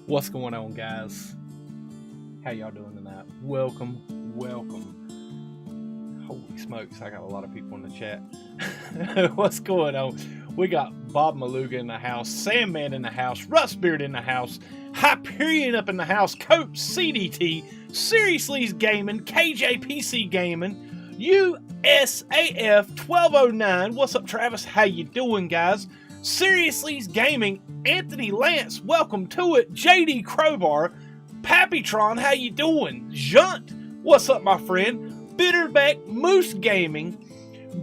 What's going on, guys? How y'all doing tonight? Welcome. Holy smokes, I got a lot of people in the chat. What's going on? We got Bob Maluga in the house, Sandman in the house, Rustbeard in the house, Hyperion up in the house, Coach CDT, Seriously's Gaming, KJPC Gaming, USAF 1209. What's up, Travis? How you doing, guys? Seriously's Gaming, Anthony Lance, welcome to it. JD Crowbar, Pappytron, how you doing? Junt, what's up, my friend? Bitterbeck, Moose Gaming,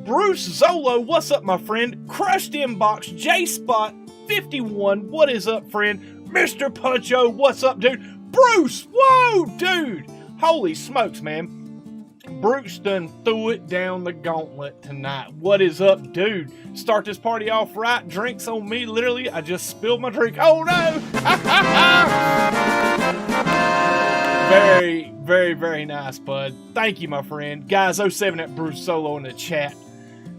Bruce Zolo, what's up, my friend? Crushed Inbox, J-Spot 51, what is up, friend? Mr. Puncho, what's up, dude? Bruce, whoa, dude! Holy smokes, man. Bruce done threw it down the gauntlet tonight. What is up, dude? Start this party off right. Drinks on me. Literally, I just spilled my drink. Oh, no! Very nice, bud. Thank you, my friend. Guys, 07 at Bruce Solo in the chat.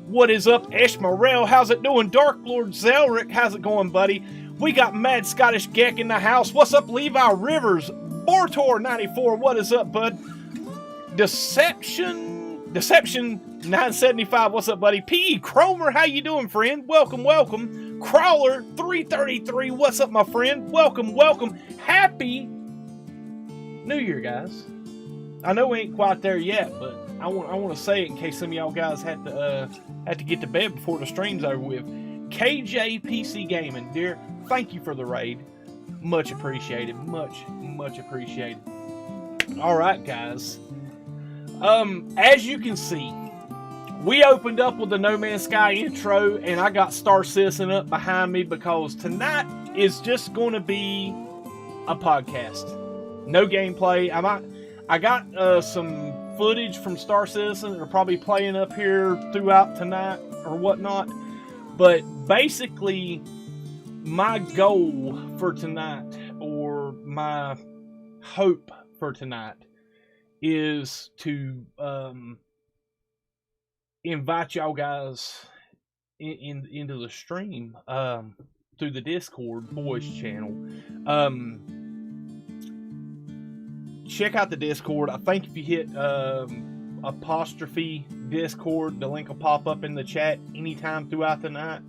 What is up, Eshmarel? How's it doing? Dark Lord Zelric, how's it going, buddy? We got Mad Scottish Geck in the house. What's up, Levi Rivers? Bortor94, what is up, bud? Deception 975, what's up, buddy? P.E. Cromer, how you doing, friend? Welcome. Crawler 333, what's up, my friend? Welcome. Happy New Year, guys. I know we ain't quite there yet, but I want to say it in case some of y'all guys had to get to bed before the stream's over with. KJPC Gaming, dear, thank you for the raid. Much appreciated. Much appreciated. All right, guys. As you can see, we opened up with the No Man's Sky intro, and I got Star Citizen up behind me because tonight is just going to be a podcast. No gameplay. I got some footage from Star Citizen that are probably playing up here throughout tonight or whatnot. But basically, my goal for tonight, or my hope for tonight, is to invite y'all guys into the stream through the Discord voice channel. Check out the Discord. I think if you hit apostrophe Discord, the link will pop up in the chat anytime throughout the night.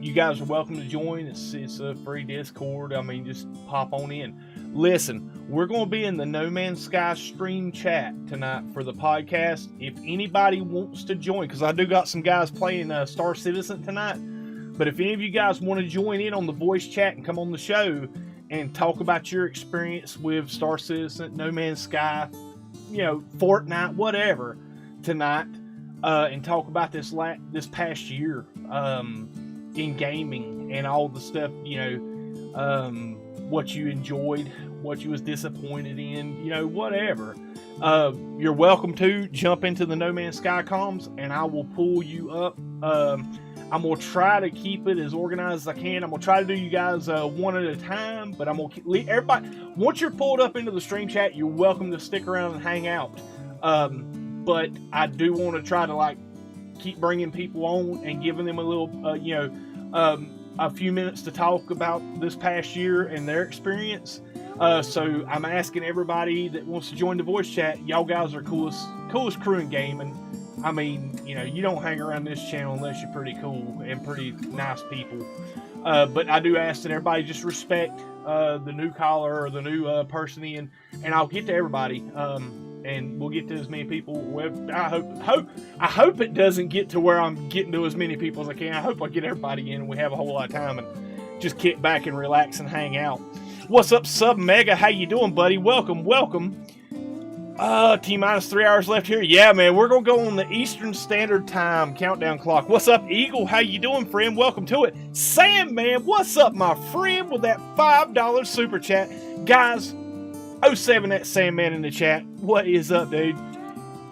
You guys are welcome to join. It's a free Discord. I mean, just pop on in. Listen, we're going to be in the No Man's Sky stream chat tonight for the podcast. If anybody wants to join, because I do got some guys playing Star Citizen tonight, but if any of you guys want to join in on the voice chat and come on the show and talk about your experience with Star Citizen, No Man's Sky, Fortnite, whatever, tonight, and talk about this past year in gaming and all the stuff, what you enjoyed, what you was disappointed in, whatever. You're welcome to jump into the No Man's Sky comms, and I will pull you up. I'm going to try to keep it as organized as I can. I'm going to try to do you guys one at a time, but I'm going to keep everybody. Once you're pulled up into the stream chat, you're welcome to stick around and hang out. But I do want to try to keep bringing people on and giving them a little, a few minutes to talk about this past year and their experience. So I'm asking everybody that wants to join the voice chat. Y'all guys are coolest crew in gaming. I mean, you don't hang around this channel unless you're pretty cool and pretty nice people. But I do ask that everybody just respect the new caller or the new person in, and I'll get to everybody. And we'll get to as many people. I hope it doesn't get to where I'm getting to as many people as I can. I hope I get everybody in and we have a whole lot of time and just kick back and relax and hang out. What's up, Sub Mega? How you doing, buddy? Welcome. T-minus 3 hours left here. Yeah, man, we're gonna go on the Eastern Standard Time countdown clock. What's up, Eagle? How you doing, friend? Welcome to it. Sandman, what's up, my friend, with that $5 super chat. Guys, 07 at Sandman in the chat. What is up, dude?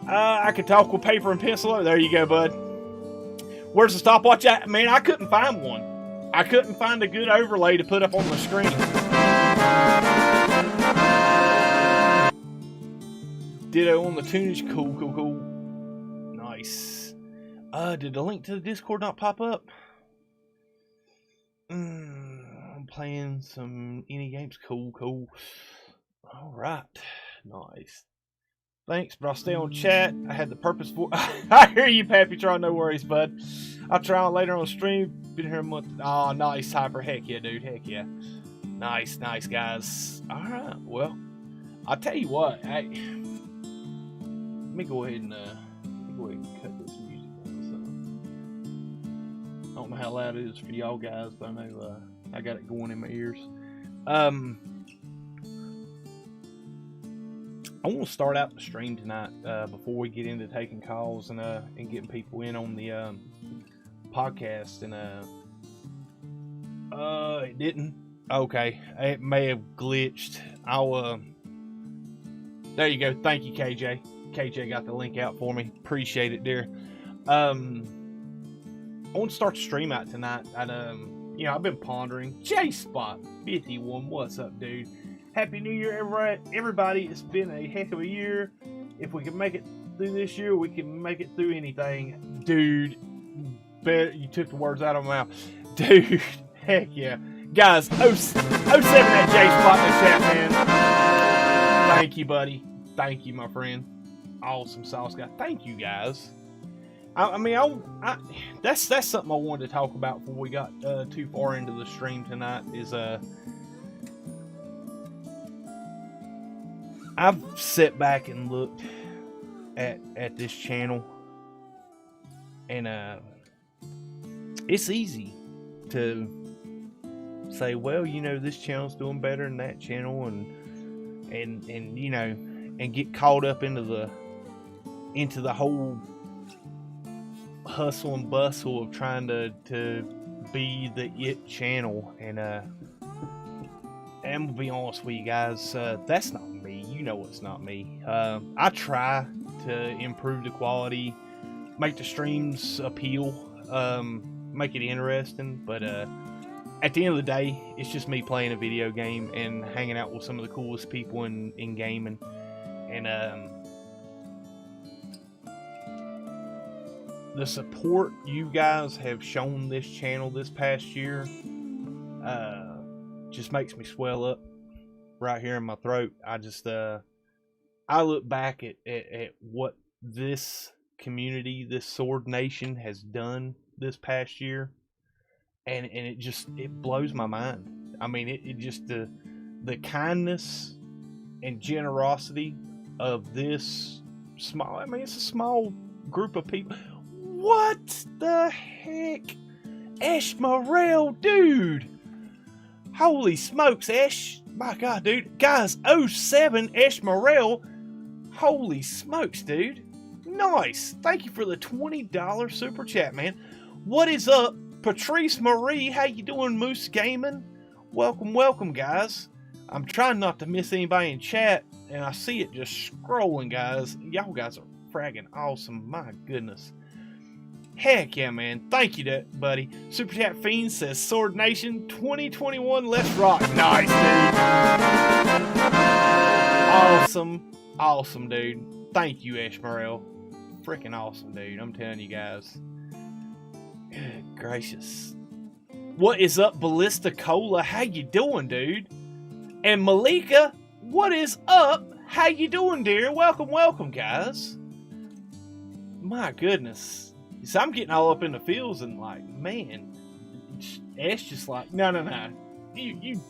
I could talk with paper and pencil. Oh, there you go, bud. Where's the stopwatch at? Man, I couldn't find one. I couldn't find a good overlay to put up on the screen. Ditto on the tunage. Cool. Nice. Did the link to the Discord not pop up? playing some any games. Cool, cool. All right, nice. Thanks, but I'll stay on chat. I had the purpose for. I hear you, Pappy Try. No worries, bud. I'll try on later on stream. Been here a month. Oh, nice, Hyper. Heck yeah, dude. Heck yeah. Nice, nice, guys. All right. Well, I'll tell you what. Let me go ahead and cut this music down. So, I don't know how loud it is for y'all guys, but I know I got it going in my ears. I want to start out the stream tonight before we get into taking calls and getting people in on the podcast. And it didn't. Okay, it may have glitched. I'll there you go. Thank you, KJ. KJ got the link out for me. Appreciate it, dear. I want to start the stream out tonight. You know, I've been pondering. J Spot 51. What's up, dude? Happy New Year, everybody. It's been a heck of a year. If we can make it through this year, we can make it through anything. Dude, you took the words out of my mouth. Dude, heck yeah. Guys, 07 at J-Spot in the chat, man. Thank you, buddy. Thank you, my friend. Awesome sauce guy. Thank you, guys. That's something I wanted to talk about before we got too far into the stream tonight is I've sat back and looked at this channel, and it's easy to say, well, you know, this channel's doing better than that channel, and you know, and get caught up into the whole hustle and bustle of trying to be the it channel. And I'm gonna be honest with you guys, that's not me. You know it's not me. I try to improve the quality, make the streams appeal, make it interesting, but at the end of the day, it's just me playing a video game and hanging out with some of the coolest people in gaming. And the support you guys have shown this channel this past year just makes me swell up right here in my throat. I look back at what this community, this Sword Nation has done this past year, and it blows my mind. I mean, it just the kindness and generosity of this small, I mean, it's a small group of people. What the heck? Ash Morel, dude! Holy smokes, Ash. My God, dude. Guys, 07 Ash Morel. Holy smokes, dude. Nice. Thank you for the $20 super chat, man. What is up, Patrice Marie? How you doing, Moose Gaming? Welcome, welcome, guys. I'm trying not to miss anybody in chat, and I see it just scrolling, guys. Y'all guys are fragging awesome. My goodness. Heck yeah, man. Thank you, buddy. Super Chat Fiend says, Sword Nation 2021, let's rock. Nice, dude. Awesome. Awesome, dude. Thank you, Ash Morel. Freaking awesome, dude. I'm telling you guys. Good gracious. What is up, Ballista Cola? How you doing, dude? And Malika, what is up? How you doing, dear? Welcome, welcome, guys. My goodness. So I'm getting all up in the fields and like, man, Ash just like, no. You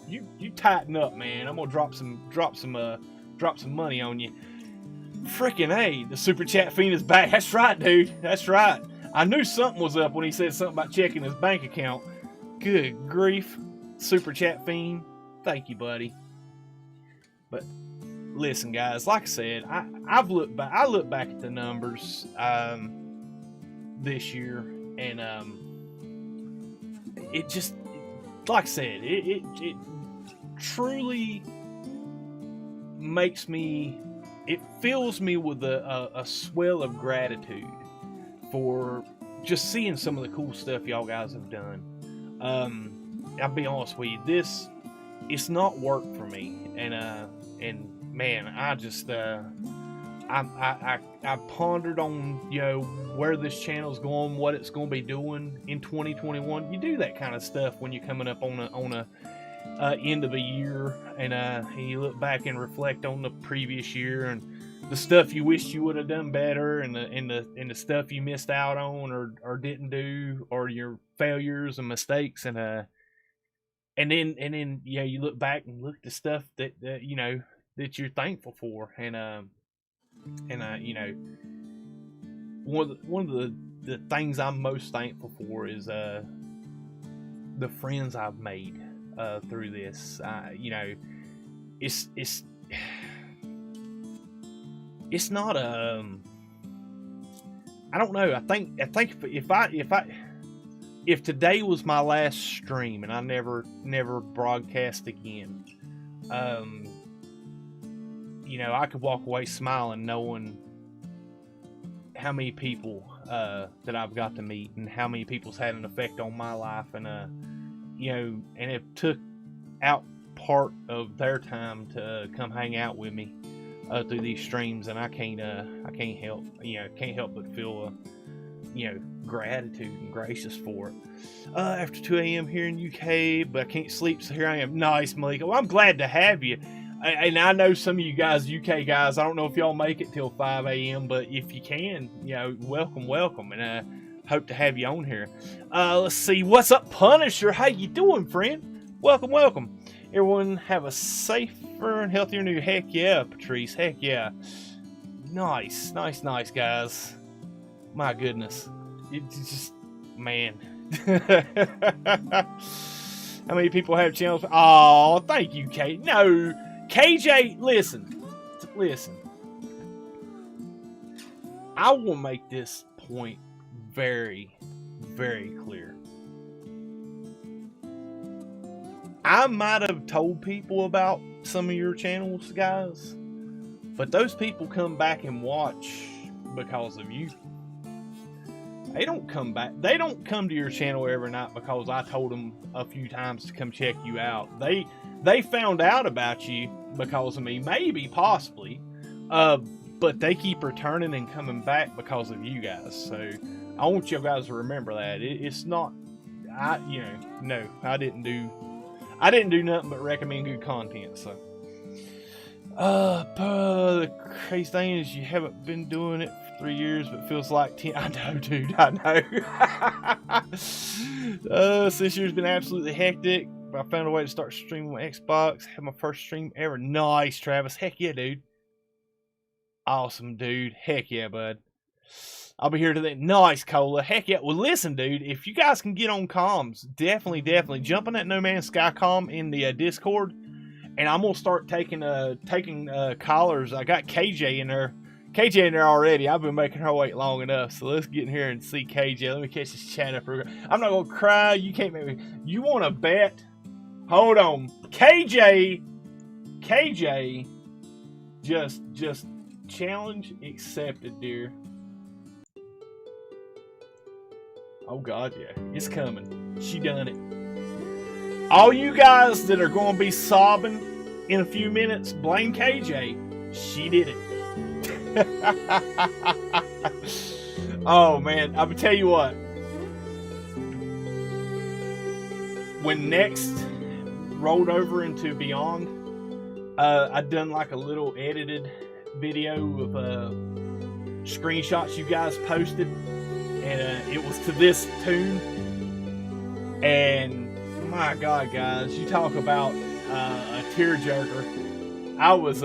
tighten up, man. I'm gonna drop some money on you. Freaking A, the Super Chat Fiend is back. That's right, dude. That's right. I knew something was up when he said something about checking his bank account. Good grief, Super Chat Fiend. Thank you, buddy. But listen, guys, like I said, I look back at the numbers this year, and it just, like I said, it truly makes me, it fills me with a swell of gratitude for just seeing some of the cool stuff y'all guys have done. I'll be honest with you, it's not work for me, and man, I just I pondered on, you know, where this channel's going, what it's going to be doing in 2021. You do that kind of stuff when you're coming up on end of a year, and you look back and reflect on the previous year and the stuff you wished you would have done better, and the stuff you missed out on or didn't do, or your failures and mistakes, and then yeah, you look back and look at the stuff that you know that you're thankful for, and you know, one of the things I'm most thankful for is the friends I've made through this. You know, it's not I don't know. I think if today was my last stream and I never broadcast again, you know, I could walk away smiling knowing how many people that I've got to meet and how many people's had an effect on my life, and you know, and it took out part of their time to come hang out with me through these streams, and I can't help, you know, can't help but feel you know, gratitude and gracious for it. After 2 a.m. here in UK, but I can't sleep, so here I am. Nice, Malika. Well, I'm glad to have you. And I know some of you guys, UK guys, I don't know if y'all make it till 5 a.m., but if you can, you know, welcome, and hope to have you on here. Let's see, what's up, Punisher? How you doing, friend? Welcome. Everyone have a safer and healthier new. Heck yeah, Patrice. Heck yeah. Nice, guys. My goodness. It's just, man. How many people have channels? Oh, thank you, Kate. No, KJ, listen. I will make this point very, very clear. I might have told people about some of your channels, guys, but those people come back and watch because of you. They don't come back. They don't come to your channel every night because I told them a few times to come check you out. They found out about you because of me, maybe, possibly, but they keep returning and coming back because of you guys. So I want you guys to remember that. It's not, no, I didn't do nothing but recommend good content. So, the crazy thing is you haven't been doing it for 3 years, but feels like 10. I know, dude. I know. This year's been absolutely hectic. But I found a way to start streaming on Xbox. Had my first stream ever. Nice, Travis. Heck yeah, dude. Awesome, dude. Heck yeah, bud. I'll be here today. Nice, Cola. Heck yeah. Well, listen, dude. If you guys can get on comms, definitely jump on that No Man's Sky comm in the Discord, and I'm gonna start taking callers. I got KJ in there. KJ in there already. I've been making her wait long enough, so let's get in here and see KJ. Let me catch this chat up. I'm not gonna cry. You can't make me. You want to bet? Hold on, KJ. Just challenge accepted, dear. Oh God, yeah, it's coming. She done it. All you guys that are going to be sobbing in a few minutes, blame KJ. She did it. Oh man, I'm gonna tell you what. When next rolled over into Beyond, I'd done like a little edited video of screenshots you guys posted, and it was to this tune. And my God, guys, you talk about a tearjerker. I was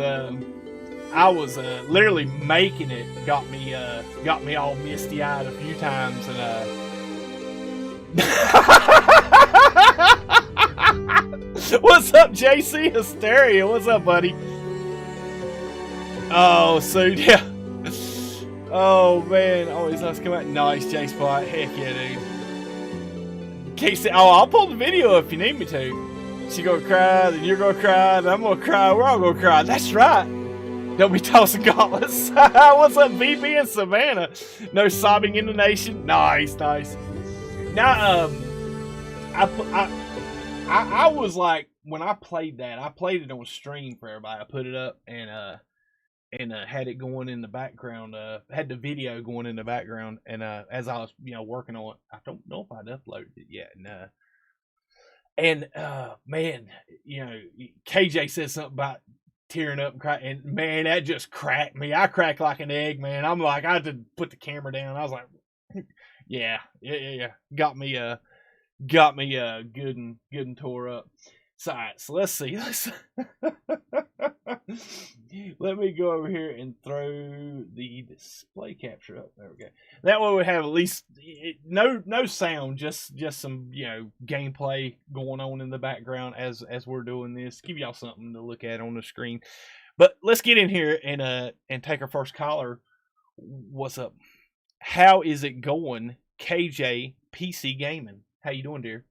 literally making it. Got me all misty eyed a few times, and what's up, JC Hysteria? What's up, buddy? Oh, so yeah. Oh man, always nice to come out. Nice, J Spot. Heck yeah, dude. Casey, I'll pull the video if you need me to. She gonna cry, then you're gonna cry, then I'm gonna cry. We're all gonna cry. That's right. Don't be tossing gauntlets. What's up, VP and Savannah? No sobbing in the nation. Nice. Now, I was like, when I played that, I played it on stream for everybody. I put it up and had it going in the background. Had the video going in the background, and as I was, working on it, I don't know if I'd uploaded it yet. And And man, KJ said something about tearing up and crying, and man, that just cracked me. I cracked like an egg, man. I'm like, I had to put the camera down. I was like, yeah. Got me good and tore up. So, all right, so let's see. Let me go over here and throw the display capture up. There we go. That way we have at least no sound, just some gameplay going on in the background as we're doing this. Give y'all something to look at on the screen. But let's get in here and take our first caller. What's up? How is it going, KJ PC Gaming? How you doing, dear?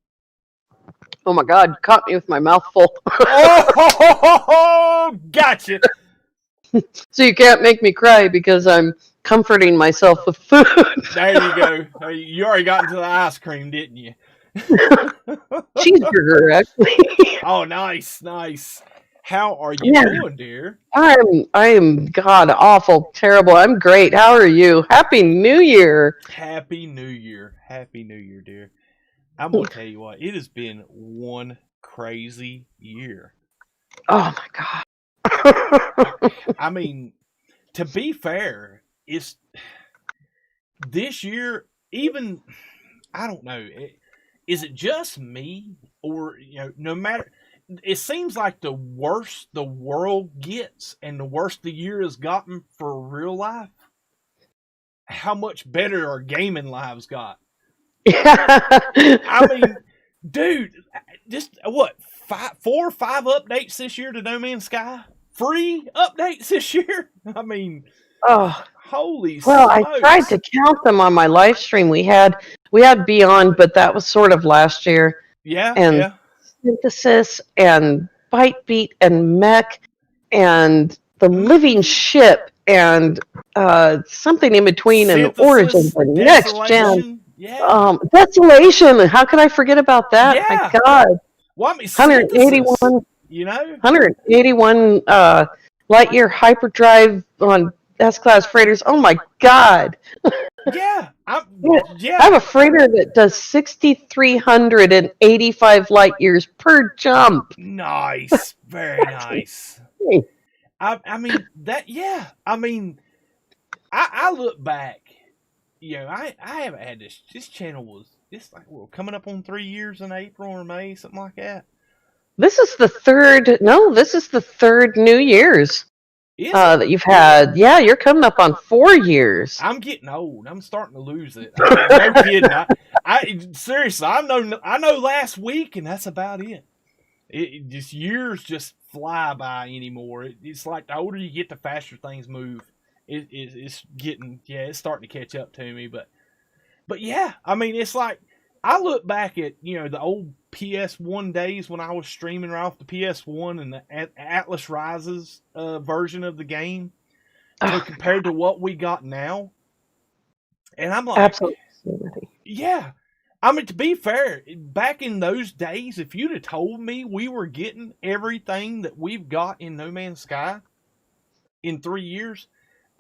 Oh my God, you caught me with my mouth full. Oh, gotcha. So you can't make me cry because I'm comforting myself with food. There you go. You already got into the ice cream, didn't you? Cheeseburger, actually. Oh, nice. How are you doing, dear? I am god awful terrible. I'm great. How are you? Happy New Year. Happy New Year, dear. I'm gonna tell you what, it has been one crazy year. Oh my God. I mean, to be fair, it's this year. Even I don't know. Is it just me, or no matter? It seems like the worse the world gets, and the worse the year has gotten for real life, how much better our gaming lives got. I mean, dude, just what 4 or 5 updates this year to No Man's Sky? Free updates this year? I mean, holy well, smokes. I tried to count them on my live stream. We had Beyond, but that was sort of last year. Yeah. Synthesis and Bite Beat and Mech and the Living Ship and something in between Synthesis, and Origins and Next Gen. Yeah. Desolation. How could I forget about that? Yeah. My God. Well, I mean, 181. 181 Lightyear hyperdrive on S-Class freighters. Oh my God. Yeah. I have a freighter that does 6,385 light years per jump. Nice. Very nice. I mean, that, yeah. I mean, I look back, I haven't had this channel was, like, coming up on 3 years in April or May, something like that. This is the third New Year's that you've had. Yeah, you're coming up on 4 years. I'm getting old. I'm starting to lose it. I mean, no kidding. I seriously, I know last week, and that's about it. It just years just fly by anymore. It's like the older you get, the faster things move. It's getting, it's starting to catch up to me. But yeah, I mean, it's like I look back at the old PS1 days when I was streaming right off the PS1 and the Atlas Rises version of the game compared to what we got now. And I'm like, absolutely. Yeah. I mean, to be fair, back in those days, if you'd have told me we were getting everything that we've got in No Man's Sky in 3 years,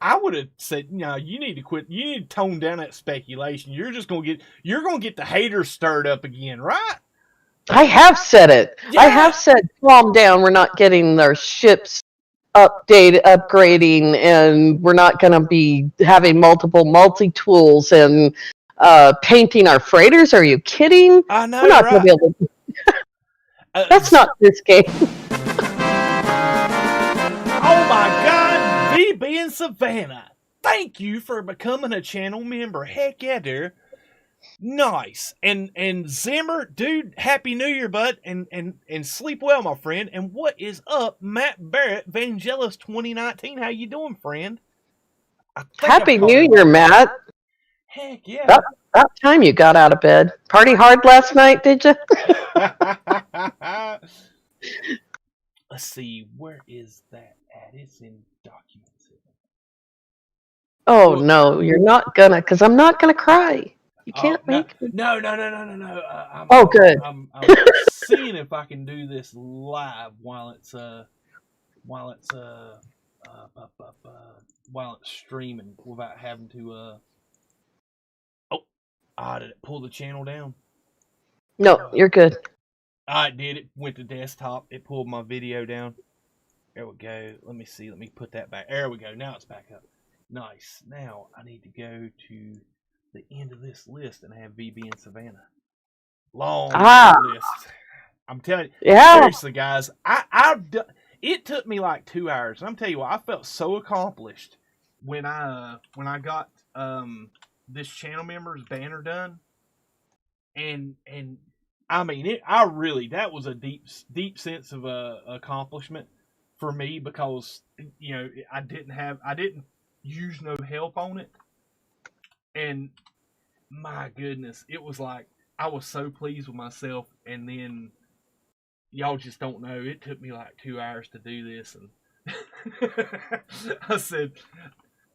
I would have said, no, you need to quit. You need to tone down that speculation. You're going to get the haters stirred up again, right? I have said it. Yeah. I have said, calm down. We're not getting our ships upgrading, and we're not going to be having multiple multi-tools and painting our freighters. Are you kidding? I know, we're not going to be able to. That's not this game. Oh my God, VB in Savannah. Thank you for becoming a channel member. Heck yeah, dear. Nice. And Zimmer, dude, Happy New Year, bud. And sleep well, my friend. And what is up, Matt Barrett, Vangelis 2019? How you doing, friend? Happy New Year, Matt. Heck yeah. About time you got out of bed. Party hard last night, did you? Let's see, where is that at? It's in documents. Oh, no, you're not gonna, because I'm not gonna cry. You can't make me. No. Good. I'm seeing if I can do this live while it's streaming without having to did it pull the channel down? No, you're good. I did. It went to desktop. It pulled my video down. There we go. Let me see. Let me put that back. There we go. Now it's back up. Nice. Now I need to go to the end of this list and have VB and Savannah. Long list. I'm telling you. Yeah. Seriously, guys. It took me like 2 hours. And I'm telling you what, I felt so accomplished when I got this channel member's banner done. And I mean, that was a deep sense of accomplishment for me, because I didn't use no help on it, and my goodness, it was like I was so pleased with myself. And then y'all just don't know, it took me like 2 hours to do this, and I said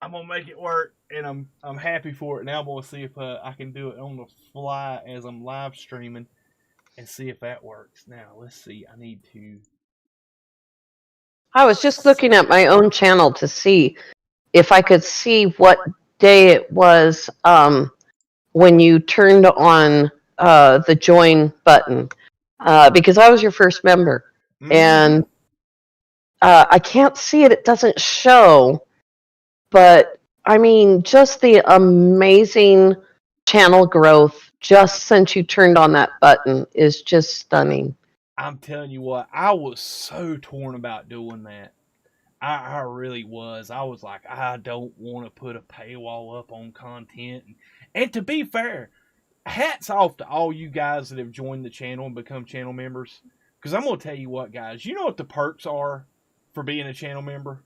I'm gonna make it work, and I'm happy for it. Now I'm gonna see if I can do it on the fly as I'm live streaming, and see if that works. Now let's see. I was just looking at my own channel to see if I could see what day it was when you turned on the join button, because I was your first member, and I can't see it. It doesn't show, but I mean, just the amazing channel growth just since you turned on that button is just stunning. I'm telling you what, I was so torn about doing that. I really was. I was like, I don't want to put a paywall up on content. And to be fair, hats off to all you guys that have joined the channel and become channel members. Because I'm going to tell you what, guys. You know what the perks are for being a channel member?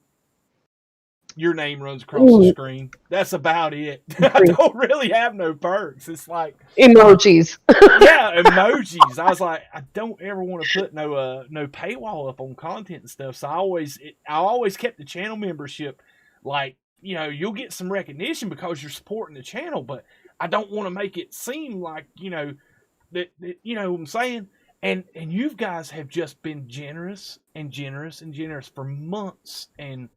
Your name runs across the screen. That's about it. I don't really have no perks. It's like emojis. Yeah, emojis. I was like, I don't ever want to put no paywall up on content and stuff. So I always kept the channel membership, like, you'll get some recognition because you're supporting the channel, but I don't want to make it seem like that you know what I'm saying. And you guys have just been generous and generous and generous for months. And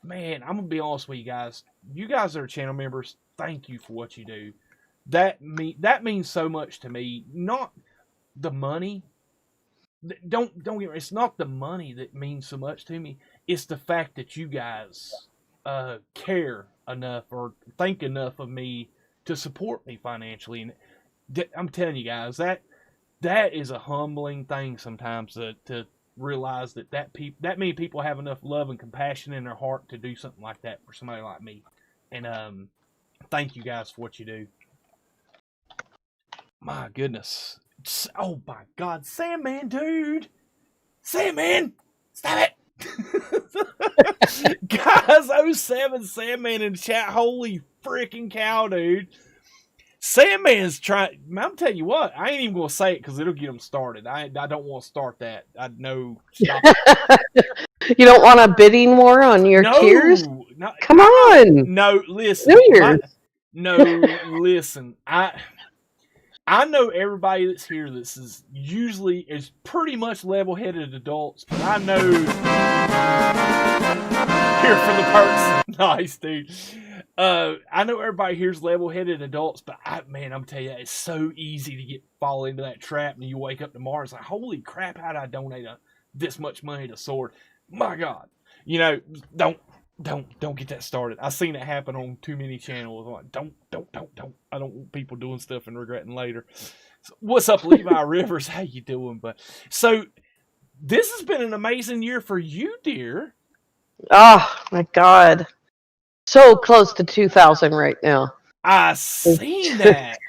man, I'm gonna be honest with you guys. You guys that are channel members, thank you for what you do. That means so much to me. Not the money. Don't get me wrong. It's not the money that means so much to me. It's the fact that you guys care enough or think enough of me to support me financially. And I'm telling you guys, that is a humbling thing sometimes to realize that many people have enough love and compassion in their heart to do something like that for somebody like me. And thank you guys for what you do. My goodness. Oh my God, Sandman, dude. Sandman, stop it. Guys, 07 Sandman in the chat. Holy freaking cow, dude. Sandman's trying. I'm telling you what, I ain't even gonna say it because it'll get him started. I don't want to start that. I know. Stop it. You don't want a bidding war on your tiers? No, come on. No, listen. Listen. I know everybody that's here. This is pretty much level-headed adults, but I know here for the perks. Nice, dude. I know everybody here's level-headed adults, but I'm telling you, it's so easy to fall into that trap, and you wake up tomorrow, it's like, holy crap, how did I donate this much money to Sword? My God. Don't get that started. I've seen it happen on too many channels. I'm like, don't. I don't want people doing stuff and regretting later. So, what's up, Levi Rivers? How you doing? But so this has been an amazing year for you, dear. Oh my God. So close to 2,000 right now. I seen that.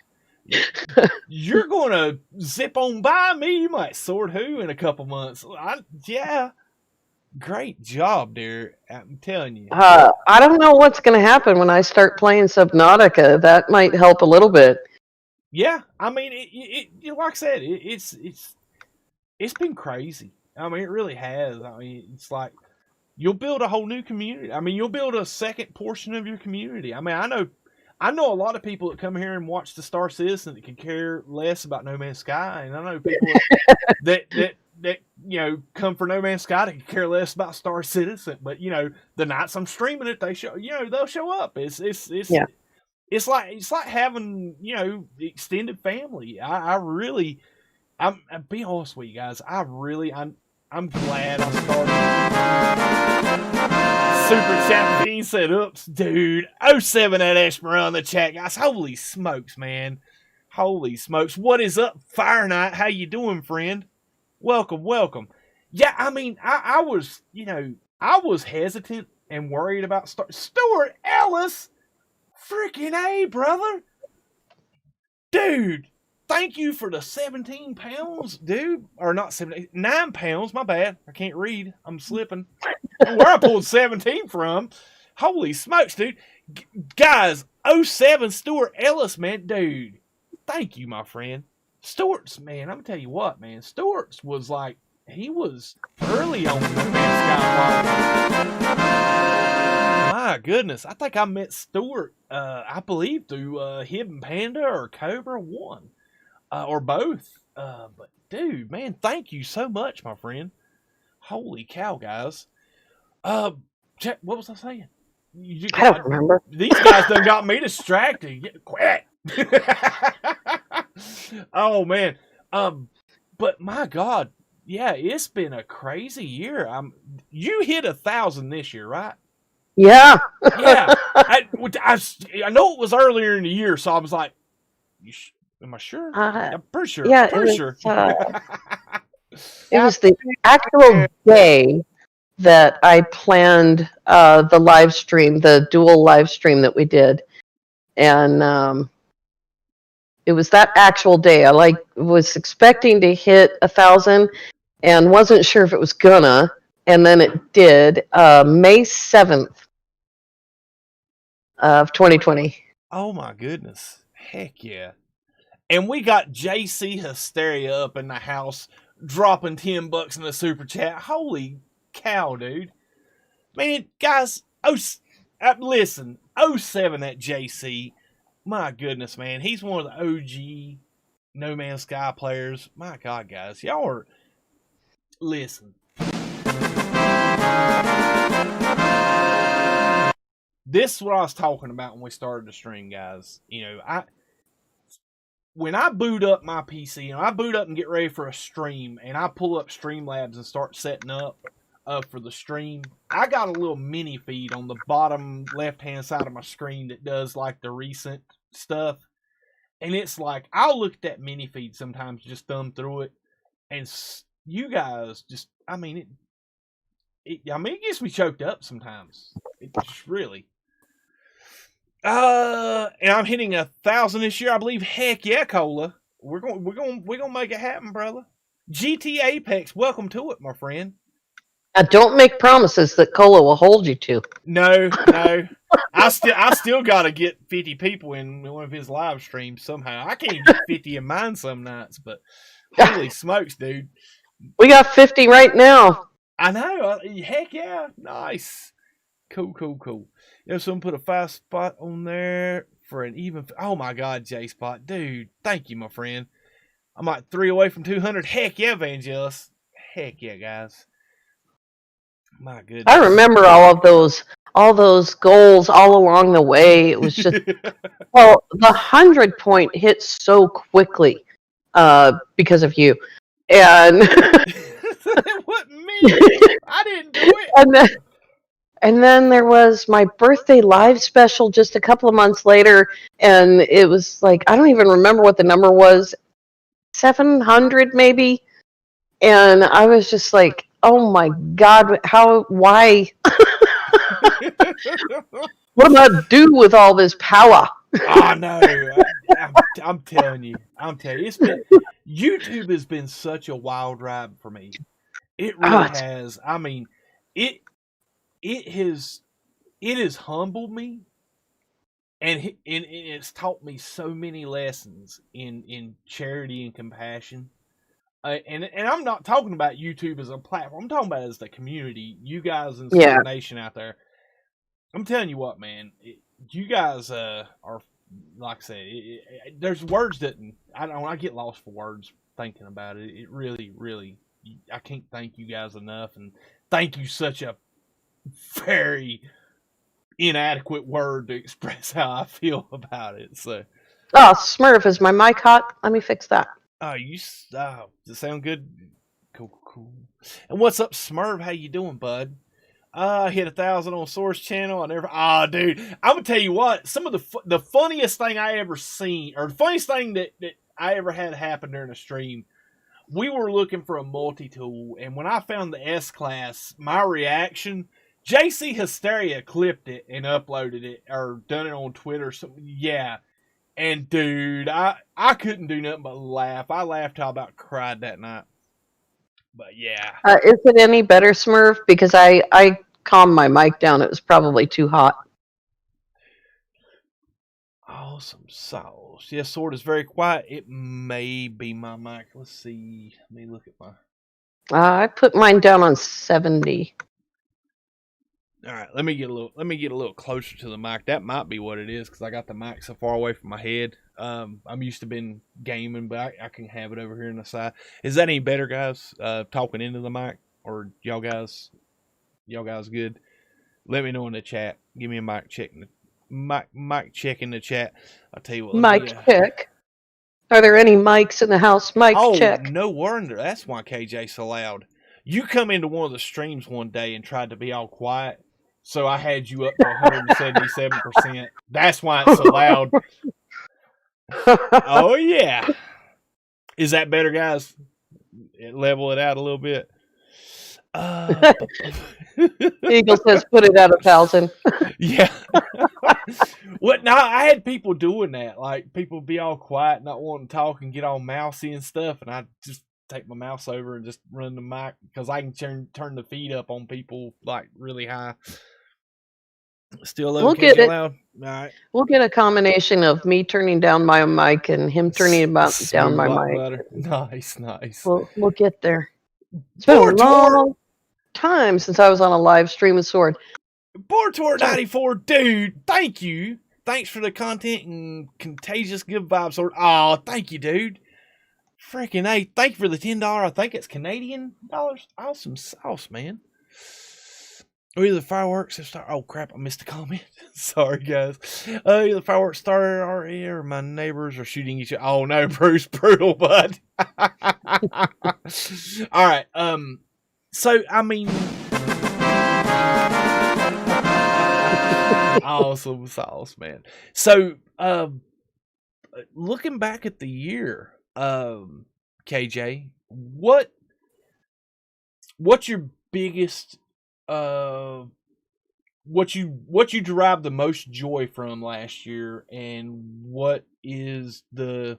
You're going to zip on by me. You might Sword Who in a couple months. Yeah. Great job, dear. I'm telling you. I don't know what's going to happen when I start playing Subnautica. That might help a little bit. Yeah, I mean, it like I said, it's been crazy. I mean, it really has. I mean, it's like you'll build a whole new community. I mean, you'll build a second portion of your community. I mean, I know a lot of people that come here and watch the Star Citizen that could care less about No Man's Sky, and I know people that come for No Man's Sky to care less about Star Citizen, but the nights I'm streaming it, they'll show up. It's like having extended family. I really I'm be honest with you guys. I'm glad I started Super Chat. Being said, "Oops, dude." Oh 07 at Esmeralda in the chat, guys. Holy smokes, man! Holy smokes! What is up, Fire Knight? How you doing, friend? Welcome, welcome. Yeah, I mean, I was, I was hesitant and worried about Stuart Ellis. Freaking A, brother. Dude, thank you for the 17 pounds, dude. Or not 17, 9 pounds. My bad. I can't read. I'm slipping. Where I pulled 17 from. Holy smokes, dude. Guys, '07 Stuart Ellis, man. Dude, thank you, my friend. Stewart's, man, I'm going to tell you what, man. Stewart's was like, he was early on the Sky. My goodness. I think I met Stewart, I believe, through Hidden Panda or Cobra 1. Or both. But, dude, man, thank you so much, my friend. Holy cow, guys. What was I saying? I don't remember. These guys done got me distracted. Quit. Oh man. But my God, yeah, it's been a crazy year. You hit 1,000 this year, right? Yeah. Yeah. I know it was earlier in the year, so I was like, am I sure? I'm pretty sure. Yeah, pretty sure. It was the actual day that I planned the live stream, the dual live stream that we did, and it was that actual day. I was expecting to hit 1,000, and wasn't sure if it was gonna, and then it did. May 7th of 2020. Oh my goodness! Heck yeah! And we got JC Hysteria up in the house, dropping $10 in the super chat. Holy cow, dude! Man, guys, listen, '07 at JC. My goodness, man, he's one of the OG No Man's Sky players. My God, guys, y'all are. Listen. This is what I was talking about when we started the stream, guys. When I boot up my PC, I boot up and get ready for a stream, and I pull up Streamlabs and start setting up for the stream, I got a little mini feed on the bottom left-hand side of my screen that does like the recent stuff. And it's like, I'll look at that mini feed sometimes, just thumb through it, and you guys just, it gets me choked up sometimes. It just really. And I'm hitting 1,000 this year, I believe. Heck yeah, Cola. We're gonna make it happen, brother. GT Apex, welcome to it, my friend. Don't make promises that Cola will hold you to. No. I still gotta get 50 people in one of his live streams somehow. I can't get 50 in mine some nights, but holy smokes, dude. We got 50 right now. I know. Heck yeah. Nice. Cool. Someone put a 5 spot on there for an even. Oh my God, J Spot. Dude, thank you, my friend. I'm like 3 away from 200. Heck yeah, Vangelis. Heck yeah, guys. My goodness. I remember all those goals all along the way. It was just, well, the 100 point hit so quickly because of you. And it wasn't me. I didn't do it. And then there was my birthday live special just a couple of months later, and it was like, I don't even remember what the number was, 700 maybe. And I was just like, oh my God, why? What am I to do with all this power? Oh no, I'm telling you, YouTube has been such a wild ride for me. It really has. It has humbled me, and it's taught me so many lessons in charity and compassion. And I'm not talking about YouTube as a platform. I'm talking about it as the community, you guys in the nation out there. I'm telling you what, man, you guys are, like I said, there's words that I get lost for words thinking about it. It really, really, I can't thank you guys enough, and thank you such a very inadequate word to express how I feel about it. So, Smurf, is my mic hot? Let me fix that. Does it sound good? Cool, cool. And what's up, Smurf? How you doing, bud? I hit 1,000 on Source Channel. I never. Dude, I'm gonna tell you what. Some of the funniest thing I ever seen, or the funniest thing that I ever had happen during a stream. We were looking for a multi tool, and when I found the S class, my reaction. JC Hysteria clipped it and uploaded it, or done it on Twitter. Or something. Yeah, and dude, I couldn't do nothing but laugh. I laughed till I about cried that night. But yeah. Is it any better, Smurf? Because I calmed my mic down. It was probably too hot. Awesome sauce. Yes, sword is very quiet. It may be my mic. Let's see. Let me look at my. I put mine down on 70. All right, let me get a little closer to the mic. That might be what it is because I got the mic so far away from my head. I'm used to been gaming, but I can have it over here on the side. Is that any better, guys? Talking into the mic, or y'all guys good? Let me know in the chat. Give me a mic check. Mic check in the chat. I'll tell you what. Mic check. Are there any mics in the house? Mic check. Oh, no wonder. That's why KJ's so loud. You come into one of the streams one day and tried to be all quiet, so I had you up to 177%. That's why it's so loud. Oh, yeah. Is that better, guys? Level it out a little bit. Eagle says put it at 1,000. Yeah. What? Now I had people doing that. Like people be all quiet, not wanting to talk, and get all mousy and stuff. And I just take my mouse over and just run the mic because I can turn the feed up on people like really high. Still low, we'll get it. Loud. All right. We'll get a combination of me turning down my mic and him turning down my mic. Butter. Nice. We'll get there. It's been a long time since I was on a live stream with Sword. Bortor 94, dude, thank you. Thanks for the content and contagious good vibes, Sword. Oh, thank you, dude. Freaking A. Thank you for the $10. I think it's Canadian dollars. Awesome sauce, man. Either the fireworks have started. Oh, crap, I missed a comment. Sorry, guys. Either the fireworks started already or my neighbors are shooting each other. Oh, no, Bruce, brutal, bud. All right, so, I mean... awesome sauce, man. So, looking back at the year, KJ, what's your biggest, what you derived the most joy from last year, and what's the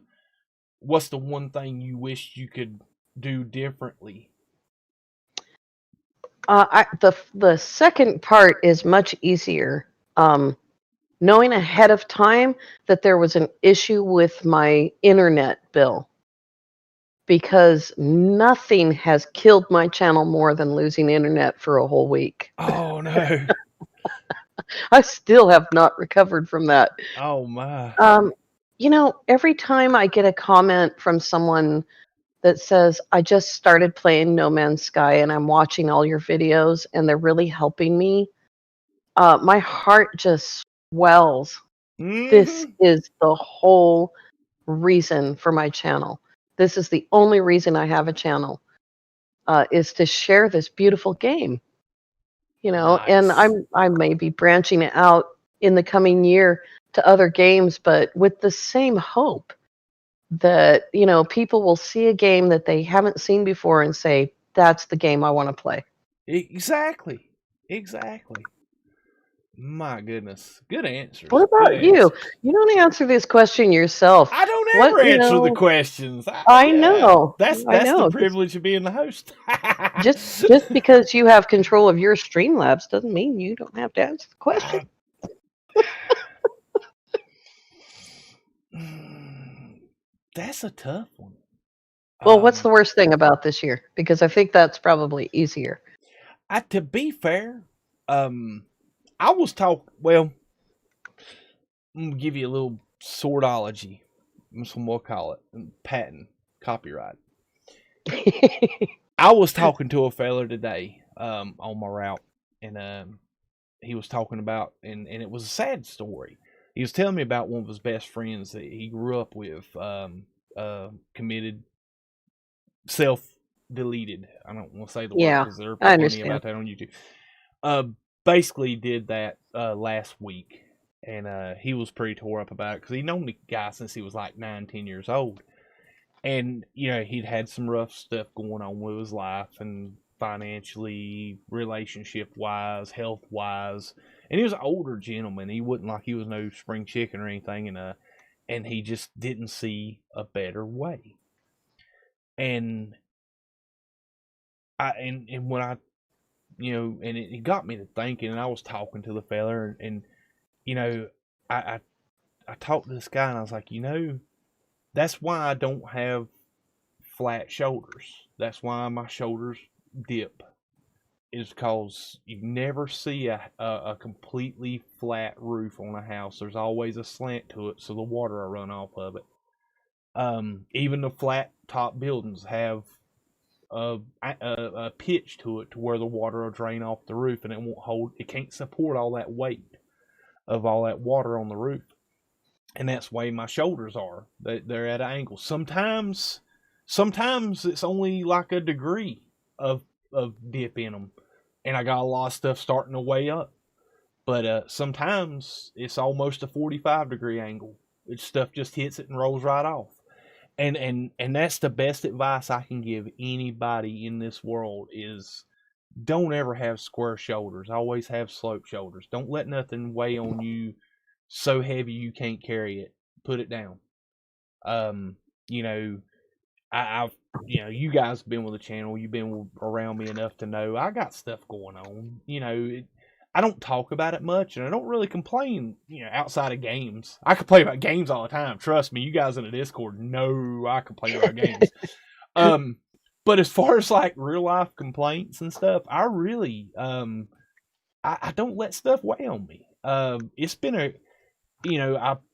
one thing you wish you could do differently? The second part is much easier. Knowing ahead of time that there was an issue with my internet bill, because nothing has killed my channel more than losing internet for a whole week. Oh no. I still have not recovered from that. Oh my. Every time I get a comment from someone that says, I just started playing No Man's Sky and I'm watching all your videos and they're really helping me, my heart just swells. Mm-hmm. This is the whole reason for my channel. This is the only reason I have a channel, is to share this beautiful game. Nice. And I may be branching it out in the coming year to other games, but with the same hope that, people will see a game that they haven't seen before and say, that's the game I want to play. Exactly. My goodness. Good answer. What about you? You don't answer this question yourself. I don't ever answer the questions. I know. That's the privilege of being the host. just because you have control of your Streamlabs doesn't mean you don't have to answer the question. That's a tough one. Well, what's the worst thing about this year? Because I think that's probably easier. To be fair, I was well, I'm going to give you a little swordology. That's what we'll call it. Patent. Copyright. I was talking to a fella today on my route, and he was talking about, and it was a sad story. He was telling me about one of his best friends that he grew up with. committed, self-deleted. I don't want to say the word Yeah, because there are I plenty understand. about that on YouTube. Basically did that last week, and he was pretty tore up about it because he known the guy since he was like 9, 10 years old, and he'd had some rough stuff going on with his life and financially, relationship wise, health wise, and he was an older gentleman. He wasn't like he was no spring chicken or anything, and he just didn't see a better way. And and when I and it got me to thinking, and I was talking to the fella, and you know, I, I I talked to this guy, and I was like, that's why I don't have flat shoulders. That's why my shoulders dip. Is because you never see a completely flat roof on a house. There's always a slant to it, so the water will run off of it. Even the flat top buildings have a pitch to it to where the water will drain off the roof, and it won't hold. It can't support all that weight of all that water on the roof, and that's the way my shoulders are. They're at an angle. Sometimes it's only like a degree of dip in them, and I got a lot of stuff starting to weigh up. But sometimes it's almost a 45-degree angle. Stuff just hits it and rolls right off. And that's the best advice I can give anybody in this world is don't ever have square shoulders. Always have slope shoulders. Don't let nothing weigh on you so heavy you can't carry it. Put it down. Um, you know, I've you guys have been with the channel. You've been around me enough to know I got stuff going on. I don't talk about it much, and I don't really complain. Outside of games, I complain about games all the time. Trust me, you guys in the Discord know I complain about games. But as far as like real life complaints and stuff, I really I don't let stuff weigh on me. It's been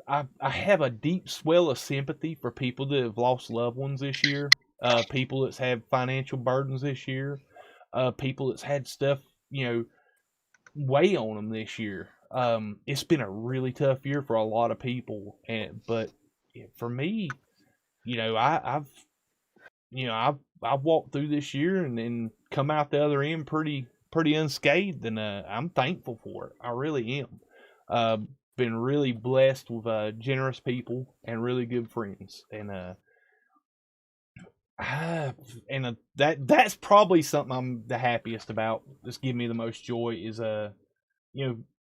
I have a deep swell of sympathy for people that have lost loved ones this year, people that's had financial burdens this year, people that's had stuff, weigh on them this year. It's been a really tough year for a lot of people, but for me, I've I've walked through this year and then come out the other end pretty unscathed, and I'm thankful for it. I really am. Uh, Been really blessed with generous people and really good friends, and that's probably something I'm the happiest about. That's giving me the most joy is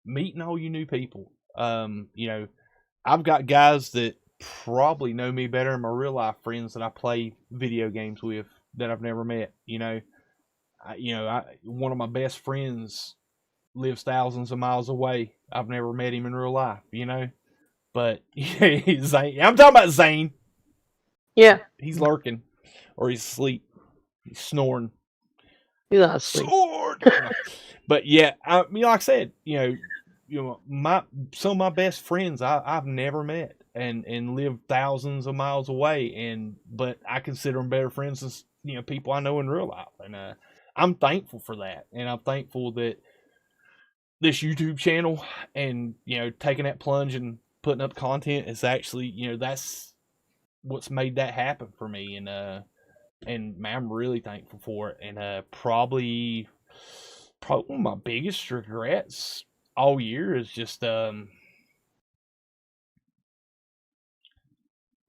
meeting all you new people. I've got guys that probably know me better than my real life friends that I play video games with that I've never met. One of my best friends lives thousands of miles away. I've never met him in real life, But Zane, I'm talking about Zane. Yeah, He's lurking, or he's asleep. He's snoring. he's not asleep. Sword. But yeah, like I said, my some of my best friends I've never met and live thousands of miles away, but I consider them better friends than people I know in real life, and I'm thankful for that, and I'm thankful that this YouTube channel and taking that plunge and putting up content is actually that's what's made that happen for me, and man, I'm really thankful for it, and probably one of my biggest regrets all year is just I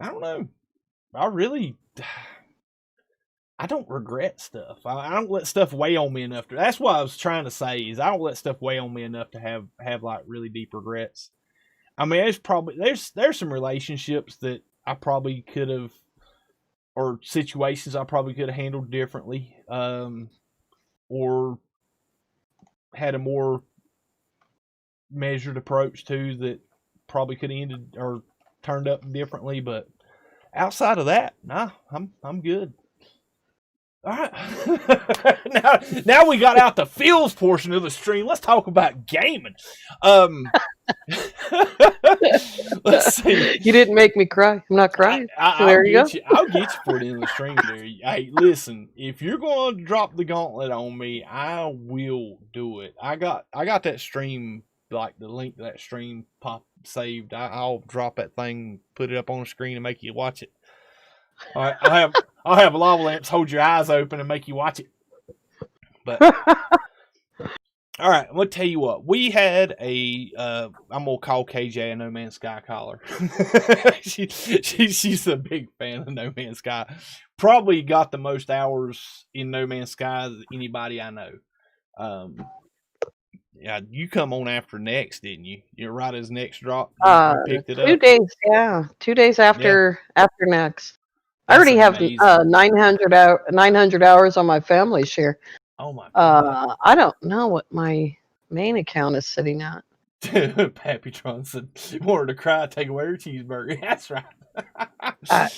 don't know. I really I don't regret stuff. I don't let stuff weigh on me enough. That's what I was trying to say is I don't let stuff weigh on me enough to have like really deep regrets. I mean, there's some relationships that I probably could have, or situations I probably could have handled differently, or had a more measured approach to that probably could have ended or turned up differently. But outside of that, nah, I'm good. All right. now we got out the feels portion of the stream. Let's talk about gaming. Let's see. You didn't make me cry. I'm not crying. There you go. I'll get you for it in the stream there. Hey, listen, if you're going to drop the gauntlet on me, I will do it. I got that stream, like the link to that stream saved. I'll drop that thing, put it up on the screen, and make you watch it. All right, I'll have lava lamps hold your eyes open and make you watch it. But all right, I'm gonna tell you what. We had a I'm gonna call KJ a No Man's Sky caller. She's a big fan of No Man's Sky. Probably got the most hours in No Man's Sky than anybody I know. Yeah, you come on after next, didn't you? You're right as next drop. You picked it 2 up. days, yeah, 2 days Yeah, after next. I that's already have amazing. 900 hours on my family share. Oh my god. I don't know what my main account is sitting at. Pappy Tron said, wanted to cry, take away her cheeseburger. That's right.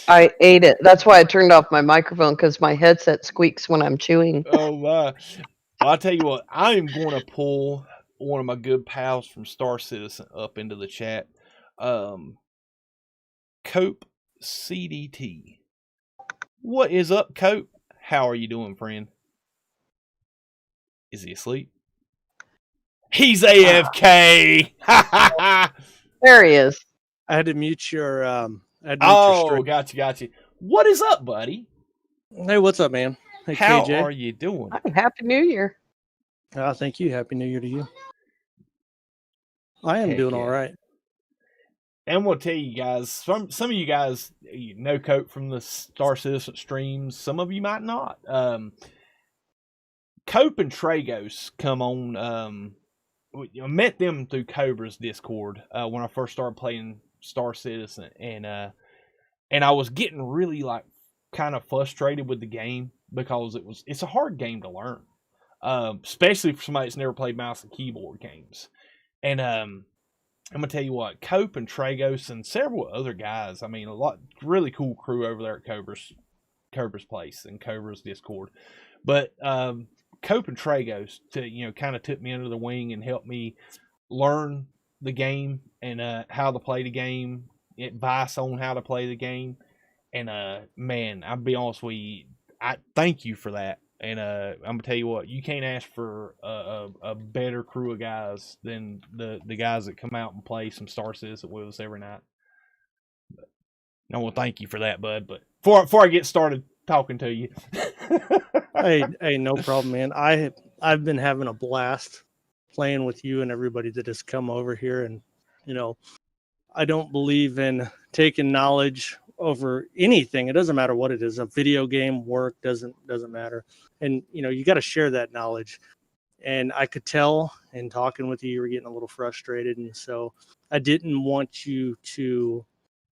I ate it. That's why I turned off my microphone, because my headset squeaks when I'm chewing. Oh my. Well, I'll tell you what, I am going to pull one of my good pals from Star Citizen up into the chat. Cope CDT. What is up, Cope? How are you doing, friend? Is he asleep? He's AFK. There he is. I had to mute your. Oh, stream. gotcha. What is up, buddy? Hey, what's up, man? Hey, How KJ. are you doing? Hi, Happy New Year. Thank you. Happy New Year to you. I am Heck doing yeah. all right. And we'll tell you guys, some of you guys know Cope from the Star Citizen streams. Some of you might not. Cope and Tragos come on. I met them through Cobra's Discord when I first started playing Star Citizen, and I was getting really like kind of frustrated with the game because it's a hard game to learn, especially for somebody that's never played mouse and keyboard games. And I'm gonna tell you what, Cope and Tragos and several other guys. I mean, a lot really cool crew over there at Cobra's place and Cobra's Discord. But Cope and Tragos kind of took me under the wing and helped me learn the game and how to play the game, advice on how to play the game. And man, I'll be honest with you, I thank you for that. And I'm gonna tell you what, you can't ask for a better crew of guys than the guys that come out and play some Star Citizen with us every night. I want to thank you for that, bud. But before I get started talking to you, hey, no problem, man. I've been having a blast playing with you and everybody that has come over here, and I don't believe in taking knowledge over anything. It doesn't matter what it is. A video game, work, doesn't matter. And you got to share that knowledge. And I could tell in talking with you were getting a little frustrated, and so I didn't want you to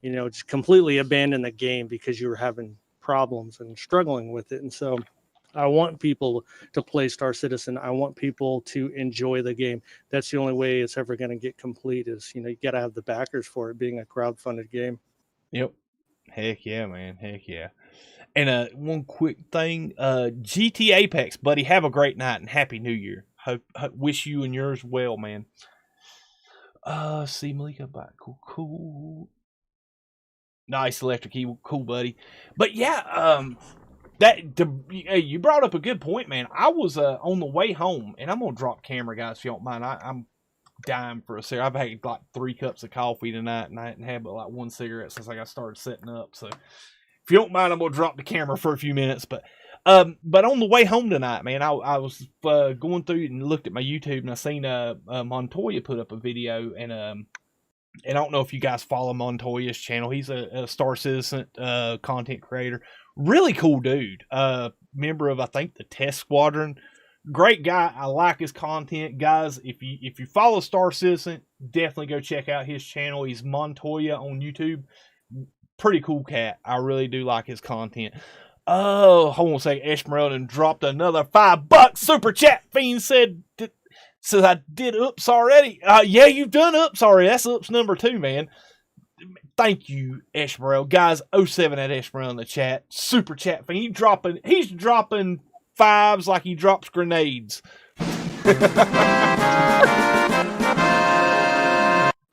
just completely abandon the game because you were having problems and struggling with it. And so I want people to play Star Citizen. I want people to enjoy the game. That's the only way it's ever going to get complete is, you got to have the backers for it being a crowdfunded game. Yep. Heck yeah, man. Heck yeah. And one quick thing, GT Apex, buddy, have a great night and Happy New Year. Hope wish you and yours well, man. See Malika back. Cool. Nice electric key, cool, buddy. But yeah, you brought up a good point, man. I was on the way home, and I'm gonna drop camera, guys, if you don't mind. I'm dying for a cigarette. I've had like 3 cups of coffee tonight, and I hadn't had but like 1 cigarette since I got started setting up. So if you don't mind, I'm gonna drop the camera for a few minutes. But on the way home tonight, man, I was going through and looked at my YouTube, and I seen Montoya put up a video, and I don't know if you guys follow Montoya's channel. He's a Star Citizen content creator. Really cool dude. Member of, I think, the Test Squadron. Great guy. I like his content. Guys, if you follow Star Citizen, definitely go check out his channel. He's Montoya on YouTube. Pretty cool cat. I really do like his content. Oh, hold on a second. Esmeralda dropped another $5 super chat. Fiend said... Says I did Oops already. Yeah, you've done Oops already. That's Oops number 2, man. Thank you, Esmeralda. Guys, 07 at Esmeralda in the chat. Super chat fan. He's dropping 5s like he drops grenades.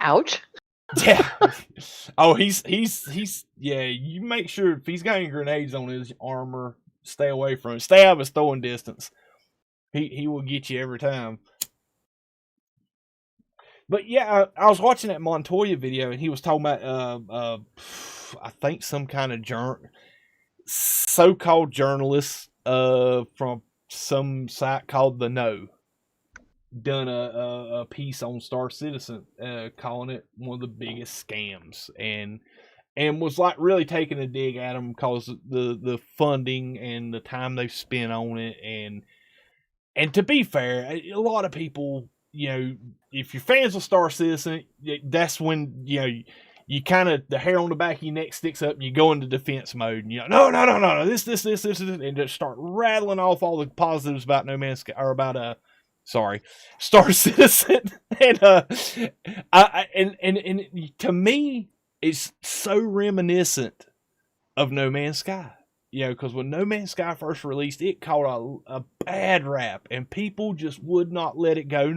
Ouch. Yeah. Oh, he's yeah, you make sure if he's got any grenades on his armor, stay away from him. Stay out of his throwing distance. He will get you every time. But yeah, I was watching that Montoya video, and he was talking about, I think some kind of journal. so-called journalists from some site called The No done a piece on Star Citizen, calling it one of the biggest scams, and was like really taking a dig at them because the funding and the time they've spent on it, and to be fair, a lot of people, if you're fans of Star Citizen, that's when you kind of, the hair on the back of your neck sticks up and you go into defense mode and you're like, no, this, and just start rattling off all the positives about No Man's Sky, or about Star Citizen. And and to me, it's so reminiscent of No Man's Sky. Because when No Man's Sky first released, it caught a bad rap, and people just would not let it go.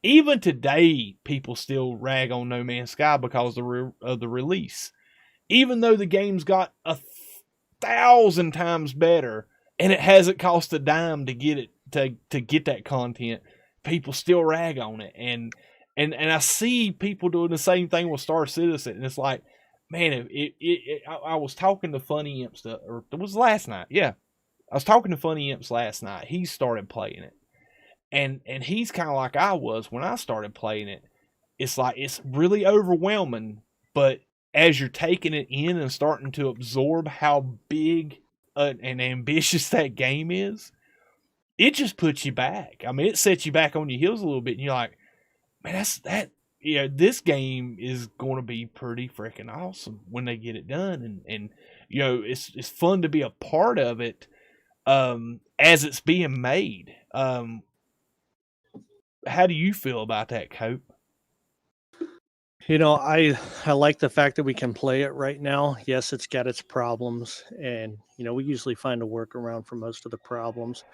Even today, people still rag on No Man's Sky because of the release. Even though the game's got 1,000 times better, and it hasn't cost a dime to get it to get that content, people still rag on it. And I see people doing the same thing with Star Citizen, and it's like, man, I was talking to Funny Imps, or it was last night. Yeah, I was talking to Funny Imps last night. He started playing it, and he's kind of like I was when I started playing it. It's like it's really overwhelming, but as you're taking it in and starting to absorb how big and ambitious that game is, it just puts you back. I mean, it sets you back on your heels a little bit, and you're like, man, this game is going to be pretty freaking awesome when they get it done, and it's fun to be a part of it as it's being made. How do you feel about that, Cope? I like the fact that we can play it right now. Yes, it's got its problems, and we usually find a workaround for most of the problems,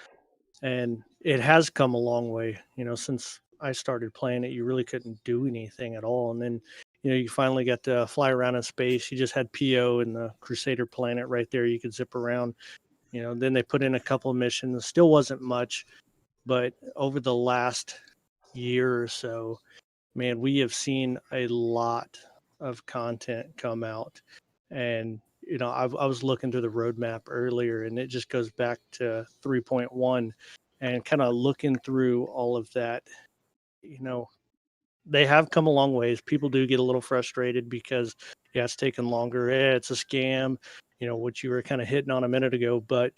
and it has come a long way. Since I started playing it, you really couldn't do anything at all, and then you finally got to fly around in space. You just had PO and the Crusader planet right there. You could zip around. Then they put in a couple of missions. Still wasn't much, but over the last year or so, man, we have seen a lot of content come out. And I was looking through the roadmap earlier, and it just goes back to 3.1, and kind of looking through all of that. They have come a long ways. People do get a little frustrated because it's taken longer. It's a scam, what you were kind of hitting on a minute ago. But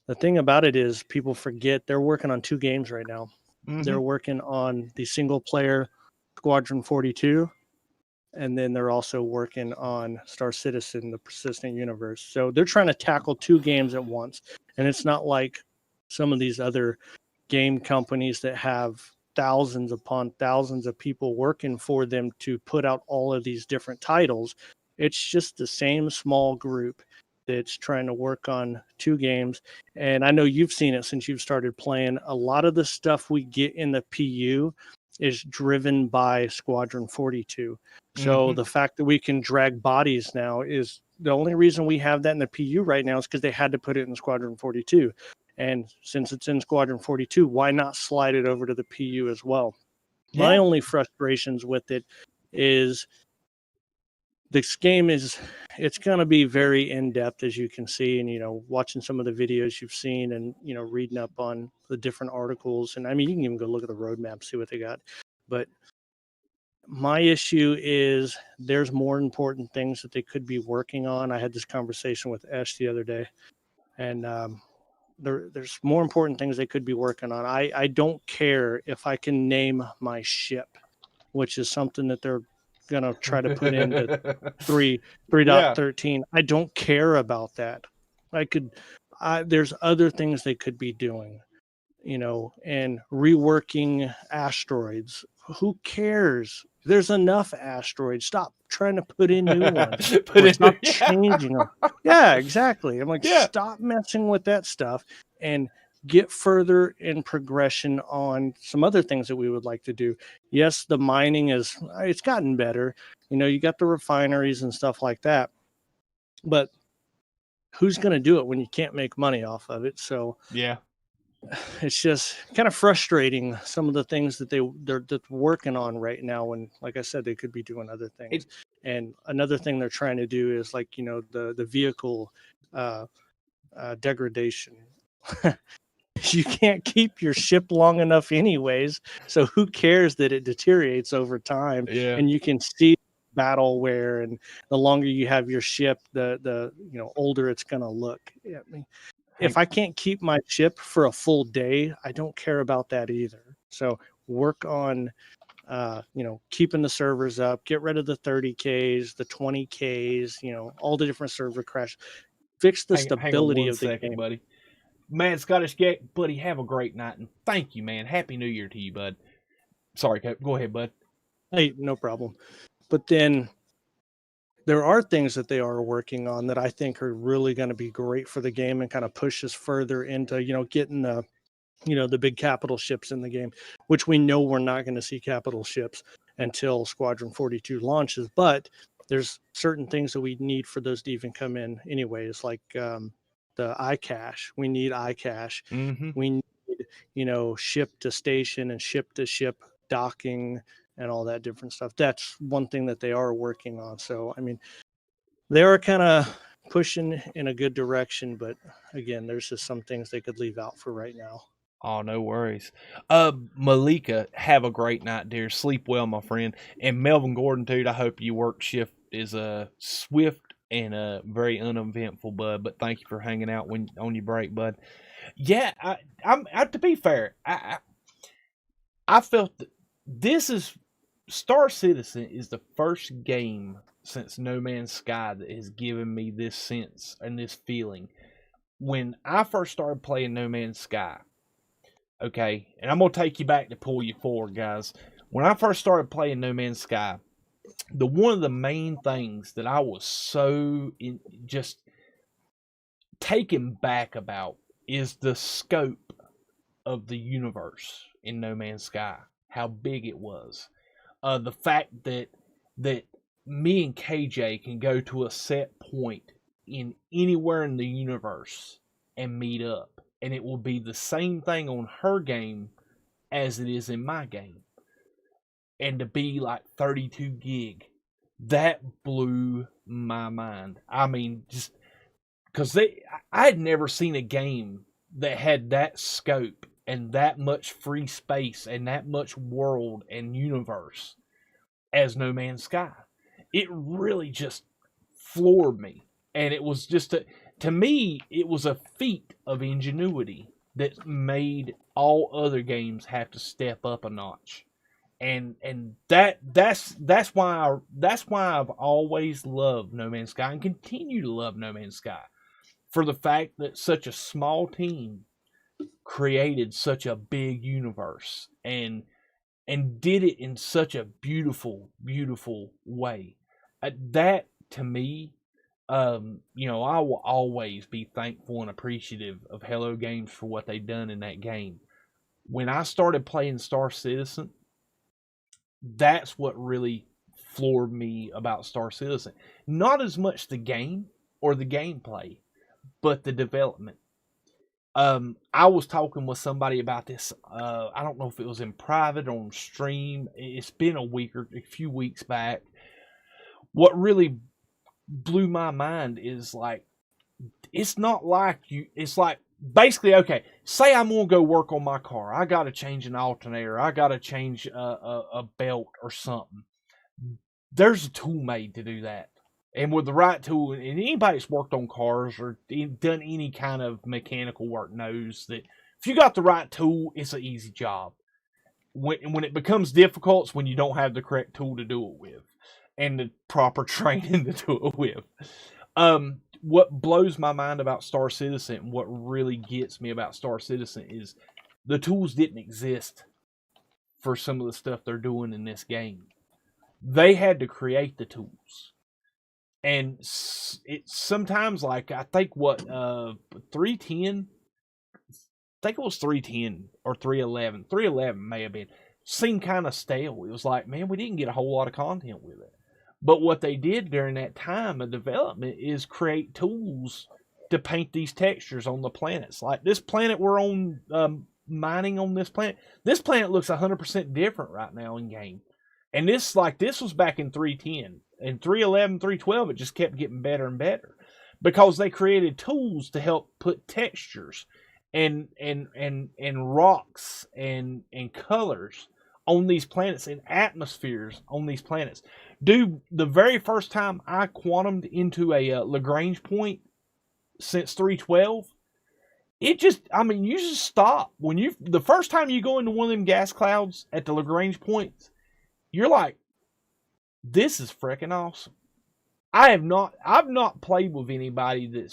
the thing about it is, people forget they're working on 2 games right now. Mm-hmm. They're working on the single player Squadron 42, and then they're also working on Star Citizen, the Persistent Universe. So they're trying to tackle 2 games at once. And it's not like some of these other game companies that have thousands upon thousands of people working for them to put out all of these different titles. It's just the same small group that's trying to work on 2 games. And I know you've seen it since you've started playing. A lot of the stuff we get in the PU is driven by Squadron 42. So the fact that we can drag bodies now is the only reason we have that in the PU right now, is because they had to put it in Squadron 42. And since it's in Squadron 42, why not slide it over to the PU as well? Yeah. My only frustrations with it is this game it's going to be very in-depth, as you can see, and watching some of the videos you've seen, and reading up on the different articles, and I mean, you can even go look at the roadmap, see what they got. But my issue is there's more important things that they could be working on. I had this conversation with Esh the other day, and there's more important things they could be working on. I don't care if I can name my ship, which is something that they're gonna try to put into 3.13. I don't care about that. There's other things they could be doing, and reworking asteroids. Who cares? There's enough asteroids. Stop trying to put in new ones. Stop changing them. Yeah, exactly. I'm like, stop messing with that stuff and get further in progression on some other things that we would like to do. Yes, the mining it's gotten better. You got the refineries and stuff like that. But who's going to do it when you can't make money off of it? So yeah. It's just kind of frustrating, some of the things that they're working on right now. And like I said, they could be doing other things. And another thing they're trying to do is like, the vehicle degradation. You can't keep your ship long enough anyways, so who cares that it deteriorates over time? Yeah. And you can see battle wear, and the longer you have your ship, the older it's going to look. I mean, if I can't keep my ship for a full day, I don't care about that either. So work on keeping the servers up, get rid of the 30Ks, the 20Ks, all the different server crash, fix the Hang on stability one of the second, game. buddy. Man, Scottish Gate, buddy, have a great night, and thank you, man. Happy New Year to you, bud. Sorry, go ahead, bud. Hey, no problem. But then there are things that they are working on that I think are really going to be great for the game and kind of push us further into, getting the big capital ships in the game, which we know we're not going to see capital ships until Squadron 42 launches. But there's certain things that we need for those to even come in anyways, like the iCache. We need iCache. Mm-hmm. We need, ship to station and ship to ship docking and all that different stuff. That's one thing that they are working on. So, I mean, they are kind of pushing in a good direction, but again, there's just some things they could leave out for right now. Oh, no worries. Malika, have a great night, dear. Sleep well, my friend. And Melvin Gordon, dude, I hope your work shift is swift and very uneventful, bud. But thank you for hanging out on your break, bud. Yeah, I'm to be fair, I felt that this is Star Citizen is the first game since No Man's Sky that has given me this sense and this feeling. When I first started playing No Man's Sky, okay, and I'm going to take you back to pull you forward, guys. When I first started playing No Man's Sky, one of the main things that I was so just taken back about is the scope of the universe in No Man's Sky, how big it was. The fact that me and KJ can go to a set point in anywhere in the universe and meet up, and it will be the same thing on her game as it is in my game. And to be like 32 gig, that blew my mind. I mean, just because I had never seen a game that had that scope and that much free space and that much world and universe as No Man's Sky. It really just floored me. And it was just, to me, it was a feat of ingenuity that made all other games have to step up a notch. And that's why I've always loved No Man's Sky and continue to love No Man's Sky, for the fact that such a small team created such a big universe and did it in such a beautiful way. That to me, I will always be thankful and appreciative of Hello Games for what they've done in that game. When I started playing Star Citizen, that's what really floored me about Star Citizen. Not as much the game or the gameplay, but the development. I was talking with somebody about this. I don't know if it was in private or on stream. It's been a few weeks back. What really blew my mind is like, it's not like it's like, basically, okay, say I'm going to go work on my car. I got to change an alternator. I got to change a belt or something. There's a tool made to do that. And with the right tool, and anybody that's worked on cars or done any kind of mechanical work knows that if you got the right tool, it's an easy job. When it becomes difficult, it's when you don't have the correct tool to do it with and the proper training to do it with. What blows my mind about Star Citizen, what really gets me about Star Citizen, is the tools didn't exist for some of the stuff they're doing in this game. They had to create the tools. And it's sometimes like, I think 310, I think it was 310 or 311. 311 may have been. Seemed kind of stale. It was like, man, we didn't get a whole lot of content with it. But what they did during that time of development is create tools to paint these textures on the planets. Like this planet we're on, mining on this planet. This planet looks 100% different right now in game. And this was back in 310. In 311, 312, it just kept getting better and better because they created tools to help put textures and rocks and colors on these planets and atmospheres on these planets. Dude, the very first time I quantumed into a Lagrange point since 312, it just, I mean, you just stop. The first time you go into one of them gas clouds at the Lagrange points, you're like, this is freaking awesome. I've not played with anybody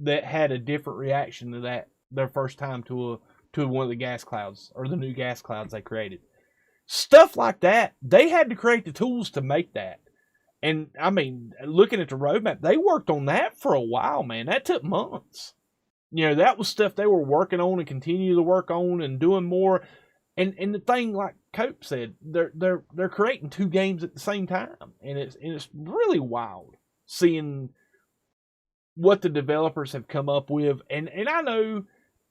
that had a different reaction to that their first time to one of the gas clouds or the new gas clouds they created. Stuff like that, they had to create the tools to make that. And I mean, looking at the roadmap, they worked on that for a while, man. That took months. You know, that was stuff they were working on and continue to work on and doing more. And the thing, like Cope said, they're creating 2 games at the same time, and it's really wild seeing what the developers have come up with. And I know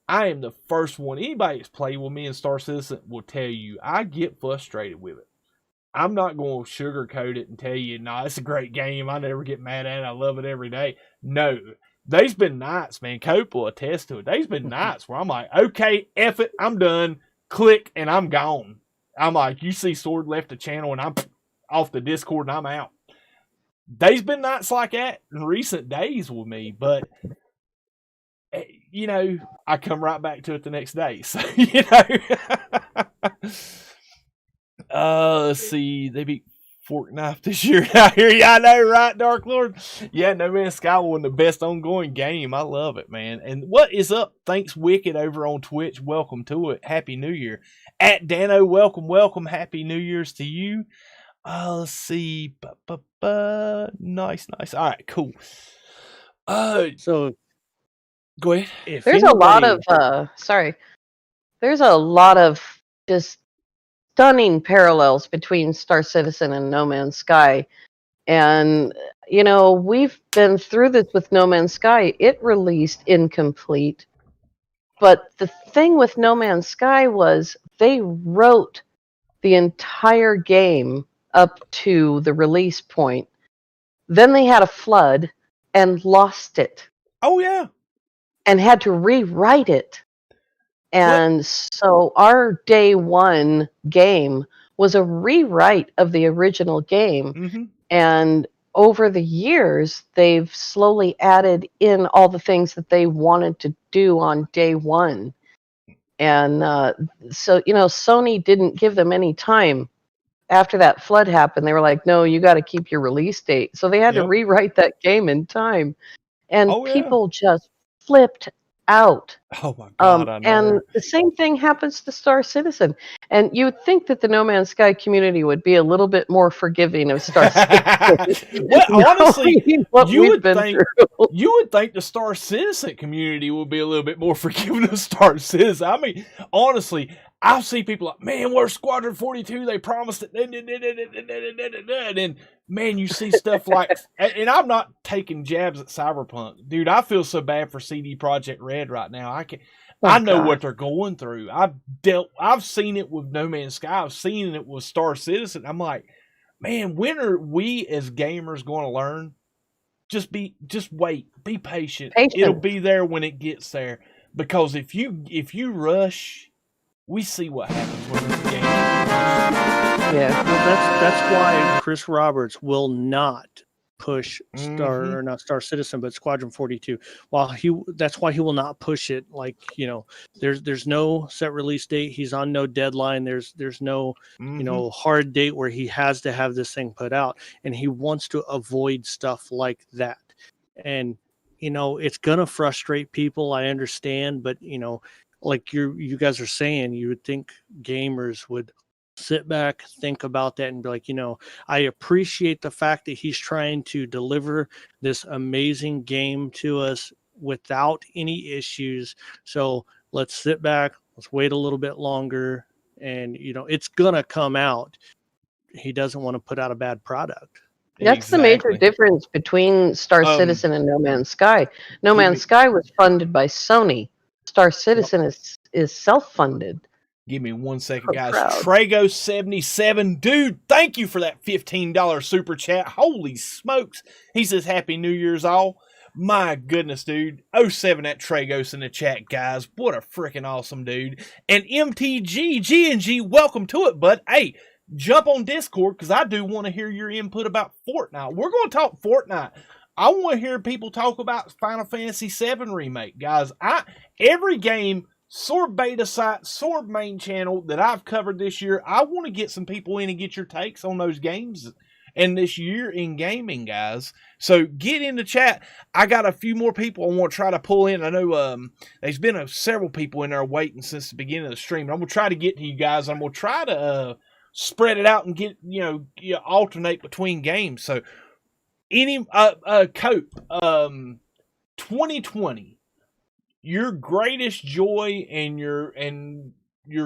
I am the first one. Anybody that's played with me in Star Citizen will tell you I get frustrated with it. I'm not going to sugarcoat it and tell you, nah, it's a great game. I never get mad at it. I love it every day. No. There's been nights, man. Cope will attest to it. There's been nights where I'm like, okay, F it, I'm done. Click, and I'm gone. I'm like, you see Sword left the channel, and I'm off the Discord, and I'm out. There's been nights like that in recent days with me, but, you know, I come right back to it the next day. So, you know. Let's see. They beat Fork Knife this year. I hear you. I know, right, Dark Lord? Yeah, No Man's Sky won the best ongoing game. I love it, man. And what is up? Thanks, Wicked, over on Twitch. Welcome to it. Happy New Year. At Dano, welcome. Happy New Year's to you. Let's see. Nice. All right, cool. So, go ahead. There's a lot of just stunning parallels between Star Citizen and No Man's Sky. And, you know, we've been through this with No Man's Sky. It released incomplete. But the thing with No Man's Sky was they wrote the entire game up to the release point. Then they had a flood and lost it. Oh, yeah. And had to rewrite it. And so our day one game was a rewrite of the original game. Mm-hmm. And over the years, they've slowly added in all the things that they wanted to do on day one. And so, you know, Sony didn't give them any time. After that flood happened, they were like, no, you got to keep your release date. So they had to rewrite that game in time. And people just flipped out. Oh my God, I know. And the same thing happens to Star Citizen. And you would think that the No Man's Sky community would be a little bit more forgiving of Star Citizen. Well, honestly, you would think the Star Citizen community would be a little bit more forgiving of Star Citizen. I mean, honestly, I see people like, man, where's Squadron 42? They promised it. And man, you see stuff like, and I'm not taking jabs at Cyberpunk, dude. I feel so bad for CD Projekt Red right now. I know what they're going through. I've seen it with No Man's Sky. I've seen it with Star Citizen. I'm like, man, when are we as gamers going to learn? Just wait, be patient. It'll be there when it gets there. Because if you rush, we see what happens when the game. Yeah, well, that's why Chris Roberts will not push not Star Citizen, but Squadron 42. That's why he will not push it. Like, you know, there's no set release date. He's on no deadline. There's no you know, hard date where he has to have this thing put out, and he wants to avoid stuff like that. And you know, it's gonna frustrate people. I understand, but you know, like you guys are saying, you would think gamers would sit back, think about that, and be like, you know, I appreciate the fact that he's trying to deliver this amazing game to us without any issues. So let's sit back, let's wait a little bit longer, and you know, it's gonna come out. He doesn't want to put out a bad product. That's the major difference between Star Citizen and No Man's Sky. No Man's Sky was funded by Sony. Star Citizen is self-funded. Give me 1 second, So guys. proud. Trago77, dude, thank you for that $15 super chat. Holy smokes. He says, Happy New Year's all. My goodness, dude. 07 that Tragos in the chat, guys. What a freaking awesome dude. And MTG, G&G, welcome to it, bud. Hey, jump on Discord because I do want to hear your input about Fortnite. We're going to talk Fortnite. I want to hear people talk about Final Fantasy VII Remake, guys. Every game, Sword Beta site, Sword main channel that I've covered this year, I want to get some people in and get your takes on those games and this year in gaming, guys. So get in the chat. I got a few more people I want to try to pull in. I know there's been several people in there waiting since the beginning of the stream. I'm going to try to get to you guys. I'm going to try to spread it out and get, alternate between games. So any Cope 2020, your greatest joy and your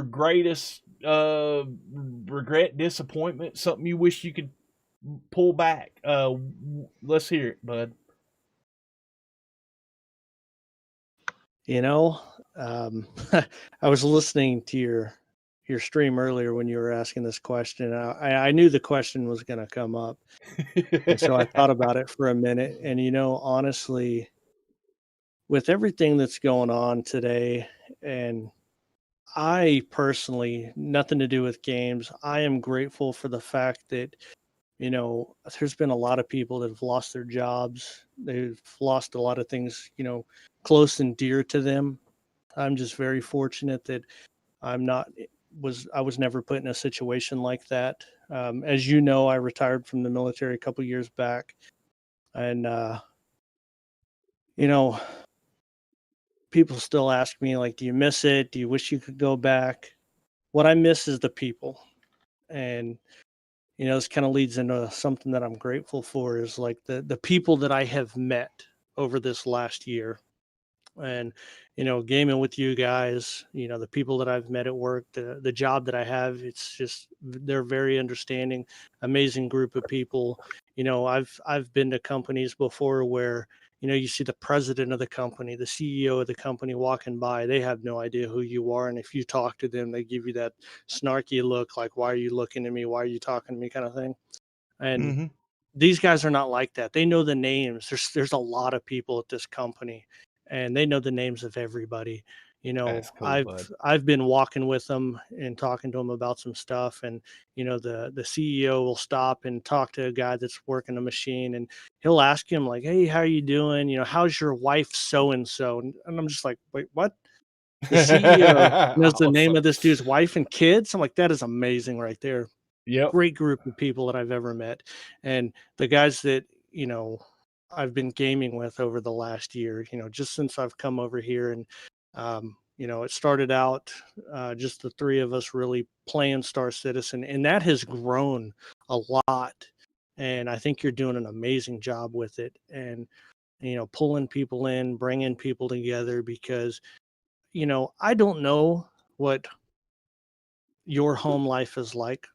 greatest regret, disappointment, something you wish you could pull back. Let's hear it, bud. I was listening to your stream earlier when you were asking this question. I knew the question was going to come up, and so I thought about it for a minute. And honestly, with everything that's going on today, and I personally, nothing to do with games, I am grateful for the fact that, there's been a lot of people that have lost their jobs. They've lost a lot of things, close and dear to them. I'm just very fortunate that I was never put in a situation like that. As you know, I retired from the military a couple years back, and people still ask me, like, do you miss it? Do you wish you could go back? What I miss is the people. And, this kind of leads into something that I'm grateful for is like the people that I have met over this last year. And, gaming with you guys, the people that I've met at work, the job that I have, it's just, they're very understanding, amazing group of people. I've been to companies before where, you see the president of the company, the CEO of the company walking by, they have no idea who you are. And if you talk to them, they give you that snarky look, like, why are you looking at me? Why are you talking to me, kind of thing. And these guys are not like that. They know the names. There's a lot of people at this company, and they know the names of everybody. That's cool, bud. I've been walking with them and talking to them about some stuff, and the CEO will stop and talk to a guy that's working a machine, and he'll ask him, like, hey, how are you doing? How's your wife so and so? And I'm just like, wait, what? The CEO knows the name of this dude's wife and kids. I'm like, that is amazing right there. Yep. Great group of people that I've ever met. And the guys that, I've been gaming with over the last year, just since I've come over here. And, it started out just the three of us really playing Star Citizen, and that has grown a lot. And I think you're doing an amazing job with it. And, pulling people in, bringing people together, because, I don't know what your home life is like.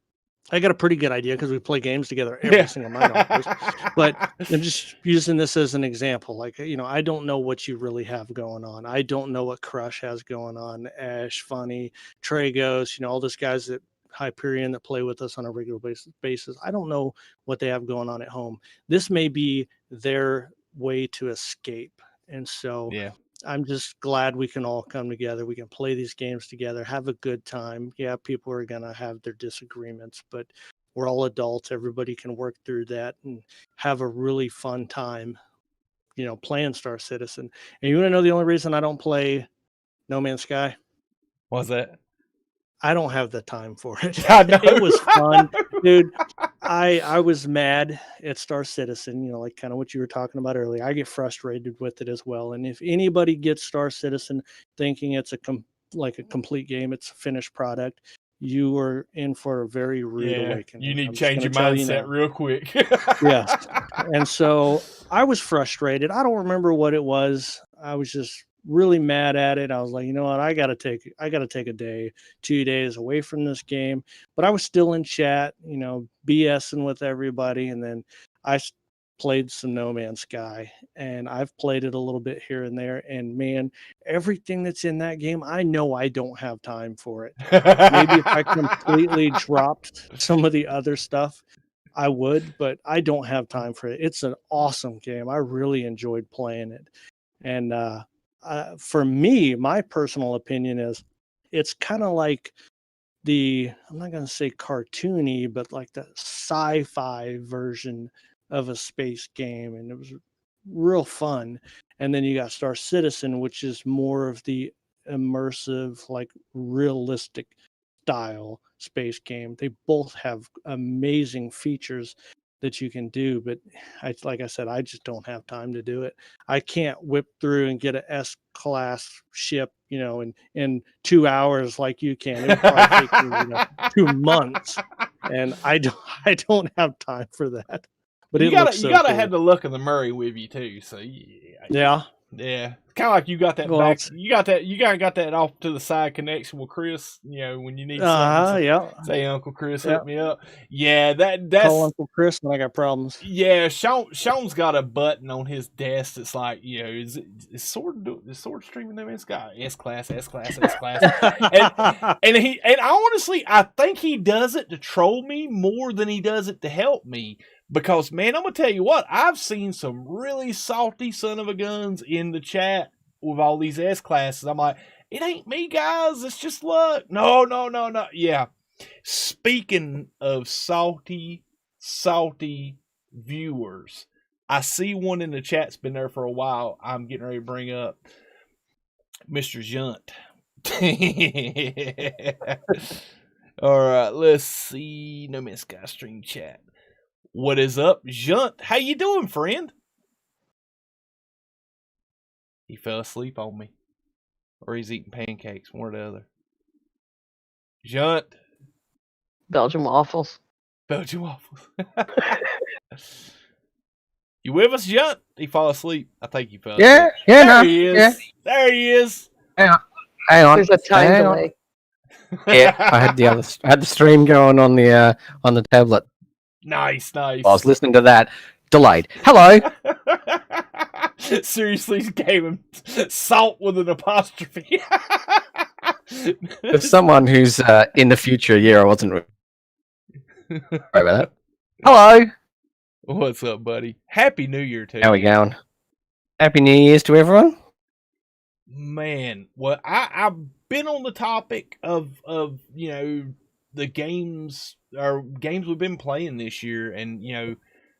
I got a pretty good idea because we play games together every single night almost. But I'm just using this as an example. Like, I don't know what you really have going on. I don't know what Crush has going on, Ash, Funny, Tragos, all those guys that Hyperion that play with us on a regular basis. I don't know what they have going on at home. This may be their way to escape. And so Yeah. I'm just glad we can all come together. We can play these games together, have a good time. Yeah, people are going to have their disagreements, but we're all adults. Everybody can work through that and have a really fun time, playing Star Citizen. And you want to know the only reason I don't play No Man's Sky? What's that? I don't have the time for it. I know. It was fun, dude. I was mad at Star Citizen, like kind of what you were talking about earlier. I get frustrated with it as well. And if anybody gets Star Citizen thinking it's a complete game, it's a finished product, you are in for a very rude awakening. You need to change your mindset real quick. Yes. And so I was frustrated. I don't remember what it was. I was just really mad at it. I was like, you know what? I gotta take a day, 2 days away from this game. But I was still in chat, BSing with everybody. And then I played some No Man's Sky, and I've played it a little bit here and there. And man, everything that's in that game, I know I don't have time for it. Maybe if I completely dropped some of the other stuff, I would, but I don't have time for it. It's an awesome game. I really enjoyed playing it. And for me, my personal opinion is it's kind of like I'm not going to say cartoony, but like the sci-fi version of a space game. And it was real fun. And then you got Star Citizen, which is more of the immersive, like realistic style space game. They both have amazing features that you can do, but like I said, I just don't have time to do it. I can't whip through and get an S-class ship, in 2 hours like you can. It would probably take me 2 months, and I don't have time for that. But you gotta have the luck of the Murray with you too. So yeah. Kind of like you got that back. You got that off to the side connection with Chris. When you need something. Say Uncle Chris, hook me up. Yeah, that's call Uncle Chris when I got problems. Yeah, Sean's got a button on his desk that's like, is Sword streaming them? It's got S class. and honestly, I think he does it to troll me more than he does it to help me. Because, man, I'm going to tell you what, I've seen some really salty son of a guns in the chat with all these S-classes. I'm like, it ain't me, guys. It's just luck. No. Yeah. Speaking of salty viewers, I see one in the chat's been there for a while. I'm getting ready to bring up Mr. Junt. All right, let's see. No Man's Sky stream chat. What is up, Junt? How you doing, friend? He fell asleep on me. Or he's eating pancakes, one or the other. Junt. Belgian waffles. You with us, Junt? He fall asleep. I think he fell asleep. Yeah, there he is. Yeah. There he is. Hang on. There's a time delay. Yeah, I had the stream going on the tablet. Nice. I was listening to that. Delayed. Hello. Seriously, gave him salt with an apostrophe. For someone who's in the future, I wasn't. Sorry about that. Hello. What's up, buddy? Happy New Year to you. How we going? Happy New Year's to everyone. Man, well, I've been on the topic of the games we've been playing this year, and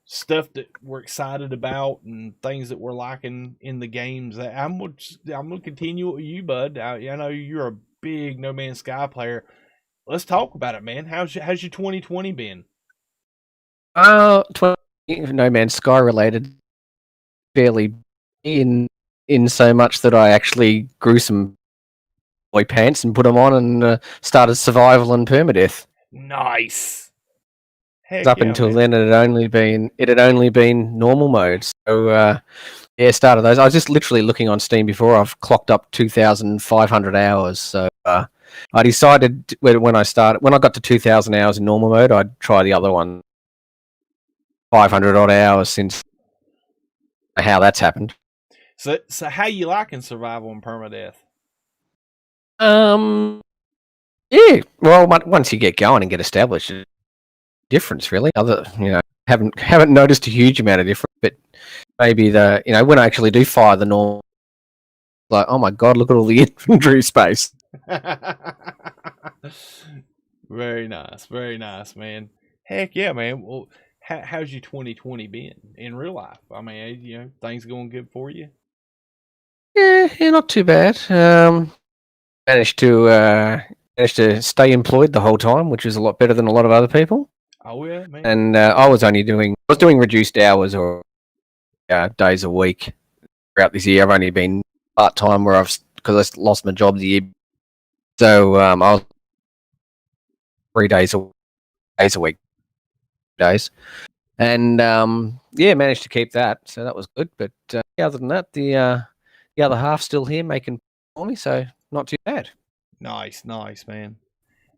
stuff that we're excited about and things that we're liking in the games. I'm gonna continue with you, bud. I know you're a big No Man's Sky player. Let's talk about it, man. How's your 2020 been? 20 No Man's Sky related, fairly in so much that I actually grew some boy pants and put them on and started survival and permadeath. Nice. Up until then, it had only been normal mode. So started those. I was just literally looking on Steam before. I've clocked up 2,500 hours. So I decided when I got to 2,000 hours in normal mode, I'd try the other one. 500 odd hours since how that's happened. So how you liking survival and permadeath? Yeah. Well, once you get going and get established, difference really. Haven't noticed a huge amount of difference, but maybe when I actually do fire the normal, like, oh my god, look at all the inventory space. Very nice, man. Heck yeah, man. Well, how's your 2020 been in real life? I mean, things going good for you? Yeah, not too bad. Managed to stay employed the whole time, which is a lot better than a lot of other people. Oh yeah, man. And I was doing reduced hours or days a week throughout this year. I've only been part time because I lost my job the year. So I was 3 days a week. And managed to keep that, so that was good. But other than that, the other half still here making for me, so not too bad. Nice, man.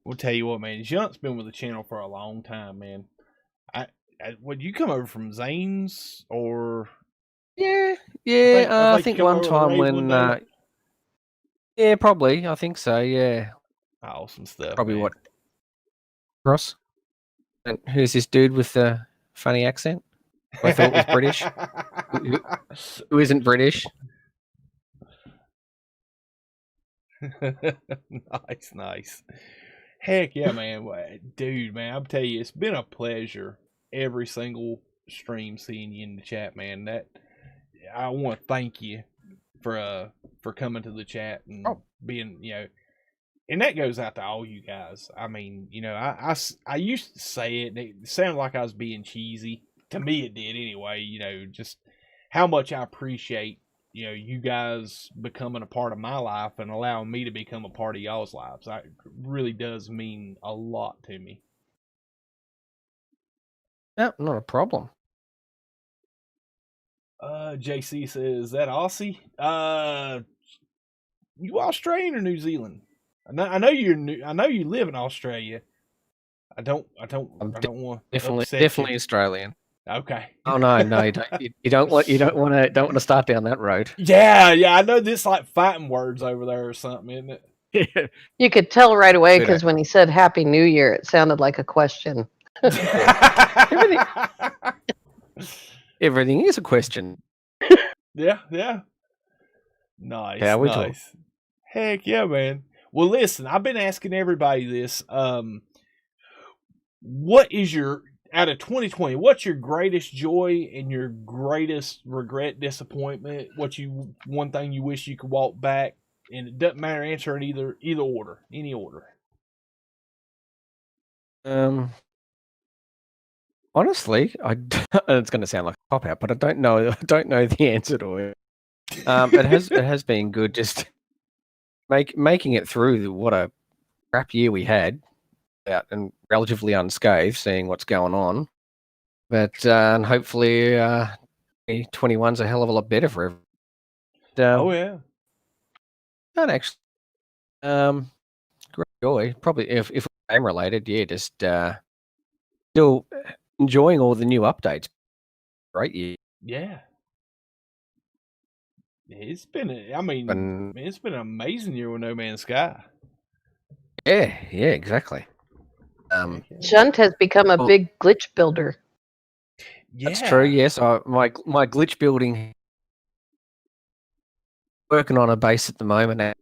We'll tell you what, man. Junt's been with the channel for a long time, man. would you come over from Zane's or? Yeah, I I think you think come one over with a time raid one when, day. yeah, probably. I think so. Yeah, Awesome stuff, probably man. what Ross. And who's this dude with the funny accent? I thought was British. Who isn't British? Nice. Heck yeah, man. Dude, man, I'm telling you, it's been a pleasure every single stream seeing you in the chat, man. That I want to thank you for coming to the chat and being, and that goes out to all you guys. I mean, I used to say it, and it sounded like I was being cheesy. To me, it did anyway. Just how much I appreciate you guys becoming a part of my life and allowing me to become a part of y'all's lives. It really does mean a lot to me. No, not a problem. JC says, "Is that Aussie? You Australian or New Zealand? I know you're new. I know you live in Australia. I don't want Definitely Australian. Okay. Oh no, you don't want to start down that road. Yeah, I know this like fighting words over there or something, isn't it? You could tell right away because when he said Happy New Year, it sounded like a question. Everything is a question. Yeah. Nice. How we talk. Heck yeah, man. Well, listen, I've been asking everybody this. What is your out of 2020? What's your greatest joy and your greatest regret, disappointment? One thing you wish you could walk back, and it doesn't matter. Answer in either order, any order. Honestly, it's going to sound like a cop out, but I don't know the answer to it. It has been good just making it through what a crap year we had, and relatively unscathed, seeing what's going on. But and hopefully, 2021's a hell of a lot better for everyone. Oh yeah. Not actually. Great joy. Probably if game related, yeah, just still enjoying all the new updates. Great year. Yeah. It's been it's been an amazing year with No Man's Sky. Yeah, exactly. Junt has become a big glitch builder. Yeah. That's true, yes. My glitch building, working on a base at the moment,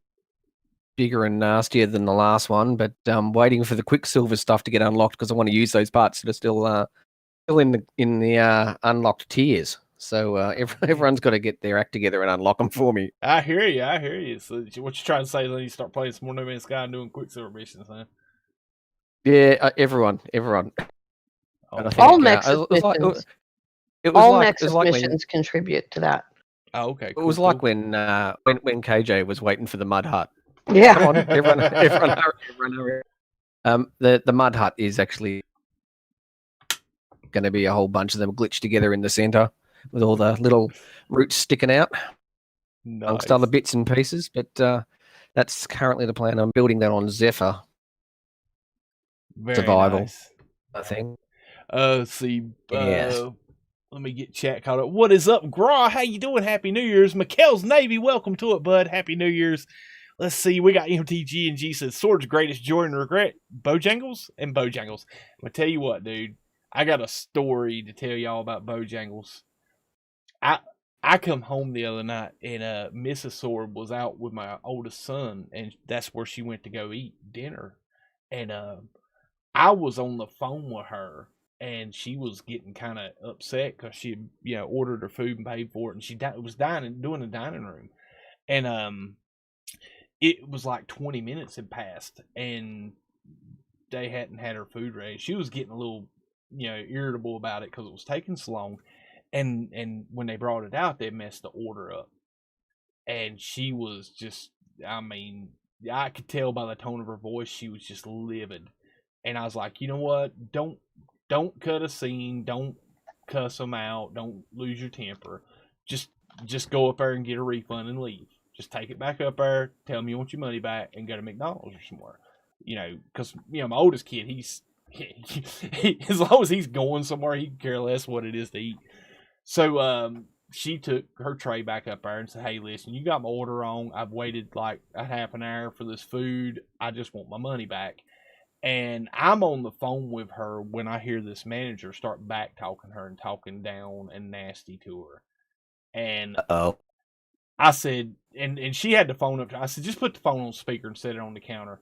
bigger and nastier than the last one, but waiting for the Quicksilver stuff to get unlocked because I want to use those parts that are still in the unlocked tiers. So everyone's got to get their act together and unlock them for me. I hear you. So what you're trying to say is that you start playing some more No Man's Sky and doing Quicksilver missions, huh? Yeah, everyone. All Nexus missions. All Nexus missions contribute to that. Oh, okay. Cool, it was like when KJ was waiting for the mud hut. Yeah. Come on, everyone hurry. The mud hut is actually going to be a whole bunch of them glitched together in the center with all the little roots sticking out, amongst other bits and pieces. But that's currently the plan. I'm building that on Zephyr. Very survival, nice. I think. See, yes. Let me get chat caught up. What is up, Graw? How you doing? Happy New Year's. McKell's Navy, welcome to it, bud. Happy New Year's. Let's see. We got MTG and G says Sword's greatest joy and regret. Bojangles and Bojangles. I'm gonna tell you what, dude. I got a story to tell y'all about Bojangles. I come home the other night and Mrs. Sword was out with my oldest son, and that's where she went to go eat dinner. And I was on the phone with her, and she was getting kind of upset because she ordered her food and paid for it, and she was doing a dining room, and it was like 20 minutes had passed, and they hadn't had her food ready. She was getting a little irritable about it because it was taking so long, and when they brought it out, they messed the order up, and she was just, I could tell by the tone of her voice she was just livid. And I was like, you know what? Don't cut a scene. Don't cuss them out. Don't lose your temper. Just go up there and get a refund and leave. Just take it back up there. Tell them you want your money back and go to McDonald's or somewhere. Because my oldest kid, he's as long as he's going somewhere, he can care less what it is to eat. So she took her tray back up there and said, "Hey, listen, you got my order wrong. I've waited like a half an hour for this food. I just want my money back." And I'm on the phone with her when I hear this manager start back talking her and talking down and nasty to her. And I said, and she had the phone up. I said, "Just put the phone on speaker and set it on the counter."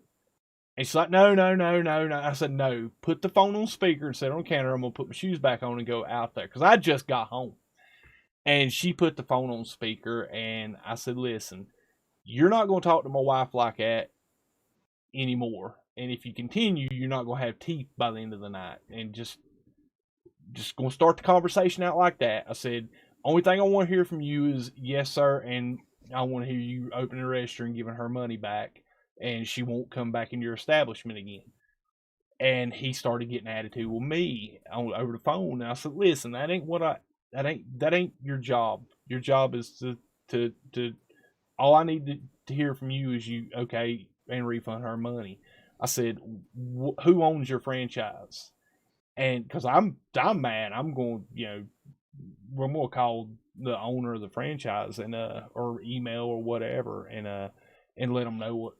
And she's like, "No, no, no, no, no." I said, "No, put the phone on speaker and set it on the counter. I'm going to put my shoes back on and go out there." Because I just got home. And she put the phone on speaker, and I said, "Listen, you're not going to talk to my wife like that anymore. And if you continue, you're not going to have teeth by the end of the night. And just going to start the conversation out like that." I said, "Only thing I want to hear from you is yes, sir, and I want to hear you opening a register and giving her money back, and she won't come back into your establishment again." And he started getting attitude with me over the phone. And I said, "Listen, that ain't your job. Your job is to all I need to hear from you is you okay and refund her money." I said, "Who owns your franchise?" And because I'm mad, I'm going, we're more call the owner of the franchise and or email or whatever, and let them know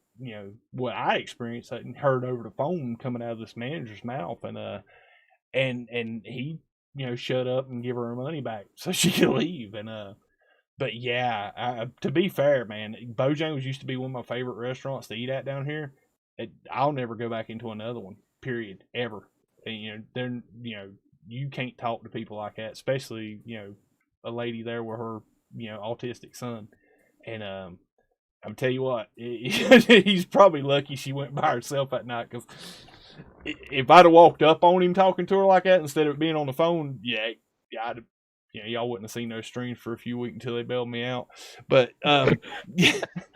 what I experienced and heard over the phone coming out of this manager's mouth, and he shut up and give her her money back so she could leave. And but yeah, to be fair, man, Bojangles used to be one of my favorite restaurants to eat at down here. I'll never go back into another one, period, ever. And, you can't talk to people like that, especially a lady there with her autistic son. And I'm tell you what, he's probably lucky she went by herself that night, because if I'd have walked up on him talking to her like that instead of being on the phone, y'all wouldn't have seen those streams for a few weeks until they bailed me out. But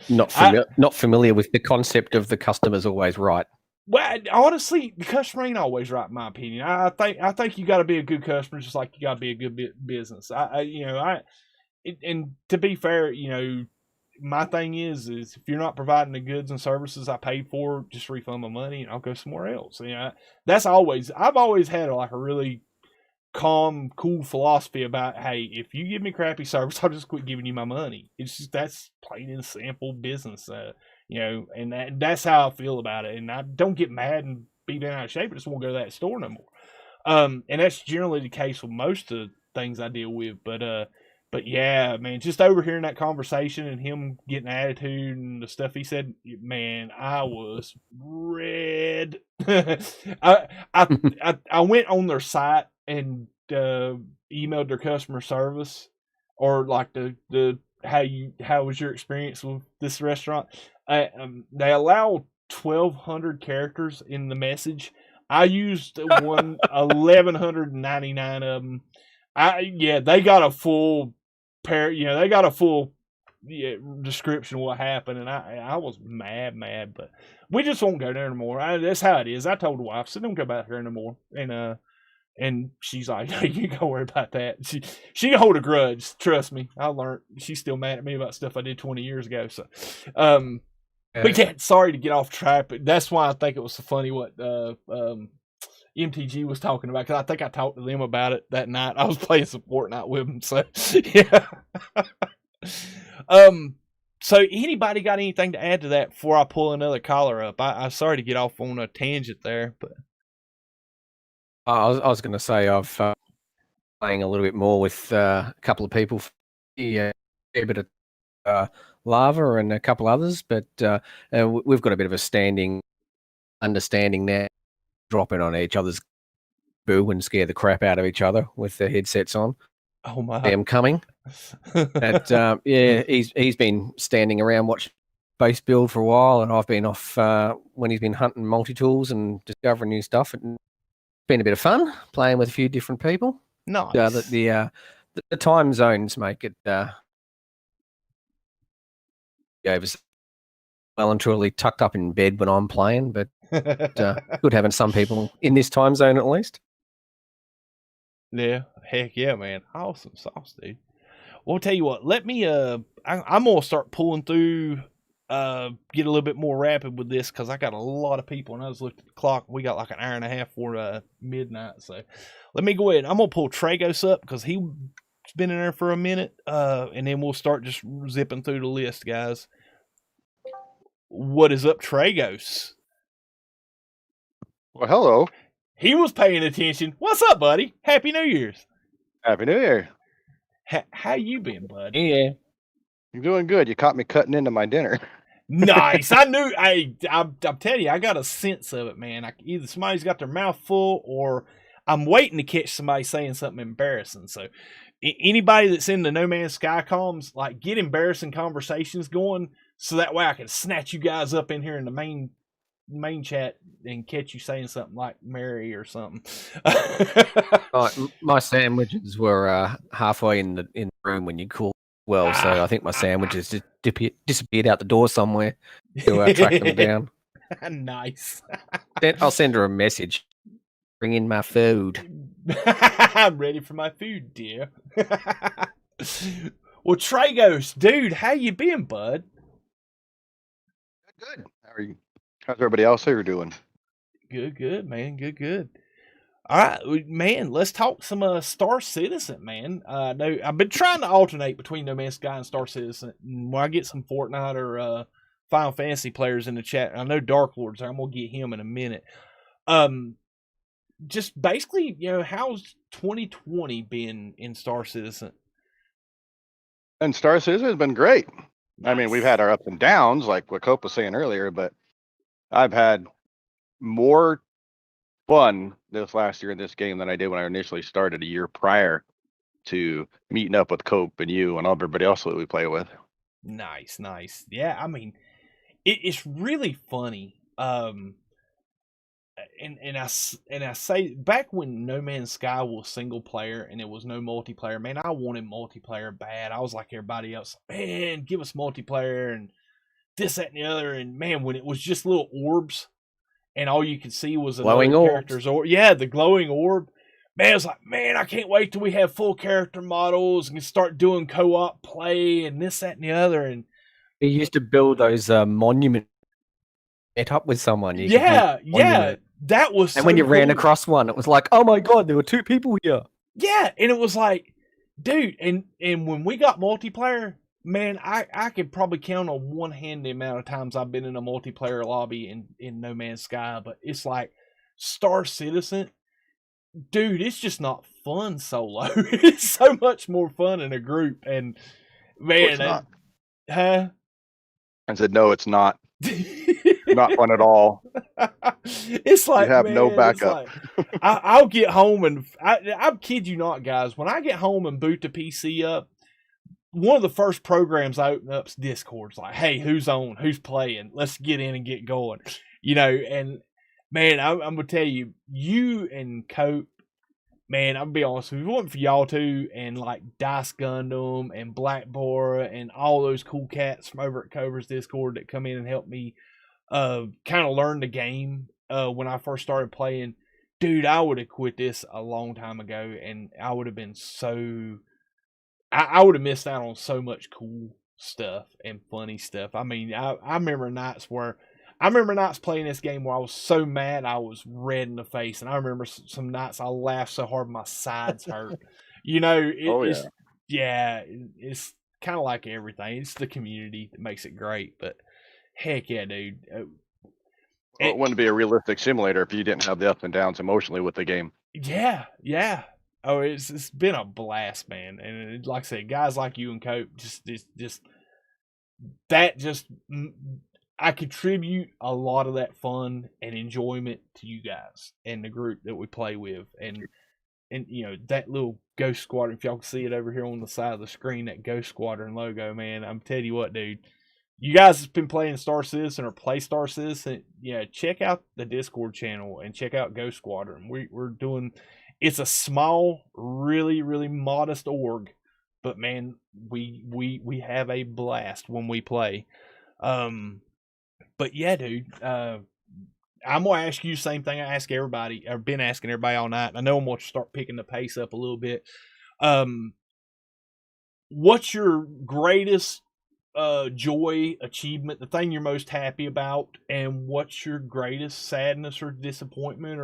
not familiar with the concept of the customer's always right. Well, honestly, the customer ain't always right, in my opinion. I think you got to be a good customer, just like you got to be a good business. And to be fair, my thing is if you're not providing the goods and services I paid for, just refund my money and I'll go somewhere else. I've always had a really calm, cool philosophy about, hey, if you give me crappy service, I'll just quit giving you my money. It's just, that's plain and simple business. And that's how I feel about it. And I don't get mad and be bent out of shape. I just won't go to that store no more. And that's generally the case with most of the things I deal with. But yeah, man, just overhearing that conversation and him getting attitude and the stuff he said, man, I was red. I went on their site and emailed their customer service, or like the how was your experience with this restaurant? They allow 1,200 characters in the message. I used 1,199 of them. They got a full they got a full description of what happened, and I was mad, but we just won't go there anymore. That's how it is. I told the wife, so don't go back there anymore. And she's like, "No, you don't worry about that." She can hold a grudge. Trust me, I learned. She's still mad at me about stuff I did 20 years ago. So, but yeah, sorry to get off track, but that's why I think it was so funny what MTG was talking about, because I think I talked to them about it that night. I was playing some Fortnite with them, so yeah. So anybody got anything to add to that before I pull another caller up? I'm sorry to get off on a tangent there, but I was going to say I've playing a little bit more with a couple of people, a bit of Lava and a couple others, but we've got a bit of a standing understanding now, dropping on each other's boo and scare the crap out of each other with the headsets on. Oh my! I am coming. But he's been standing around watching base build for a while, and I've been off when he's been hunting multi-tools and discovering new stuff. It's been a bit of fun playing with a few different people. Nice. The time zones make it well and truly tucked up in bed when I'm playing, but good having some people in this time zone at least. Yeah, heck yeah, man. Awesome sauce, dude. Well, I'll tell you what, let me I'm gonna start pulling through get a little bit more rapid with this because I got a lot of people, and I was looking at the clock. We got like an hour and a half for midnight. So let me go ahead. I'm gonna pull Tragos up because he's been in there for a minute, and then we'll start just zipping through the list, guys. What is up, Tragos? Well, hello. He was paying attention. What's up, buddy? Happy New Year's. Happy New Year. How you been, bud? Yeah. You're doing good. You caught me cutting into my dinner. Nice. I knew. I'm telling you, I got a sense of it, man. Either somebody's got their mouth full, or I'm waiting to catch somebody saying something embarrassing. So, anybody that's in the No Man's Sky comms, like, get embarrassing conversations going, so that way I can snatch you guys up in here in the main chat and catch you saying something like Mary or something. My sandwiches were halfway in the room when you called. Well, so I think my sandwiches just disappeared out the door somewhere to track them down. Nice. Then I'll send her a message. Bring in my food. I'm ready for my food, dear. Well, Tragos, dude, how you been, bud? Good. How are you? How's everybody else here doing? Good, man. Good. All right, man, let's talk some Star Citizen, man. No, I've been trying to alternate between No Man's Sky and Star Citizen. When I get some Fortnite or Final Fantasy players in the chat, I know Dark Lord's there. I'm going to get him in a minute. Just basically, how's 2020 been in Star Citizen? And Star Citizen has been great. Nice. I mean, we've had our ups and downs, like what Cope was saying earlier, but I've had more fun this last year in this game than I did when I initially started a year prior to meeting up with Cope and you and everybody else that we play with. Nice. Yeah, I mean, it's really funny. And I say, back when No Man's Sky was single player and it was no multiplayer, man, I wanted multiplayer bad. I was like everybody else, man, give us multiplayer and this, that, and the other. And man, when it was just little orbs and all you could see was glowing character's orb. Yeah, the glowing orb. Man, I was like, man, I can't wait till we have full character models and start doing co-op play and this, that, and the other. And you used to build those monuments. Met up with someone. Yeah, that was. And so when you ran cool. across one, it was like, oh my god, there were two people here. Yeah, and it was like, dude, and when we got multiplayer, man, I could probably count on one hand the amount of times I've been in a multiplayer lobby in No Man's Sky, but it's like Star Citizen, dude, it's just not fun solo. It's so much more fun in a group, and man, huh? I said, no, it's not. Not fun at all. It's like, you have man, no backup. Like, I'll get home and I kid you not, guys. When I get home and boot the PC up, one of the first programs I open up is Discord. It's like, hey, who's on? Who's playing? Let's get in and get going. And man, I'm gonna tell you, you and Cope, man, I'll be honest with you, if it wasn't for y'all two and like Dice Gundam and Black Bora and all those cool cats from over at Cobra's Discord that come in and help me kind of learn the game when I first started playing, dude, I would have quit this a long time ago, and I would have been I would have missed out on so much cool stuff and funny stuff. I mean, I remember nights playing this game where I was so mad I was red in the face, and I remember some nights I laughed so hard my sides hurt. It's kind of like everything. It's the community that makes it great, but heck yeah, dude. Well, it wouldn't be a realistic simulator if you didn't have the ups and downs emotionally with the game. Yeah. Oh, it's been a blast, man. And like I said, guys like you and Cope, I contribute a lot of that fun and enjoyment to you guys and the group that we play with. And that little Ghost Squadron, if y'all can see it over here on the side of the screen, that Ghost Squadron logo, man, I'm telling you what, dude. You guys have been playing Star Citizen or play Star Citizen, check out the Discord channel and check out Ghost Squadron. We're doing, it's a small, really, really modest org, but man, we have a blast when we play. But yeah, dude, I'm gonna ask you the same thing I ask everybody. I've been asking everybody all night. I know I'm gonna start picking the pace up a little bit. What's your greatest joy, achievement, the thing you're most happy about, and what's your greatest sadness or disappointment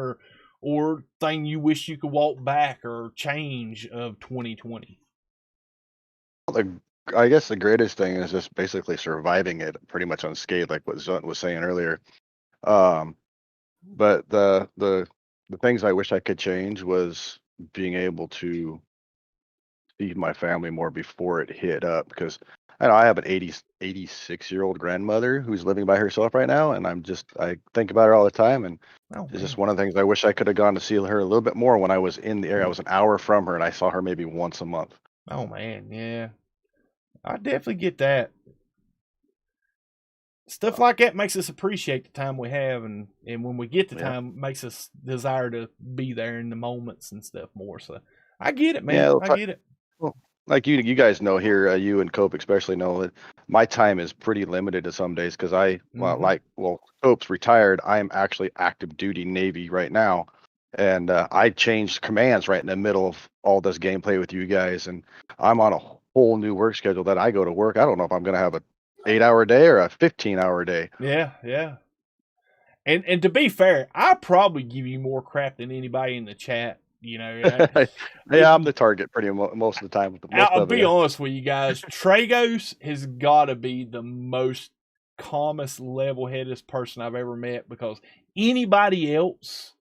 or thing you wish you could walk back or change of 2020? I guess the greatest thing is just basically surviving it pretty much unscathed, like what Zunt was saying earlier. But the things I wish I could change was being able to feed my family more before it hit up, because I know I have an 86-year-old grandmother who's living by herself right now, and I think about her all the time, and it's just one of the things I wish I could have gone to see her a little bit more when I was in the area. I was an hour from her, and I saw her maybe once a month. Oh man, yeah. I definitely get that. Stuff like that makes us appreciate the time we have, and when we get the time, makes us desire to be there in the moments and stuff more. So I get it, man. Yeah, I get it. Well, like you guys know here, you and Cope especially know that my time is pretty limited to some days, because Cope's retired. I am actually active duty Navy right now, and I changed commands right in the middle of all this gameplay with you guys, and I'm on a whole new work schedule that I go to work. I don't know if I'm going to have a 8-hour day or a 15-hour day. Yeah, yeah. And to be fair, I probably give you more crap than anybody in the chat. You know, yeah, I'm the target pretty most of the time. I'll be honest with you guys. Tragos has got to be the most calmest, level-headed person I've ever met, because anybody else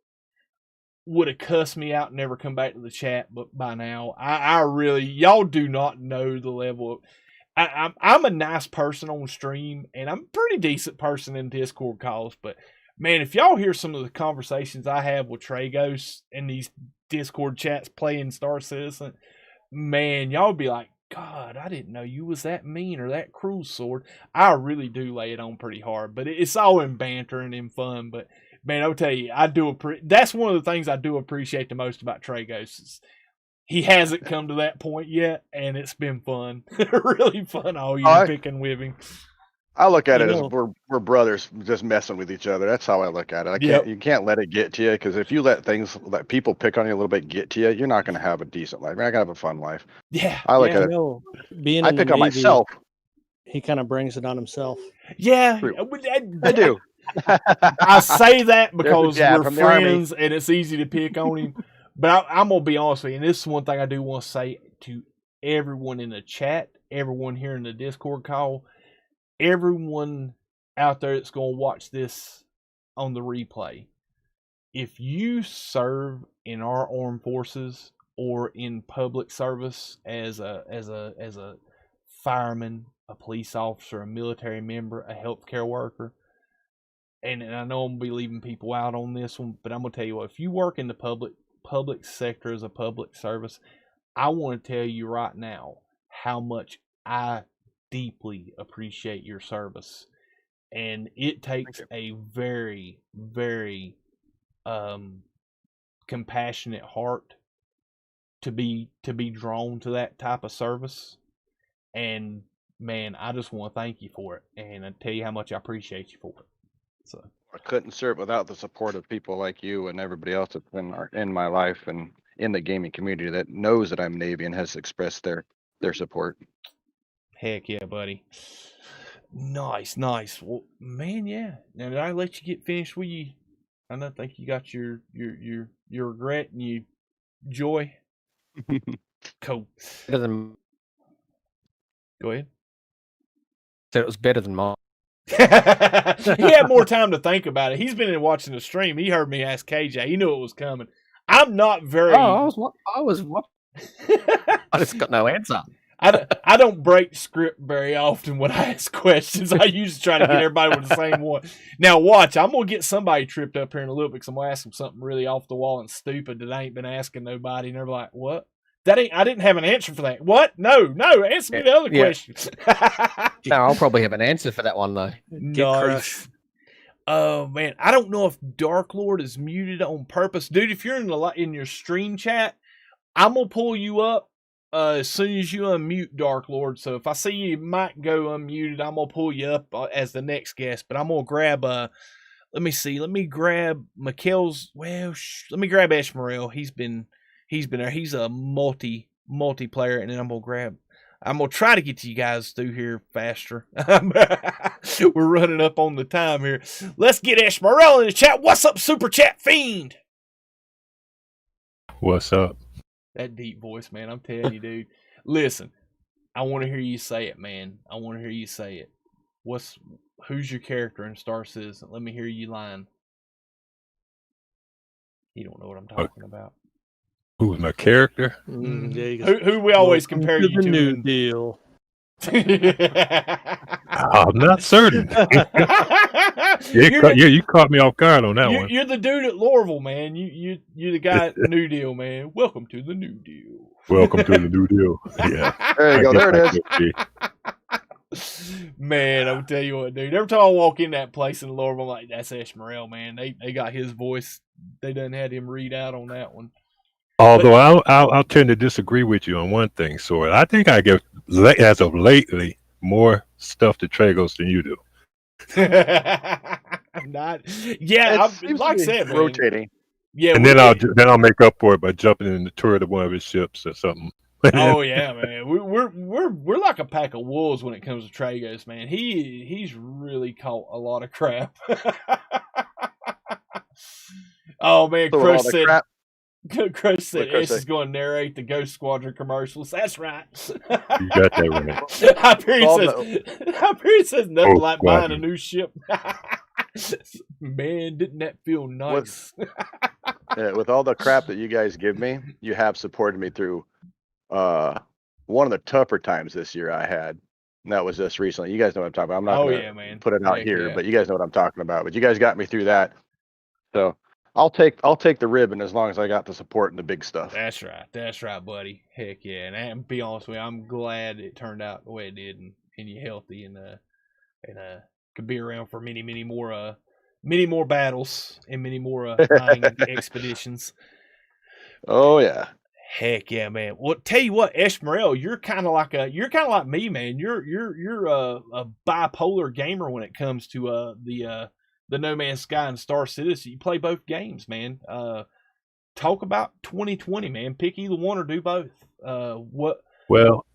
would have cussed me out and never come back to the chat. But by now, I really, y'all do not know the level of. I'm a nice person on stream, and I'm a pretty decent person in Discord calls, but man, if y'all hear some of the conversations I have with Tragos in these Discord chats playing Star Citizen, man, y'all would be like, God, I didn't know you was that mean or that cruel, Sword. I really do lay it on pretty hard, but it's all in banter and in fun. But man, I'll tell you, that's one of the things I do appreciate the most about Tragos. He hasn't come to that point yet, and it's been fun. Really fun all year picking with him. I look at it as we're brothers just messing with each other. That's how I look at it. You can't let it get to you, because if you let people pick on you a little bit get to you, you're not going to have a decent life. You're not going to have a fun life. Yeah. I look at it. Being I pick on myself. He kind of brings it on himself. Yeah. I do. I say that because we're friends and it's easy to pick on him. But I'm going to be honest with you, and this is one thing I do want to say to everyone in the chat, everyone here in the Discord call, everyone out there that's going to watch this on the replay. If you serve in our armed forces or in public service as a fireman, a police officer, a military member, a healthcare worker, and I know I'm going to be leaving people out on this one, but I'm going to tell you what, if you work in the public sector as a public service, I want to tell you right now how much I deeply appreciate your service, and it takes a very, very compassionate heart to be drawn to that type of service. And man, I just want to thank you for it, and I tell you how much I appreciate you for it. So I couldn't serve without the support of people like you and everybody else that's been in my life and in the gaming community that knows that I'm Navy and has expressed their support. Heck yeah, buddy. Nice. Well, man, yeah. Now, did I let you get finished with you? I don't think you got your regret and your joy. Cool. Better than. Go ahead. Said it was better than mine. He had more time to think about it. He's been in watching the stream. He heard me ask KJ. He knew it was coming. I'm not very. Oh, I was. I just got no answer. I don't break script very often when I ask questions. I usually try to get everybody with the same one. Now watch, I'm gonna get somebody tripped up here in a little bit, because I'm gonna ask them something really off the wall and stupid that I ain't been asking nobody, and they're like, "What? I didn't have an answer for that. What? No. Answer me the other question." No, I'll probably have an answer for that one though. Nice. Oh man, I don't know if Dark Lord is muted on purpose, dude. If you're in your stream chat, I'm gonna pull you up as soon as you unmute, Dark Lord. So if I see you might go unmuted, I'm gonna pull you up as the next guest. But I'm gonna grab let me see. Let me grab Mikhail's. Well, let me grab Eshmerel. He's been there. He's a multiplayer, and then I'm gonna grab. I'm gonna try to get to you guys through here faster. We're running up on the time here. Let's get Esmeralda in the chat. What's up, Super Chat Fiend? What's up? That deep voice, man. I'm telling you, dude. Listen, I want to hear you say it, man. I want to hear you say it. Who's your character in Star Citizen? Let me hear you line. You don't know what I'm talking about. Who's my character? Who we always compare you to? The New Deal. I'm not certain. You caught me off guard on that one. You're the dude at Lorville, man. You're the guy at New Deal, man. Welcome to the New Deal. Welcome to the New Deal. Yeah. There you go. There it is. Man, I'm tell you what, dude. Every time I walk in that place in Lorville, I'm like, that's Esmeralda, man. They got his voice. They done had him read out on that one. Although I'll tend to disagree with you on one thing, Sword. I think I give, as of lately, more stuff to Tragos than you do. I'm not. Yeah, like I said, rotating. Man. Yeah, and then I'll make up for it by jumping in the turret of one of his ships or something. Oh yeah, man. We're like a pack of wolves when it comes to Tragos, man. He's really caught a lot of crap. Oh man, Crush said. Crush said Ash is going to narrate the Ghost Squadron commercials. That's right. You got that right. I he says nothing like buying a new ship. Man, didn't that feel nice? With all the crap that you guys give me, you have supported me through one of the tougher times this year I had. And that was just recently. You guys know what I'm talking about. I'm not going to put it out here, but you guys know what I'm talking about. But you guys got me through that. So I'll take the ribbon as long as I got the support and the big stuff. That's right, buddy. Heck yeah. And to be honest with you, I'm glad it turned out the way it did, and you're healthy and could be around for many more battles and many more mining expeditions. Oh yeah. Heck yeah, man. Well, tell you what, Esmeralda, you're kind of like me, man. You're a bipolar gamer when it comes to the No Man's Sky and Star Citizen. You play both games, man. Talk about 2020, man. Pick either one or do both. Well,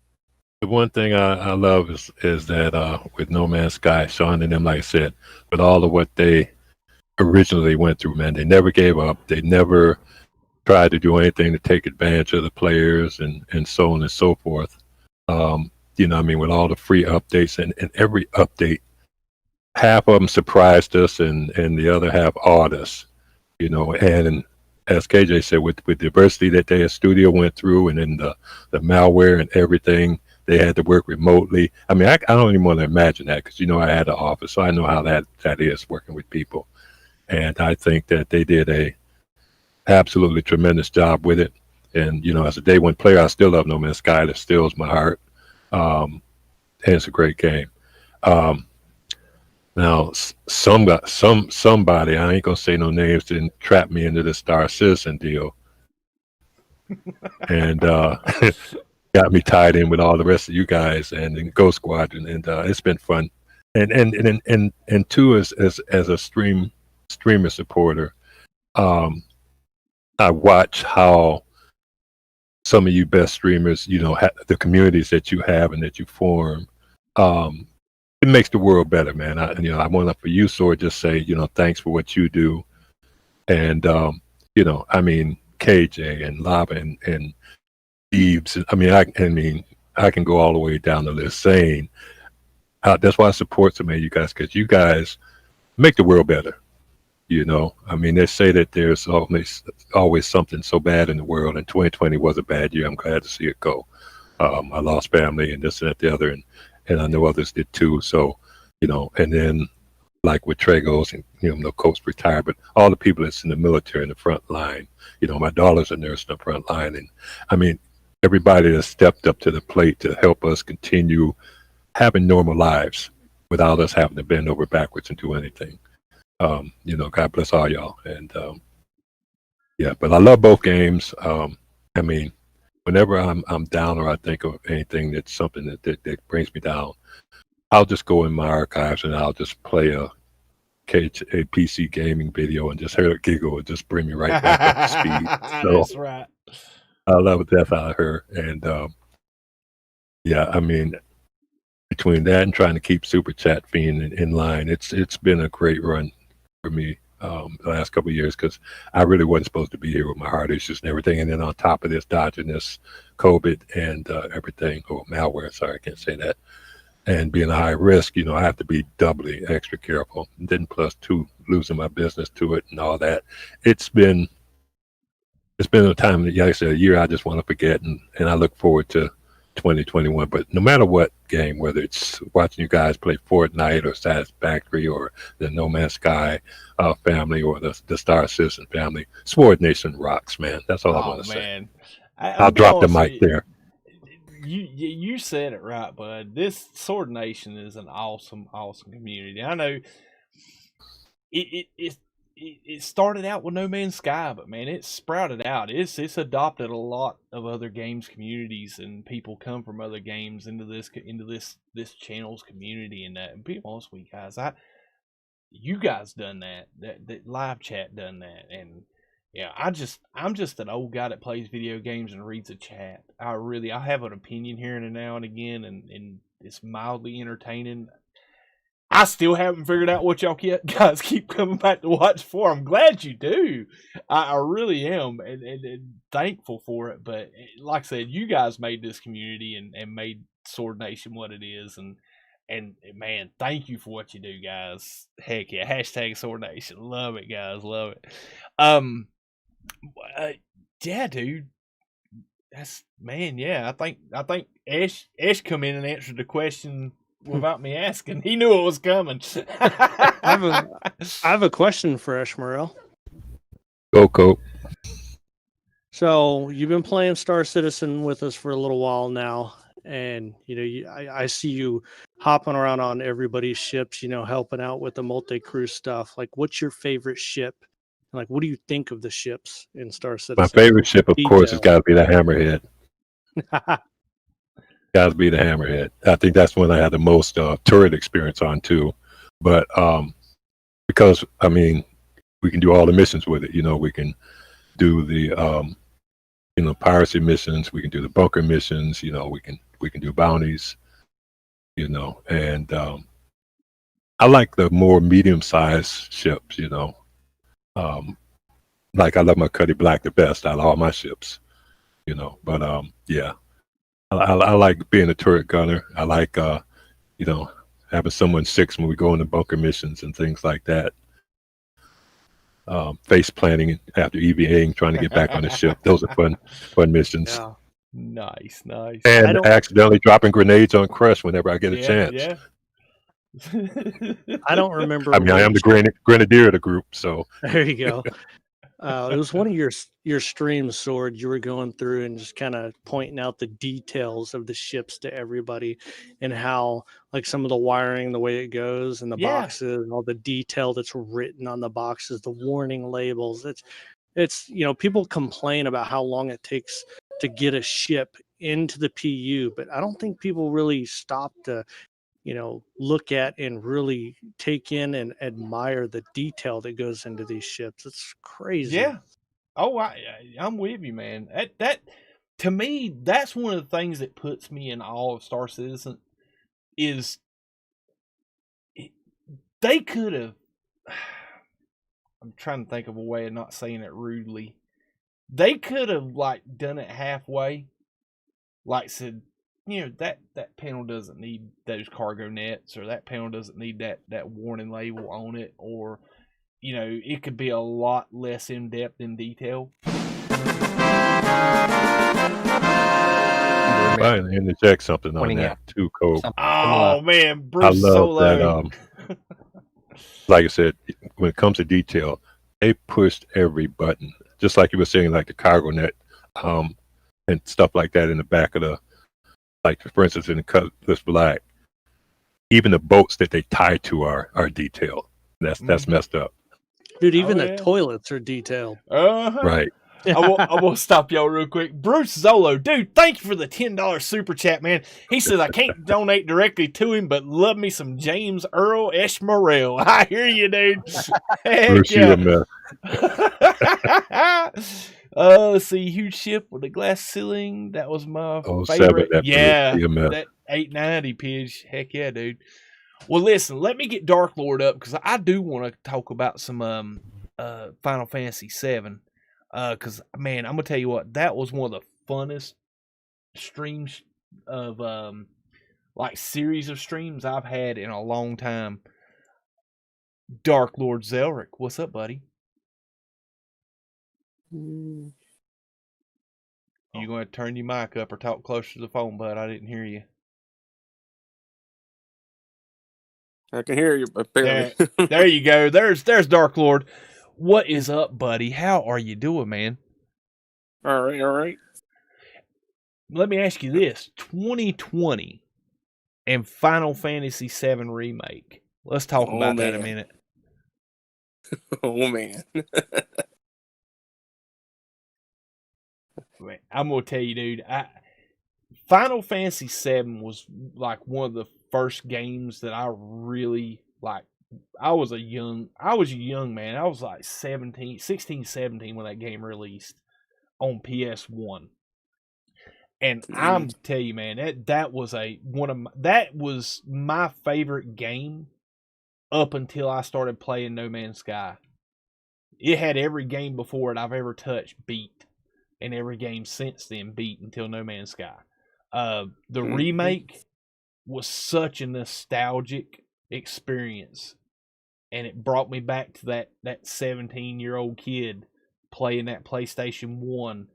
the one thing I love is that with No Man's Sky, Sean and them, like I said, with all of what they originally went through, man, they never gave up. They never tried to do anything to take advantage of the players and so on and so forth. You know what I mean? With all the free updates and every update, half of them surprised us and the other half awed us, you know. And as KJ said, with the diversity that their studio went through and then the malware and everything, they had to work remotely. I mean, I don't even want to imagine that because, you know, I had an office, so I know how that is working with people. And I think that they did a absolutely tremendous job with it. And, you know, as a day one player, I still love No Man's Sky. That stills my heart. And it's a great game. Now, somebody, I ain't gonna say no names, didn't trap me into the Star Citizen deal, and got me tied in with all the rest of you guys and in Ghost Squadron, and it's been fun. And two, as a streamer supporter, I watch how some of you best streamers, you know, the communities that you have and that you form. It makes the world better, man. I want to, for you, Sword, just say, you know, thanks for what you do. And, you know, I mean, KJ and Lava and Eves. I mean, I can go all the way down the list saying that's why I support so many of you guys, because you guys make the world better. You know, I mean, they say that there's always something so bad in the world, and 2020 was a bad year. I'm glad to see it go. I lost family and this and that, the other, and I know others did too. So, you know, and then like with Tragos and, you know, no Coast retired, but all the people that's in the military in the front line, you know, my daughter's a nurse in the front line. And I mean, everybody that stepped up to the plate to help us continue having normal lives without us having to bend over backwards and do anything. You know, God bless all y'all. And yeah, but I love both games. I mean, whenever I'm down or I think of anything that's something that brings me down, I'll just go in my archives and I'll just play a PC gaming video and just hear it giggle and just bring me right back up to speed. So that's right. I love the death out of her. And yeah, I mean, between that and trying to keep Super Chat Fiend in line, it's been a great run for me the last couple of years because I really wasn't supposed to be here with my heart issues and everything. And then on top of this, dodging this COVID and everything, or malware, sorry, I can't say that, and being a high risk, I have to be doubly extra careful. And then plus two, losing my business to it and all that. It's been a time that, like I said, a year I just want to forget, and I look forward to 2021. But no matter what game, whether it's watching you guys play Fortnite or Satisfactory or the No Man's Sky family or the Star Citizen family, Sword Nation rocks, man. That's all I want to say. I'll drop the mic there. You said it right, bud. This Sword Nation is an awesome community. I know it started out with No Man's Sky, but man, it's sprouted out. It's adopted a lot of other games communities, and people come from other games into this channel's community and that. And be honest with you guys, you guys done that. That live chat done that, and yeah, I'm just an old guy that plays video games and reads a chat. I have an opinion here and now and again, and it's mildly entertaining. I still haven't figured out what y'all guys keep coming back to watch for. I'm glad you do. I really am, and thankful for it. But like I said, you guys made this community and made Sword Nation what it is, and man, thank you for what you do, guys. Heck yeah, hashtag Sword Nation. Love it, guys. Love it. Yeah, dude. That's man. Yeah, I think Ash come in and answered the question without me asking. He knew it was coming. I have a question for Ash Morrell. Go, Cope. So you've been playing Star Citizen with us for a little while now, and I see you hopping around on everybody's ships, helping out with the multi-crew stuff. Like, what's your favorite ship? Like, what do you think of the ships in Star Citizen? My favorite ship, of course, has got to be the Hammerhead. Got to be the Hammerhead. I think that's when I had the most turret experience on too. But because I mean, we can do all the missions with it. We can do the piracy missions. We can do the bunker missions. We can do bounties. And I like the more medium-sized ships. Like I love my Cuddy Black the best out of all my ships. But yeah. I like being a turret gunner. I like, having someone six when we go into bunker missions and things like that. Face planting after EVAing, trying to get back on the ship. Those are fun missions. Yeah. Nice. And accidentally dropping grenades on Crush whenever I get a chance. Yeah. I don't remember. I mean, I am the grenadier of the group, so. There you go. It was one of your streams, Sword. You were going through and just kind of pointing out the details of the ships to everybody, and how like some of the wiring, the way it goes, and the boxes, and all the detail that's written on the boxes, the warning labels. It's people complain about how long it takes to get a ship into the PU, but I don't think people really stop to look at and really take in and admire the detail that goes into these ships. It's crazy. Yeah. Oh, I'm with you, man. That to me, that's one of the things that puts me in awe of Star Citizen is they could have. I'm trying to think of a way of not saying it rudely. They could have done it halfway, said, that panel doesn't need those cargo nets, or that panel doesn't need that warning label on it, or it could be a lot less in depth in detail. Fine, interject something on that too, Cole. Oh man, Bruce I love Solo. That. Like I said, when it comes to detail, they pushed every button, just like you were saying, like the cargo net, and stuff like that in the back of the. Like for instance, in the Cutlass Black, even the boats that they tie to are detailed. That's messed up. Dude, even the toilets are detailed. Right. I will stop y'all real quick. Bruce Zolo, dude, thank you for the $10 super chat, man. He says I can't donate directly to him, but love me some James Earl Morrell. I hear you, dude. Bruce, you a mess. Let's see, huge ship with a glass ceiling. That was my Oh, favorite. 07, that Yeah, BMF. that 890 Pidge. Heck yeah, dude. Well, listen, let me get Dark Lord up because I do want to talk about some Final Fantasy VII. Because man, I'm gonna tell you what, that was one of the funnest streams of like series of streams I've had in a long time. Dark Lord Zelric, what's up, buddy? You going to turn your mic up or talk closer to the phone, bud? I didn't hear you. I can hear you, but barely. There you go. There's Dark Lord. What is up, buddy? How are you doing, man? All right. Let me ask you this: 2020 and Final Fantasy VII Remake. Let's talk about that a minute. Oh man. Man, I'm gonna tell you, dude. Final Fantasy VII was like one of the first games that I really like. I was a young man. I was like 16, 17 when that game released on PS1. And I'm tell you, man, that was my favorite game up until I started playing No Man's Sky. It had every game before it I've ever touched beat, and every game since then beat until No Man's Sky. The remake was such a nostalgic experience, and it brought me back to that 17-year-old kid playing that PlayStation 1,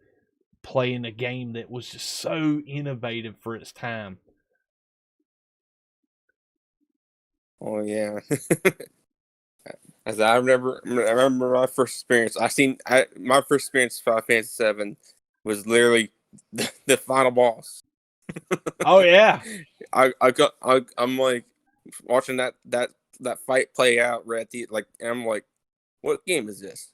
playing a game that was just so innovative for its time. Oh yeah. As I remember my first experience. My first experience with Final Fantasy VII was literally the final boss. Oh yeah. I'm like watching that fight play out right at the and I'm like, what game is this?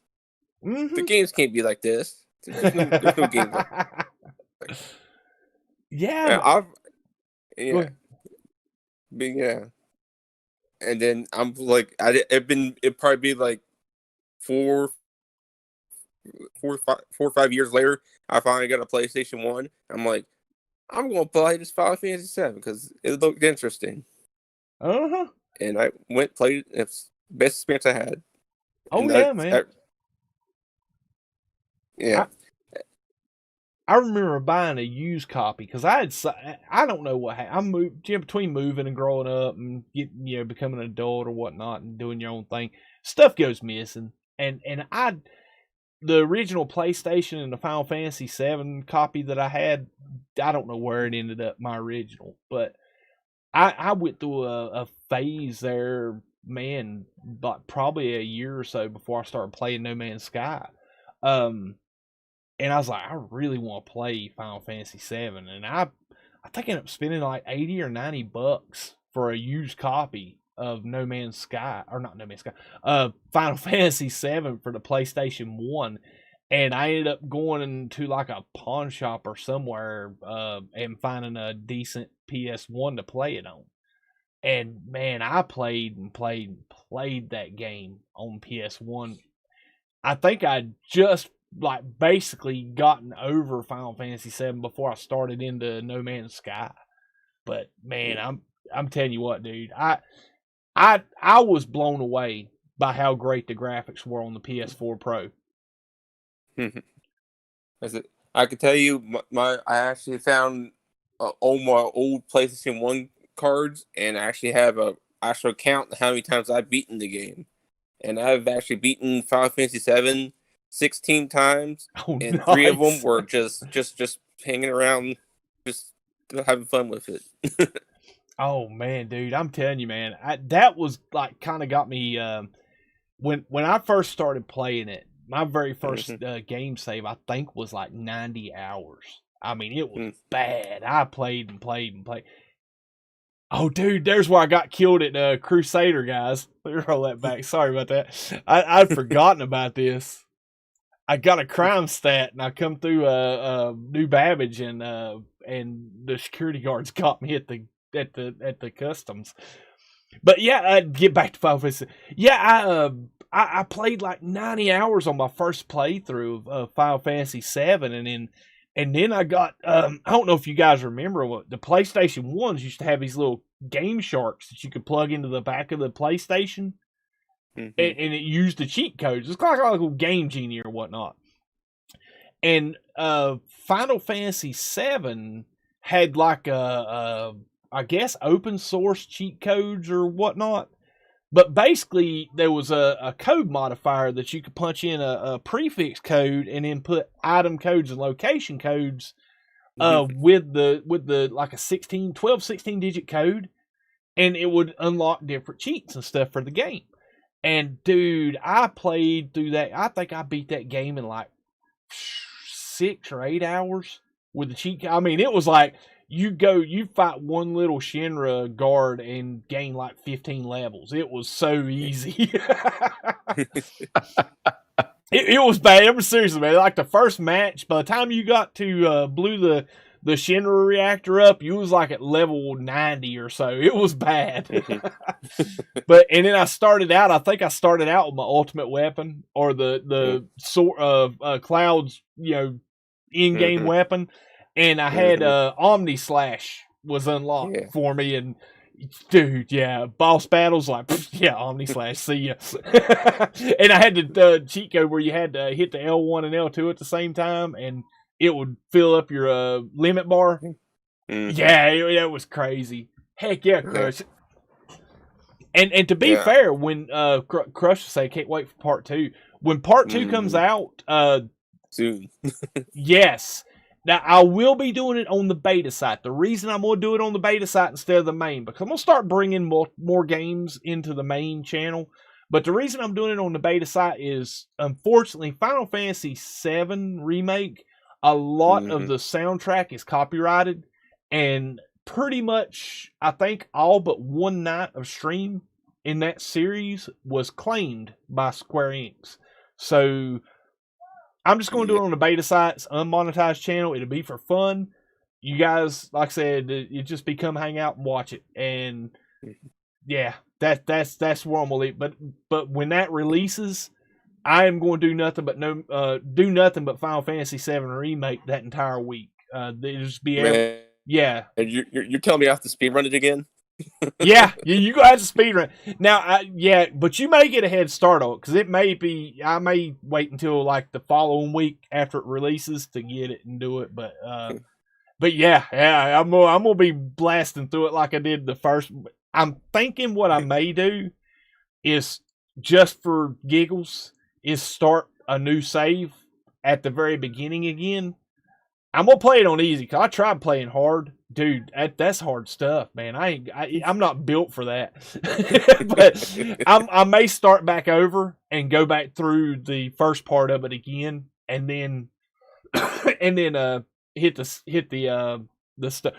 Mm-hmm. The games can't be like this. There's no games like yeah. Yeah. And then I'm like, it'd probably be like 4 or 5 years later, I finally got a PlayStation 1. I'm like, I'm going to play this Final Fantasy VII because it looked interesting. Uh-huh. And I went played it. It's the best experience I had. Oh, yeah, man. Yeah. I remember buying a used copy because I don't know what happened. I moved between moving and growing up and getting, becoming an adult or whatnot and doing your own thing. Stuff goes missing, and the original PlayStation and the Final Fantasy VII copy that I had, I don't know where it ended up. My original, but I went through a phase there, man, but probably a year or so before I started playing No Man's Sky. And I was like, I really want to play Final Fantasy VII, and I think I ended up spending like $80 or $90 for a used copy of No Man's Sky, or not No Man's Sky, Final Fantasy VII for the PlayStation 1, and I ended up going into like a pawn shop or somewhere and finding a decent PS1 to play it on. And man, I played that game on PS1. I think I just like basically gotten over Final Fantasy VII before I started into No Man's Sky. But man, I'm telling you what, dude, I was blown away by how great the graphics were on the PS4 Pro. I could tell you, I actually found all my old PlayStation 1 cards, and I actually have a actual count how many times I've beaten the game. And I've actually beaten Final Fantasy VII 16 times, and nice. 3 of them were just hanging around, just having fun with it. Oh man, dude, I'm telling you, man, that was like kind of got me when I first started playing it. My very first game save, I think, was like 90 hours. I mean, it was bad. I played and played and played. Oh, dude, there's where I got killed at Crusader, guys. Let me roll that back. Sorry about that. I'd forgotten about this. I got a crime stat, and I come through New Babbage, and the security guards got me at the customs. But yeah, I'd get back to Final Fantasy. Yeah, I played like 90 hours on my first playthrough of Final Fantasy VII, and then I got I don't know if you guys remember what the PlayStation 1s used to have these little Game Sharks that you could plug into the back of the PlayStation, and it used the cheat codes. It's like a little Game Genie or whatnot. And Final Fantasy VII had like I guess open source cheat codes or whatnot. But basically, there was a code modifier that you could punch in a prefix code and then put item codes and location codes with the like a 12, 16 digit code, and it would unlock different cheats and stuff for the game. And dude, I played through that. I think I beat that game in like 6 or 8 hours with the cheat. I mean, it was like you fight one little Shinra guard and gain like 15 levels. It was so easy. it was bad. It was seriously, man. Like the first match, by the time you got to blew the Shinra reactor up, you was like at level 90 or so. It was bad. And then I started out. I think I started out with my ultimate weapon or the sort of Cloud's in-game weapon. And I had Omni Slash was unlocked for me, and dude, boss battles like Omni Slash, see ya. And I had the cheat code where you had to hit the L1 and L2 at the same time, and it would fill up your limit bar. Yeah, it was crazy. Heck yeah, Crush. And to be fair, when Crush will say, can't wait for part 2. When part 2 comes out, soon. Yes. Now, I will be doing it on the beta site. The reason I'm going to do it on the beta site instead of the main, because I'm going to start bringing more games into the main channel. But the reason I'm doing it on the beta site is, unfortunately, Final Fantasy VII Remake, a lot of the soundtrack is copyrighted. And pretty much, I think, all but one night of stream in that series was claimed by Square Enix. So I'm just going to do it on the beta site. It's unmonetized channel. It'll be for fun. You guys, like I said, you just become hang out and watch it. And yeah, that's where I'm gonna leave. But when that releases, I am going to do nothing but Final Fantasy VII Remake that entire week. It'll just be and you're telling me I have to speedrun it again? Yeah, you go have to speedrun. Now, but you may get a head start on it, because I may wait until like the following week after it releases to get it and do it. But I'm gonna be blasting through it like I did the first. I'm thinking what I may do is, just for giggles, is start a new save at the very beginning again. I'm gonna play it on easy, because I tried playing hard. Dude, that's hard stuff, man. I'm not built for that. But I may start back over and go back through the first part of it again, and then hit the stuff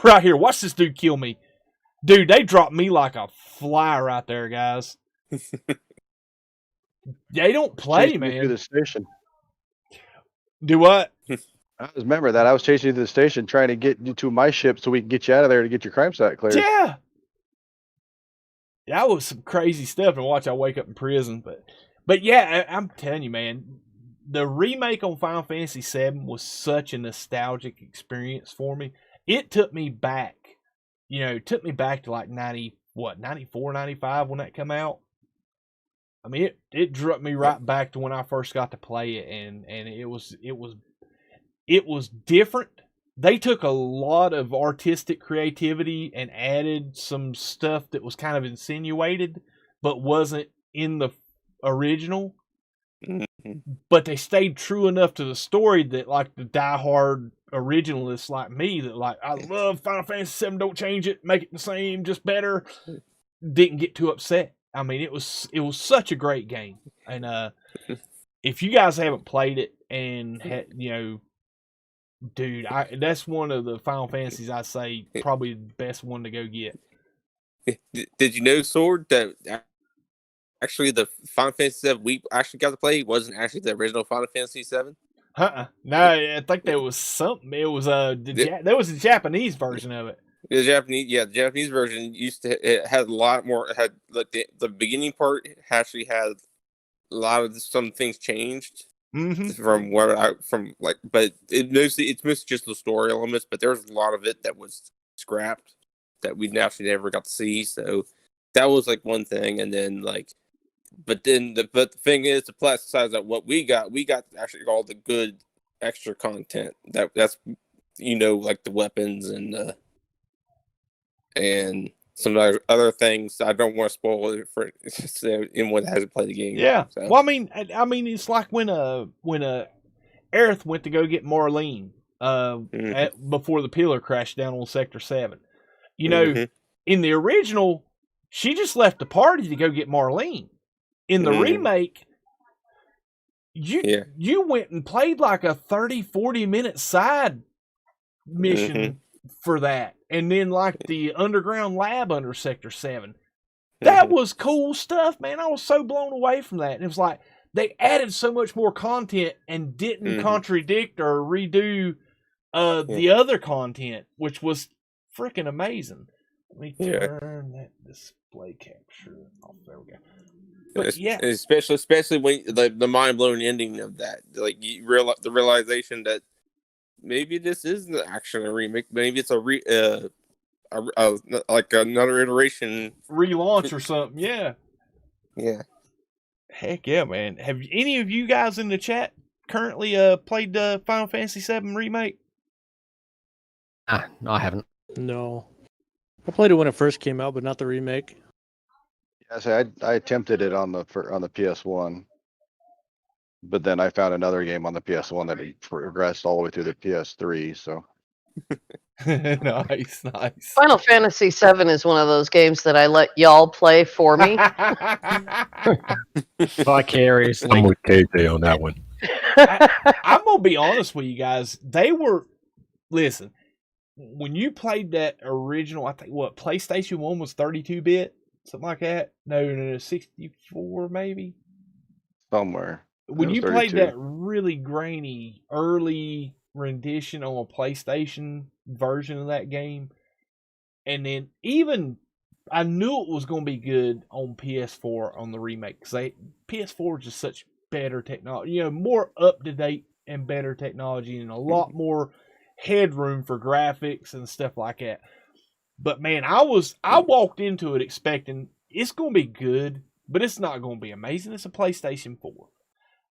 right here. Watch this dude kill me, dude. They dropped me like a fly right there, guys. They don't play, man. To the station. Do what? I just remember that I was chasing you to the station, trying to get you to my ship so we can get you out of there to get your crime site cleared. Yeah, that was some crazy stuff. And watch, I wake up in prison. But yeah, I'm telling you, man, the remake on Final Fantasy VII was such a nostalgic experience for me. It took me back, to like 94, 95 when that came out. I mean, it drew me right back to when I first got to play it, and it was different. They took a lot of artistic creativity and added some stuff that was kind of insinuated, but wasn't in the original. But they stayed true enough to the story that, like, the diehard originalists like me, that like, I love Final Fantasy VII, don't change it, make it the same, just better, didn't get too upset. I mean, it was such a great game. And if you guys haven't played it and dude, that's one of the Final Fantasies I say probably the best one to go get. Did you know, Sword, that actually the Final Fantasy VII we actually got to play wasn't actually the original Final Fantasy VII? No, I think there was something. It was there was a Japanese version of it. The Japanese version it had a lot more. It had like the beginning part actually had a lot of some things changed Mm-hmm. but it's mostly just the story elements. But there's a lot of it that was scrapped that we actually never got to see. So that was like one thing, and then like, but the thing is, to plasticize that what we got actually all the good extra content that's like the weapons and some other things. I don't want to spoil it for anyone that hasn't played the game. Yeah. So. Well, I mean, it's like when Aerith went to go get Marlene before the pillar crashed down on Sector 7. You know, in the original, she just left the party to go get Marlene. In the remake, you went and played like a 30, 40-minute side mission for that. And then like the underground lab under Sector 7. That was cool stuff, man. I was so blown away from that. And it was like they added so much more content and didn't contradict or redo the other content, which was freaking amazing. Let me turn that display capture off. There we go. But especially when the mind blowing ending of that, like you realize the realization that maybe this isn't actually a remake. Maybe it's like another iteration, relaunch or something. Yeah. Heck yeah, man. Have any of you guys in the chat currently played Final Fantasy VII Remake? No, I haven't. No. I played it when it first came out, but not the remake. Yeah, I attempted it on the PS1, but then I found another game on the PS1 that progressed all the way through the PS3. So nice. Final Fantasy VII is one of those games that I let y'all play for me. Vicariously. I'm with KJ on that one. I'm gonna be honest with you guys. Listen, when you played that original, I think PlayStation 1 was 32-bit, something like that. No, 64 maybe. Somewhere. When you played that really grainy early rendition on a PlayStation version of that game, and then even I knew it was going to be good on PS4 on the remake, because PS4 is just such better technology, more up to date and better technology, and a lot more headroom for graphics and stuff like that. But man, I walked into it expecting it's going to be good, but it's not going to be amazing. It's a PlayStation 4.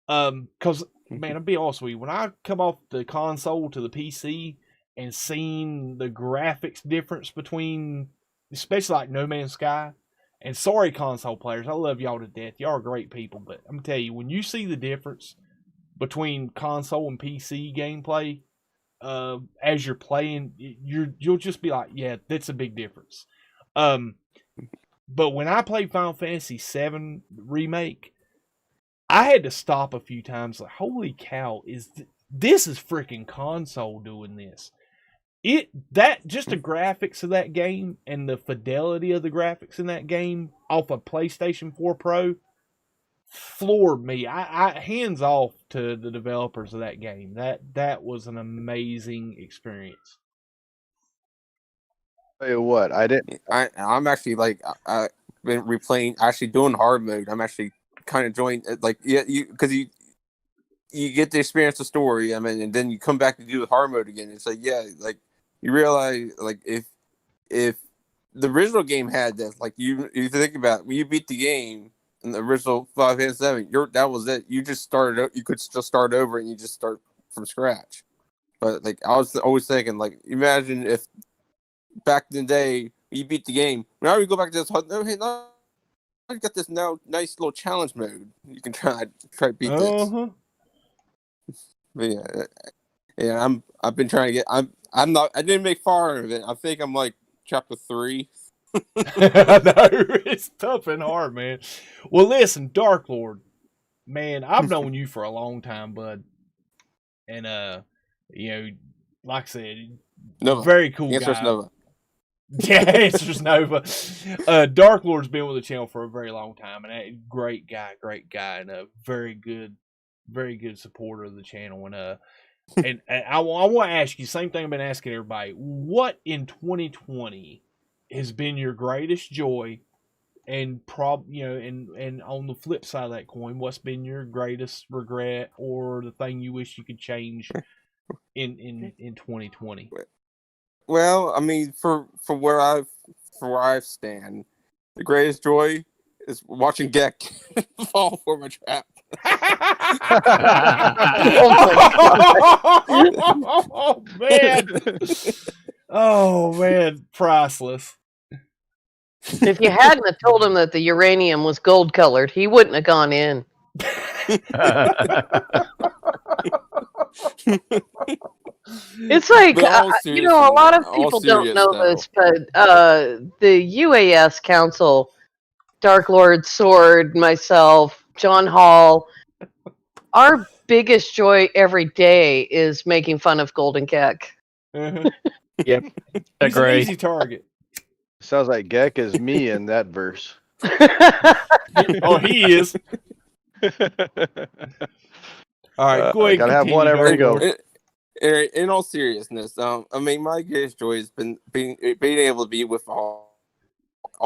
Because man, I'll be honest with you, when I come off the console to the PC and seen the graphics difference between, especially like No Man's Sky, and sorry console players, I love y'all to death, y'all are great people, but I'm telling you, when you see the difference between console and PC gameplay as you're playing, you'll just be like, yeah, that's a big difference. But when I played Final Fantasy VII Remake, I had to stop a few times. Like, holy cow! This is freaking console doing this? Just the graphics of that game and the fidelity of the graphics in that game off of PlayStation 4 Pro floored me. I hands off to the developers of that game. That was an amazing experience. Tell you what, I'm actually like I've been replaying, actually doing hard mode. I'm actually kind of enjoying like because you get to experience the story. I mean, and then you come back to do the hard mode again. It's like like you realize like if the original game had that, like you think about it, when you beat the game in the original 5 and 7, that was it. You just started. You could just start over and you just start from scratch. But like I was always thinking, like imagine if back in the day you beat the game. Now you go back to this. Hey, now I got this nice little challenge mode. You can try to beat this. But yeah. I've been trying to get. I'm not. I didn't make far of it. I think I'm like chapter 3. I know, it's tough and hard, man. Well, listen, Dark Lord, man, I've known you for a long time, bud, and like I said, Nova. Very cool Answer's guy. Nova. Yeah, Answer's Nova. Dark Lord's been with the channel for a very long time, and a great guy, and a very good supporter of the channel. And I want to ask you, same thing I've been asking everybody, what in 2020 has been your greatest joy and on the flip side of that coin, what's been your greatest regret or the thing you wish you could change in 2020? Well, I mean, for where I stand, the greatest joy is watching Gek fall for my trap. Oh man! Oh man! Priceless. If you hadn't have told him that the uranium was gold colored, he wouldn't have gone in. It's like, But all a lot of all people don't serious know though. this, but the UAS Council, Dark Lord Sword, myself, John Hall, our biggest joy every day is making fun of Golden Keck. Uh-huh. Yep. He's an Agree. easy target. Sounds like Gek is me in that verse. Oh, he is. All right, go ahead. Gotta have one continue, every Dark go. Lord. In all seriousness, I mean, my greatest joy has been being able to be with all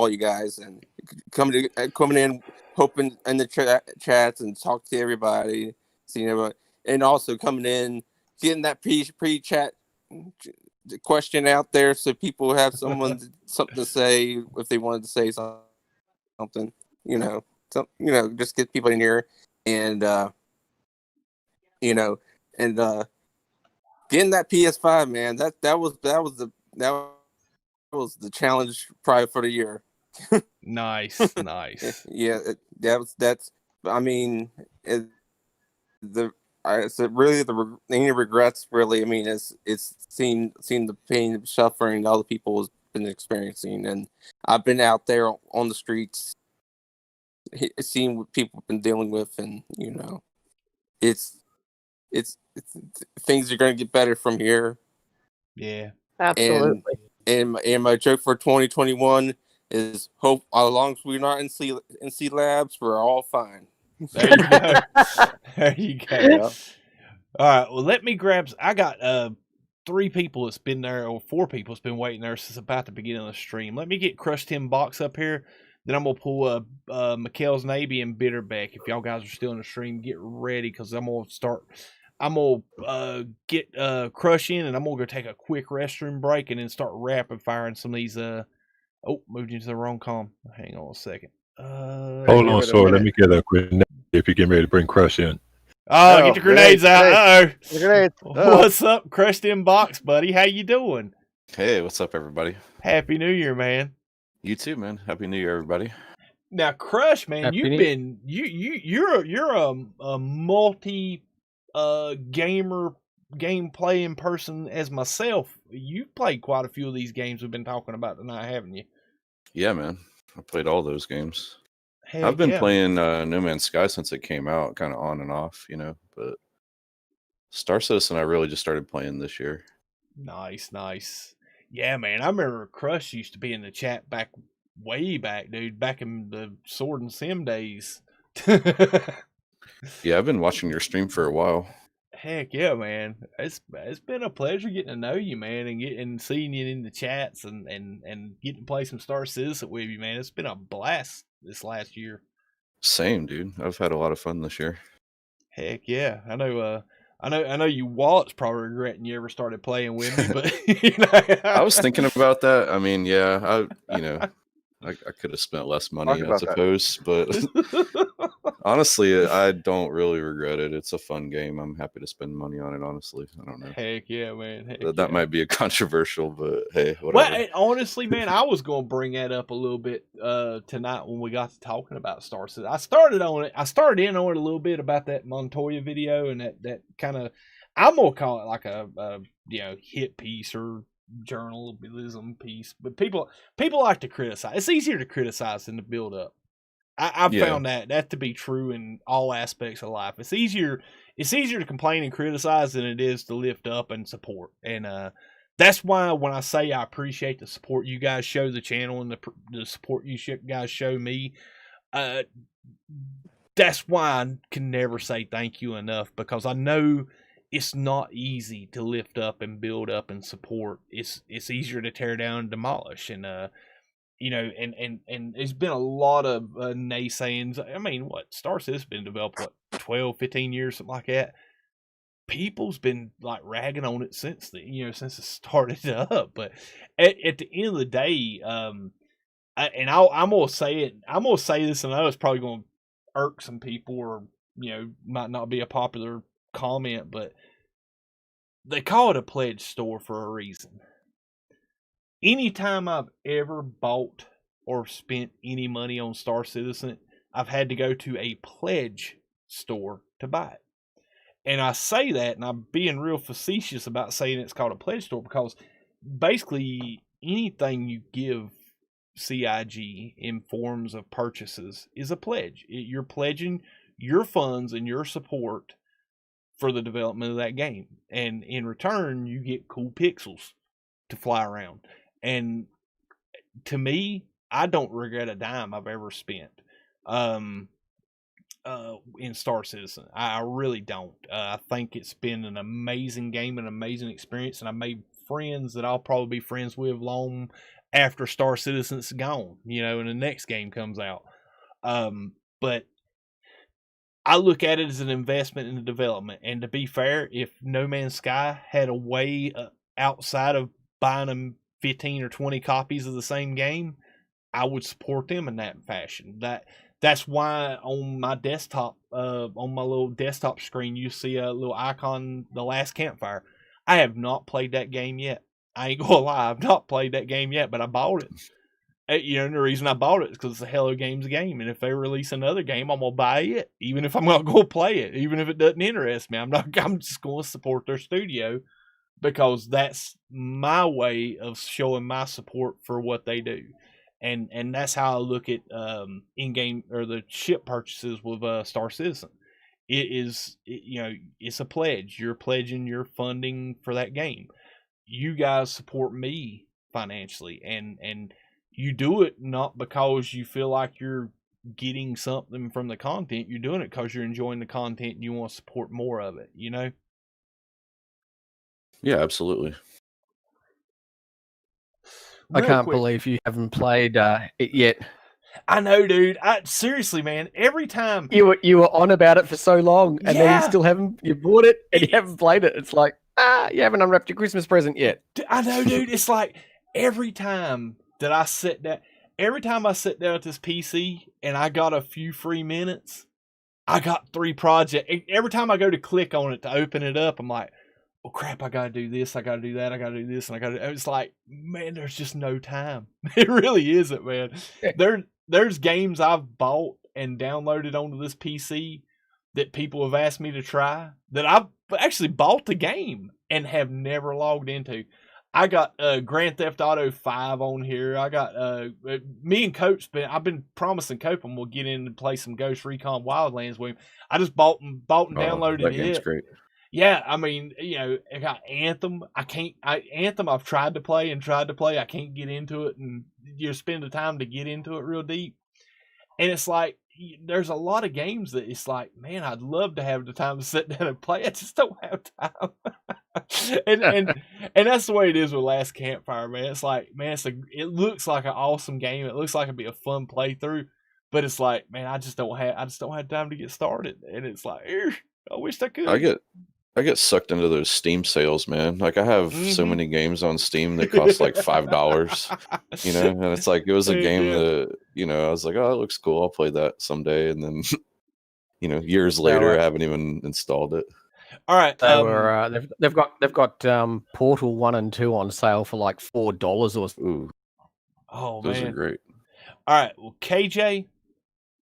you guys and coming in, hoping in the chats and talk to everybody, seeing everybody, and also coming in, getting that pre-chat question out there so people have something to say if they wanted to say something, just get people in here and getting that PS5, man. That was the challenge probably for the year. Nice. Yeah, that's. I mean, really any regrets really. I mean, it's seen the pain and suffering other people has been experiencing, and I've been out there on the streets, seeing what people have been dealing with, and it's things are going to get better from here. Yeah. Absolutely. And my joke for 2021 is hope as long as we're not in C labs, we're all fine. There you go. There you go. Yeah. All right. Well, let me grab. I got 3 people that's been there, or 4 people that's been waiting there since about the beginning of the stream. Let me get Crush Tim Box up here. Then I'm gonna pull McKell's Navy and Bitterbeck. If y'all guys are still in the stream, get ready because I'm gonna start. I'm gonna get Crush in, and I'm gonna go take a quick restroom break, and then start rapid firing some of these. Oh, moved into the wrong column. Hang on a second. Hold on, Sword. Let me get a grenade if you're getting ready to bring Crush in. Oh, get the grenades out. Uh-oh. Grenades. What's up, Crushed in Box, buddy? How you doing? Hey, what's up, everybody? Happy New Year, man. You too, man. Happy New Year, everybody. Now, Crush, man, Happy you've New- been you're a multi gamer game playing person as myself. You've played quite a few of these games we've been talking about tonight, haven't you? Yeah, man. I played all those games. Heck I've been yeah. playing No Man's Sky since it came out, kind of on and off, but Star Citizen I really just started playing this year. Nice. Yeah, man. I remember Crush used to be in the chat way back, dude. Back in the Sword and Sim days. Yeah, I've been watching your stream for a while. Heck yeah, man. It's been a pleasure getting to know you, man, and seeing you in the chats and getting to play some Star Citizen with you, man. It's been a blast this last year. Same, dude. I've had a lot of fun this year. Heck yeah. I know you Walt's probably regretting you ever started playing with me, but I was thinking about that. I mean, yeah, I could have spent less money, I suppose, but honestly, I don't really regret it. It's a fun game. I'm happy to spend money on it, honestly. I don't know. Heck yeah, man. That might be a controversial, but hey, whatever. Well, honestly, man, I was going to bring that up a little bit tonight when we got to talking about Star Citizen. I started in on it a little bit about that Montoya video and that kind of, I'm going to call it like a hit piece or journalism piece, but people like to criticize. It's easier to criticize than to build up. I've found that to be true in all aspects of life. It's easier to complain and criticize than it is to lift up and support. And that's why when I say I appreciate the support you guys show the channel and the support you guys show me, that's why I can never say thank you enough, because I know it's not easy to lift up and build up and support. It's easier to tear down and demolish. And you know, and there's been a lot of naysayings. I mean, what, Star Citizen's been developed, 12, 15 years, something like that. People's been like ragging on it since since it started up. But at the end of the day, I'm gonna say it. I'm gonna say this, and I know it's probably gonna irk some people, or might not be a popular comment, but they call it a pledge store for a reason. Anytime I've ever bought or spent any money on Star Citizen, I've had to go to a pledge store to buy it. And I say that, and I'm being real facetious about saying it's called a pledge store, because basically anything you give CIG in forms of purchases is a pledge. You're pledging your funds and your support for the development of that game. And in return, you get cool pixels to fly around. And to me, I don't regret a dime I've ever spent in Star Citizen. I really don't. I think it's been an amazing game, an amazing experience, and I made friends that I'll probably be friends with long after Star Citizen's gone, and the next game comes out. But I look at it as an investment in the development. And to be fair, if No Man's Sky had a way outside of buying them 15 or 20 copies of the same game, I would support them in that fashion. That's why on my desktop, on my little desktop screen, you see a little icon, The Last Campfire. I have not played that game yet. I ain't gonna lie, I've not played that game yet, but I bought it. And the reason I bought it is because it's a Hello Games game, and if they release another game, I'm gonna buy it, even if I'm not gonna play it, even if it doesn't interest me. I'm just gonna support their studio, because that's my way of showing my support for what they do. And that's how I look at in-game or the ship purchases with Star Citizen. It's a pledge. You're pledging your funding for that game. You guys support me financially, and you do it not because you feel like you're getting something from the content. You're doing it because you're enjoying the content and you want to support more of it, Yeah, absolutely. I can't believe you haven't played it yet. I know, dude. Seriously, man. Every time you were on about it for so long, and then you still haven't. You bought it and you haven't played it. It's like, you haven't unwrapped your Christmas present yet. I know, dude. It's like every time that I sit down, at this PC and I got a few free minutes, I got 3 projects. Every time I go to click on it to open it up, I'm like, oh crap, I gotta do this, I gotta do that, I gotta do this, and I gotta. It's like, man, there's just no time. It really isn't, man. There's games I've bought and downloaded onto this PC that people have asked me to try, that I've actually bought the game and have never logged into. I got Grand Theft Auto 5 on here. I got me and Coach. I've been promising Cope and we'll get in and play some Ghost Recon Wildlands with him. I just bought and downloaded that game's great. Yeah, I mean, I got Anthem. Anthem I've tried to play. I can't get into it, and spend the time to get into it real deep. And it's like, there's a lot of games that it's like, man, I'd love to have the time to sit down and play. I just don't have time. and that's the way it is with Last Campfire, man. It's like, man, it looks like an awesome game. It looks like it'd be a fun playthrough, but it's like, man, I just don't have time to get started. And it's like, I wish I could. I get sucked into those Steam sales, man. Like, I have so many games on Steam that cost like $5, and it's like, it was a game that, I was like, oh, it looks cool, I'll play that someday, and then years later I haven't even installed it. All right, they've got Portal 1 and 2 on sale for like $4 or something. Ooh. Oh, those man, are great. All right, well, KJ,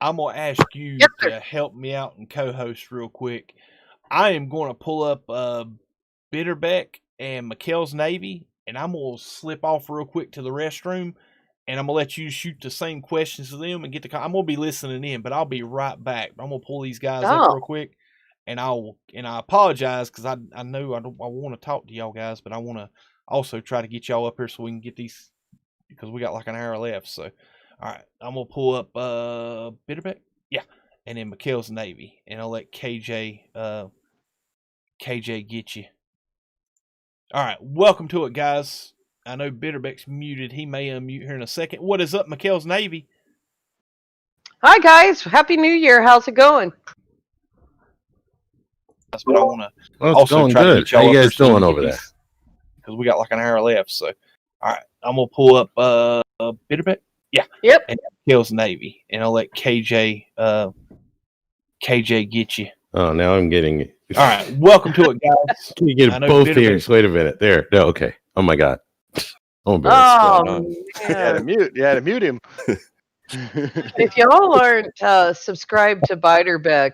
I'm gonna ask you to help me out and co-host real quick. I am going to pull up Bitterbeck and McKell's Navy, and I'm going to slip off real quick to the restroom, and I'm going to let you shoot the same questions to them and get the. I'm going to be listening in, but I'll be right back. I'm going to pull these guys up real quick, and I apologize because I know I want to talk to y'all guys, but I want to also try to get y'all up here so we can get these, because we got like an hour left. So, all right, I'm going to pull up Bitterbeck, yeah, and then McKell's Navy, and I'll let KJ get you. All right, welcome to it, guys. I know Bitterbeck's muted. He may unmute here in a second. What is up, McHale's Navy? Hi guys, Happy New Year. How's it going? That's what I want to It's going try to good. get y'all How you up guys here doing over there? Because we got like an hour left. So, all right, I'm gonna pull up Bitterbeck. Yeah. Yep. And McHale's Navy, and I'll let KJ get you. Oh, now I'm getting it. All right, welcome to it, guys. Can you get both ears? Wait a minute. There. No, okay. Oh my God. Oh, man. You had to mute him. If y'all aren't subscribed to Biderbeck,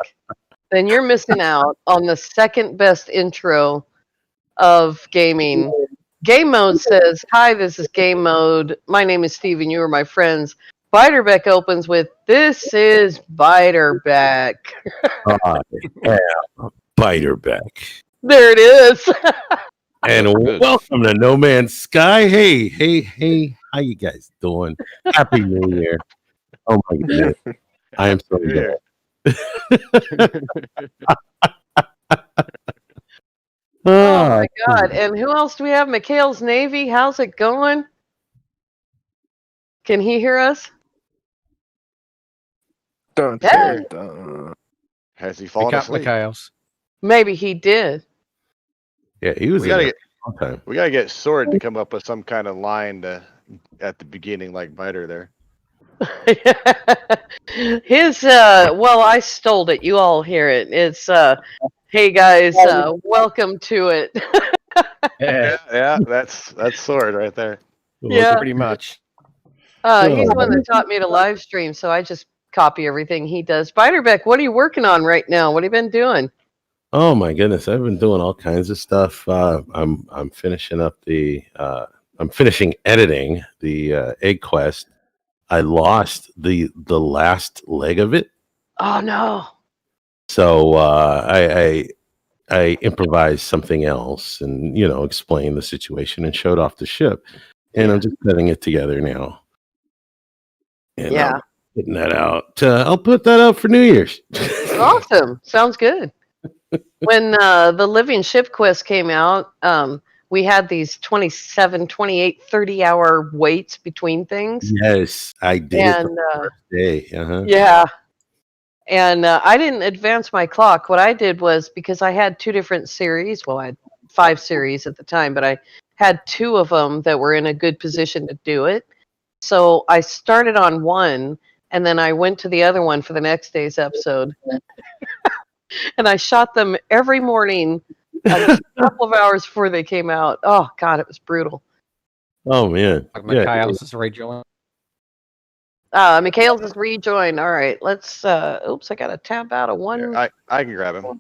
then you're missing out on the second best intro of gaming. Game Mode says, "Hi, this is Game Mode. My name is Steve and you are my friends." Biderbeck opens with, "This is Biderbeck." I am Biderbeck. There it is. And welcome to No Man's Sky. Hey, how you guys doing? Happy New Year. Oh my goodness. I am so good. Oh my God. And who else do we have? McHale's Navy. How's it going? Can he hear us? Has he fallen asleep? Chaos. Maybe he did. Yeah, he was We gotta get Sword to come up with some kind of line at the beginning, like Biter there. His well, I stole it. You all hear it. It's hey guys, welcome to it. yeah, that's Sword right there. Yeah, pretty much. He's the one that taught me to live stream, so I just copy everything he does. Biderbeck, what are you working on right now? What have you been doing? Oh my goodness, I've been doing all kinds of stuff. I'm finishing up I'm finishing editing the Egg Quest. I lost the last leg of it. Oh no. So I improvised something else and explained the situation and showed off the ship. And I'm just putting it together now. And yeah. Putting that out. I'll put that out for New Year's. Awesome. Sounds good. When the Living Ship Quest came out, we had these 27, 28, 30-hour waits between things. Yes, I did. And, it the first day. Yeah. And I didn't advance my clock. What I did was, because I had two different series, well, I had 5 series at the time, but I had 2 of them that were in a good position to do it. So I started on one, and then I went to the other one for the next day's episode. And I shot them every morning a couple of hours before they came out. Oh, God, it was brutal. Oh, man. Mikhail's is rejoin. Mikhail's is rejoin. All right, let's... oops, I got to tab out of one. Yeah, I can grab him.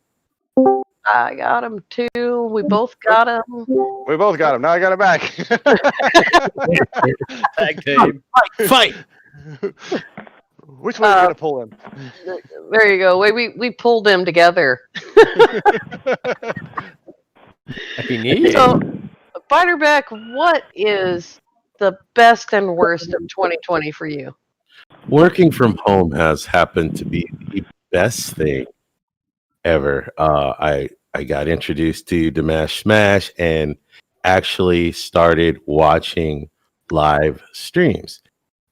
I got him, too. We both got him. We both got him. Now I got him back. Tag team. Fight! Which way are you going to pull him? There you go. We pulled him together. Happy New Year. So, Biderbeck, what is the best and worst of 2020 for you? Working from home has happened to be the best thing ever. I got introduced to Damash Smash and actually started watching live streams.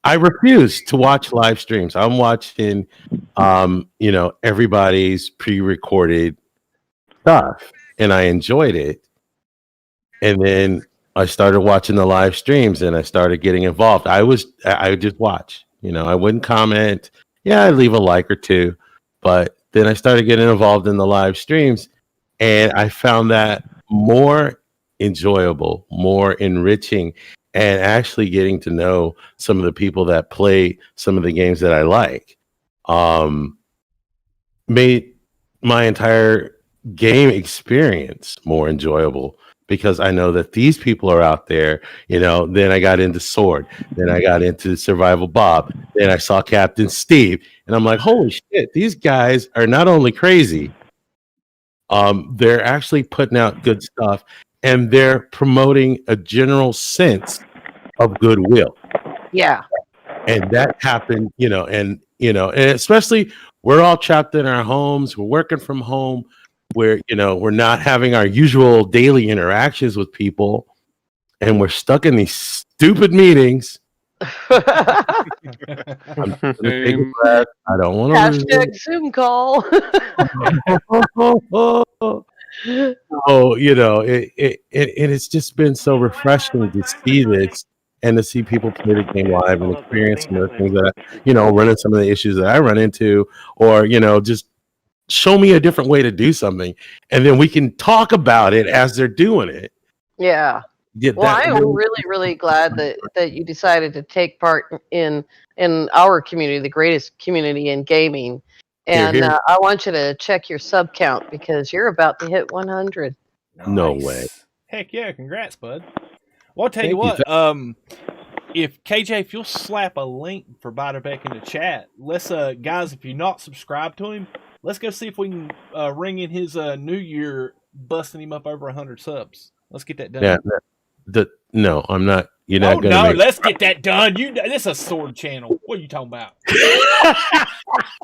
I refuse to watch live streams. I'm watching, everybody's pre-recorded stuff, and I enjoyed it. And then I started watching the live streams, and I started getting involved. I would just watch. I wouldn't comment. Yeah, I'd leave a like or two, but then I started getting involved in the live streams, and I found that more enjoyable, more enriching, and actually getting to know some of the people that play some of the games that I like made my entire game experience more enjoyable, because I know that these people are out there. Then I got into Sword, then I got into Survival Bob, then I saw Captain Steve, and I'm like, holy shit, these guys are not only crazy, they're actually putting out good stuff, and they're promoting a general sense of goodwill. Yeah. And that happened, and especially we're all trapped in our homes. We're working from home. We're not having our usual daily interactions with people. and we're stuck in these stupid meetings. I'm gonna take a breath. I don't want to lose Hashtag Zoom call. Oh, it's just been so refreshing to see this and to see people play the game live and experience some of the things that run into some of the issues that I run into, or just show me a different way to do something, and then we can talk about it as they're doing it. Yeah. Well, I am really, really glad that you decided to take part in our community, the greatest community in gaming. And Here. I want you to check your sub count because you're about to hit 100. No way. Heck yeah, congrats, bud. Well, I'll tell you what, if KJ, if you'll slap a link for Biderbeck in the chat, let's guys, if you're not subscribed to him, let's go see if we can ring in his New Year, busting him up over 100 subs. Let's get that done. Yeah, no, I'm not. You're not going to. Let's get that done. This is a sword channel. What are you talking about?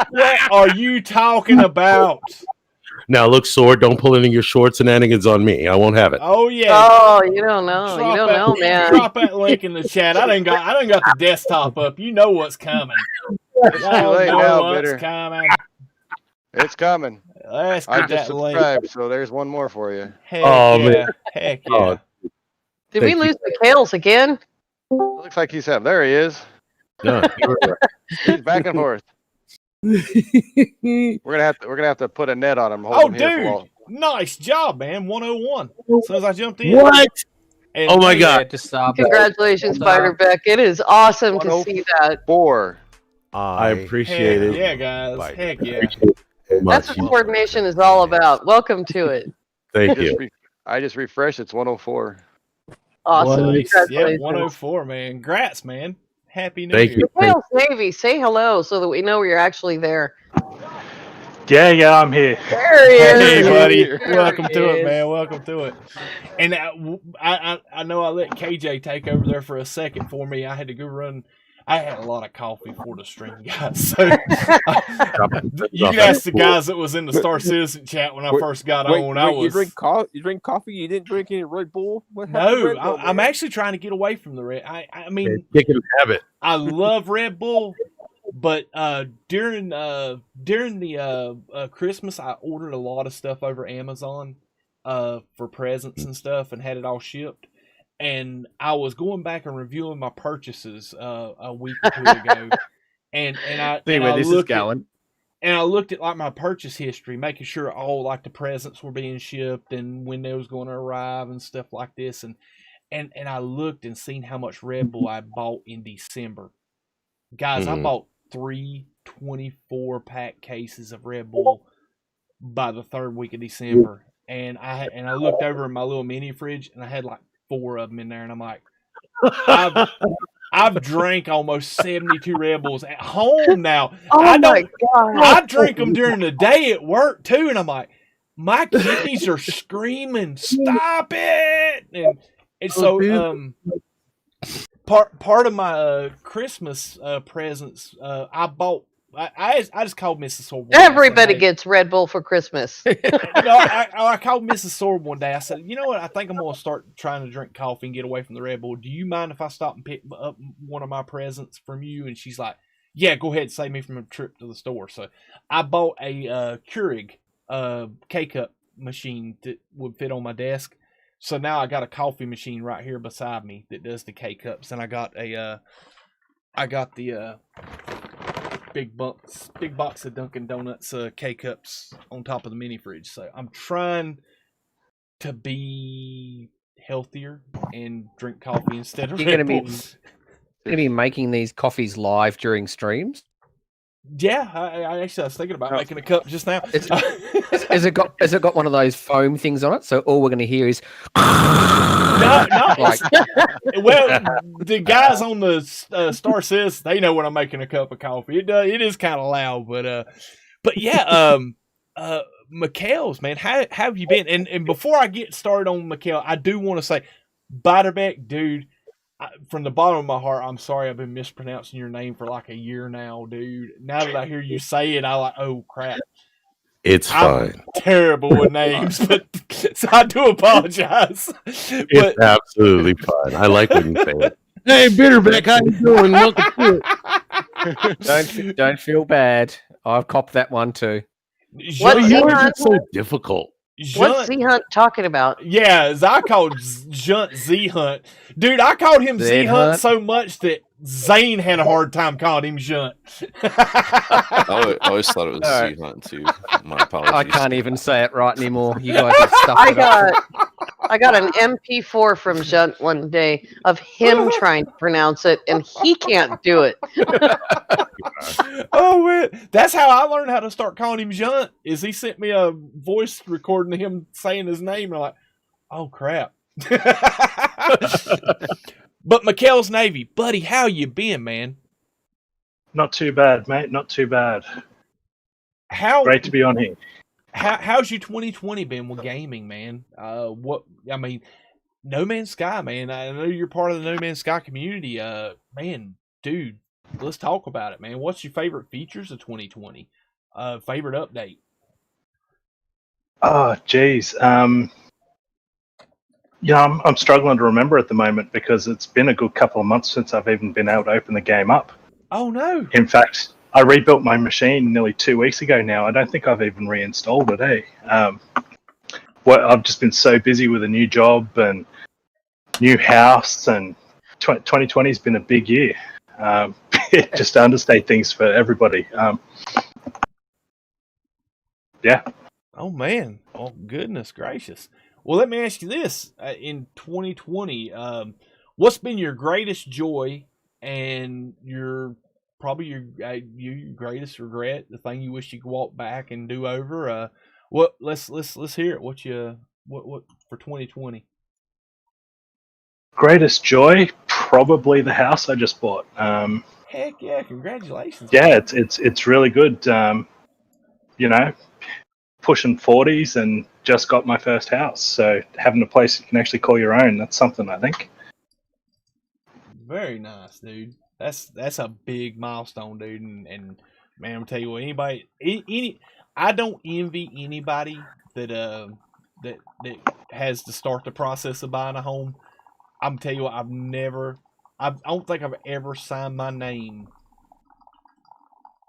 What are you talking about? Now, look, Sword, don't pull any of your short shenanigans on me. I won't have it. Oh yeah. Oh, you don't know. Man. Drop that link in the chat. I done got the desktop up. You know what's coming. It's too late now, what's Bitter. coming. It's coming. Let's get I just that subscribed, link. so there's one more for you. Heck yeah. Man. Heck yeah. Oh, Did we lose Mikhail's again? Looks like he's have. There he is. no, He's back and forth. We're gonna have to put a net on him. Oh, dude! Nice job, man. 101. As soon as I jumped in. What? And Oh my God! Congratulations, Biderbeck. It is awesome to see that. 4. I appreciate it. Yeah, guys. Heck yeah. That's what coordination is all about. Welcome to it. Thank you. I just refreshed. It's 104. Awesome. Yeah, Congratulations. 104, man. Congrats, man. Happy New Thank Year. you. Mikhail's Navy, say hello so that we know you're actually there. Yeah, I'm here. There he is. Hey, buddy. There Welcome he to it, is. man. Welcome to it. And I know I let KJ take over there for a second for me. I had to go run. I had a lot of coffee for the stream, guys. So you can ask the guys that was in the Star Citizen chat when I first got on. You drink coffee? You didn't drink any Red Bull? No, I'm actually trying to get away from the Red. I mean, Kick it and have it. I love Red Bull, but during the Christmas, I ordered a lot of stuff over Amazon for presents and stuff, and had it all shipped. And I was going back and reviewing my purchases a week or two ago, and I looked at like my purchase history, making sure all like the presents were being shipped and when they was going to arrive and stuff like this, and I looked and seen how much Red Bull I bought in December. Guys, I bought 3 24-pack cases of Red Bull by the 3rd week of December, and I looked over in my little mini fridge and I had like 4 of them in there, and I'm like, I've drank almost 72 Red Bulls at home now. Oh my God. I drink them during the day at work too, and I'm like, my kidneys are screaming, stop it! And so part of my Christmas presents I bought. I just called Mrs. Sword. Everybody gets Red Bull for Christmas. I called Mrs. Sword one day. I said, you know what? I think I'm going to start trying to drink coffee and get away from the Red Bull. Do you mind if I stop and pick up one of my presents from you? And she's like, yeah, go ahead. Save me from a trip to the store. So I bought a Keurig K-Cup machine that would fit on my desk. So now I got a coffee machine right here beside me that does the K-Cups. And I got the big box of Dunkin' Donuts K-Cups on top of the mini fridge. So I'm trying to be healthier and drink coffee instead of Red Bull. You're going to be making these coffees live during streams? Yeah, I actually was thinking about making a cup just now. Has it got one of those foam things on it? So all we're going to hear is no. Well, the guys on the Star Citizen, they know when I'm making a cup of coffee. It is kind of loud, but yeah. Mikhail's, man, how have you been? And before I get started on Mikhail, I do want to say, Biderbeck, dude. From the bottom of my heart, I'm sorry I've been mispronouncing your name for like a year now, dude. Now that I hear you say it, I like, oh crap. It's I'm fine. terrible with names, but so I do apologize. It's absolutely fine. I like when you say it. Hey, Bitterbeck, how you doing? Welcome to it. Don't feel bad. I've copped that one too. What's Z-Hunt? So difficult. What's Z-Hunt talking about? Yeah, as I called Junt Z-Hunt. Dude, I called him Z-Hunt so much that Zane had a hard time calling him Junt. I always thought it was Z-Hunt too. My apologies. I can't even say it right anymore. You guys have stuffed it up. I got an MP4 from Junt one day of him trying to pronounce it, and he can't do it. Oh man, that's how I learned how to start calling him Junt. Is he sent me a voice recording of him saying his name, and I'm like, oh crap. But McKell's Navy, buddy, how you been, man? Not too bad, mate. Not too bad. Great to be on here. How's your 2020 been with gaming, man? No Man's Sky, man. I know you're part of the No Man's Sky community. Man, dude, let's talk about it, man. What's your favorite features of 2020? Favorite update? Oh, geez. Yeah, I'm struggling to remember at the moment because it's been a good couple of months since I've even been able to open the game up. Oh, no. In fact, I rebuilt my machine nearly 2 weeks ago now. I don't think I've even reinstalled it, I've just been so busy with a new job and new house, and 2020 has been a big year. Just to understate things for everybody. Yeah. Oh, man. Oh, goodness gracious. Well, let me ask you this. In 2020, what's been your greatest joy and your greatest regret, the thing you wish you could walk back and do over? Let's hear it. What for 2020? Greatest joy, probably the house I just bought. Heck yeah! Congratulations. Yeah, it's really good. Pushing 40s and just got my first house. So having a place you can actually call your own, that's something, I think. Very nice, dude. That's a big milestone, dude. And man, I'm tell you what, I don't envy anybody that has to start the process of buying a home. I'm tell you what, I don't think I've ever signed my name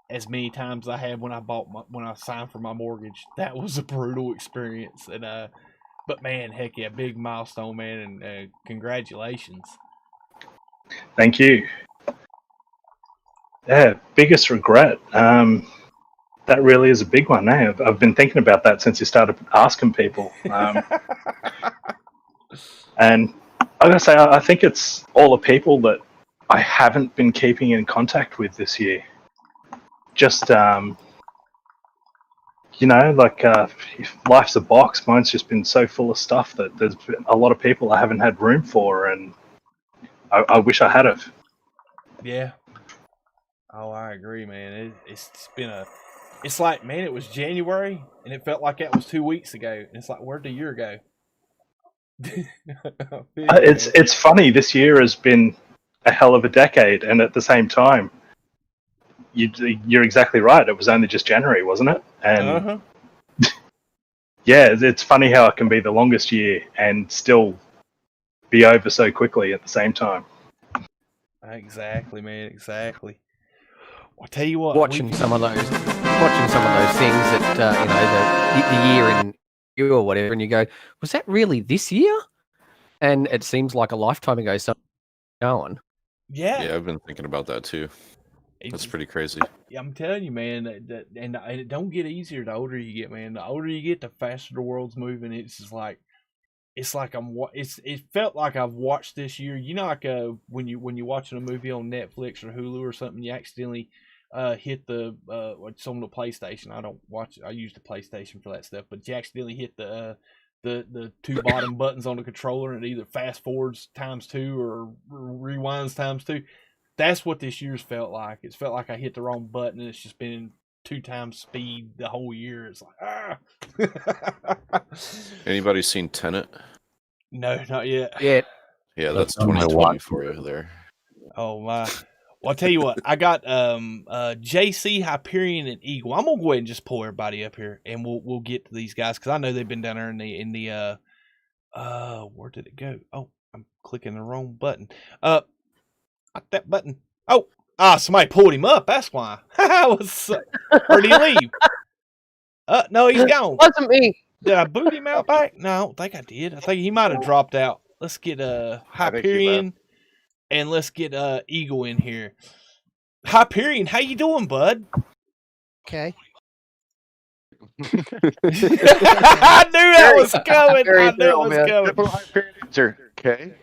as many times as I had when I signed for my mortgage. That was a brutal experience. And but man, heck yeah, big milestone, man, and congratulations. Thank you. Yeah, biggest regret. That really is a big one. I've been thinking about that since you started asking people. And I gotta say, I think it's all the people that I haven't been keeping in contact with this year. Just, life's a box. Mine's just been so full of stuff that there's been a lot of people I haven't had room for, and I wish I had it. Yeah. Oh, I agree, man. It's like, man, it was January, and it felt like that was 2 weeks ago. And it's like, where'd the year go? It's funny. This year has been a hell of a decade, and at the same time, you're exactly right. It was only just January, wasn't it? And yeah, it's funny how it can be the longest year and still be over so quickly at the same time. Exactly, man. Exactly. I'll tell you what. Watching some of those things that the year in you or whatever, and you go, was that really this year? And it seems like a lifetime ago. So going. Yeah, I've been thinking about that too. That's pretty crazy. Yeah, I'm telling you, man, and it don't get easier the older you get, man. The older you get, the faster the world's moving. It's just like, it felt like I've watched this year. You know, like when you're watching a movie on Netflix or Hulu or something, you accidentally hit it's on the PlayStation. I use the PlayStation for that stuff, but you accidentally hit the two bottom buttons on the controller, and it either fast forwards ×2 or rewinds ×2. That's what this year's felt like. It's felt like I hit the wrong button, and it's just been 2 times speed the whole year. It's like, Anybody seen Tenet? No, not yet. Yeah. Yeah, that's 2020 for you there. Oh my. Well, I'll tell you what. I got JC, Hyperion, and Eagle. I'm gonna go ahead and just pull everybody up here, and we'll get to these guys because I know they've been down there in the where did it go? Oh, I'm clicking the wrong button. Not that button. Oh, somebody pulled him up. That's why. Or did he leave? No, he's gone. Wasn't me. Did I boot him out back? No, I don't think I did. I think he might have dropped out. Let's get Hyperion and let's get Eagle in here. Hyperion, how you doing, bud? Okay. I knew that was coming. I knew it was coming. Okay.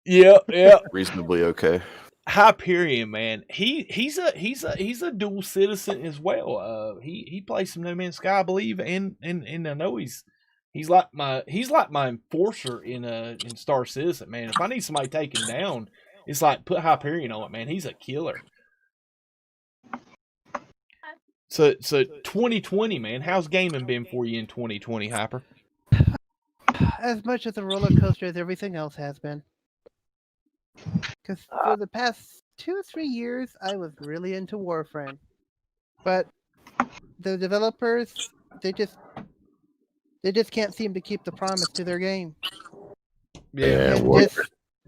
Yeah. Reasonably okay. Hyperion, man, he's a dual citizen as well. He plays some No Man's Sky, I believe, and I know he's like my enforcer in Star Citizen, man. If I need somebody taken down, it's like put Hyperion on it, man. He's a killer. So 2020, man, how's gaming been for you in 2020, Hyper? As much as a roller coaster as everything else has been. Because for the past 2 or 3 years, I was really into Warframe. But the developers, they just can't seem to keep the promise to their game. Yeah, And just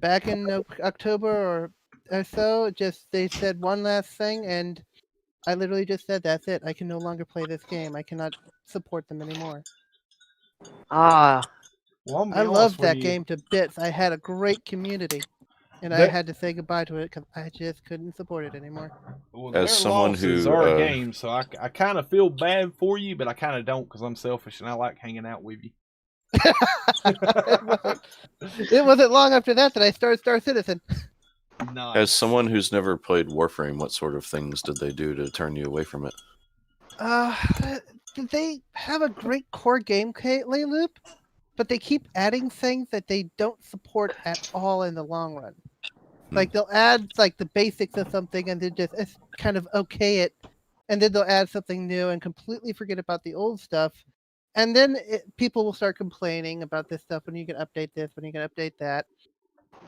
back in October or so, they said one last thing, and I literally just said, that's it. I can no longer play this game. I cannot support them anymore. Ah. Well, I loved that game to bits. I had a great community. And I had to say goodbye to it because I just couldn't support it anymore. Well, as someone who's our game, so I kind of feel bad for you, but I kind of don't because I'm selfish and I like hanging out with you. It wasn't long after that I started Star Citizen. Nice. As someone who's never played Warframe, what sort of things did they do to turn you away from it? They have a great core gameplay loop, but they keep adding things that they don't support at all in the long run. Like they'll add like the basics of something and then it's kind of okay it, and then they'll add something new and completely forget about the old stuff. And then people will start complaining about this stuff when you can update this, when you can update that.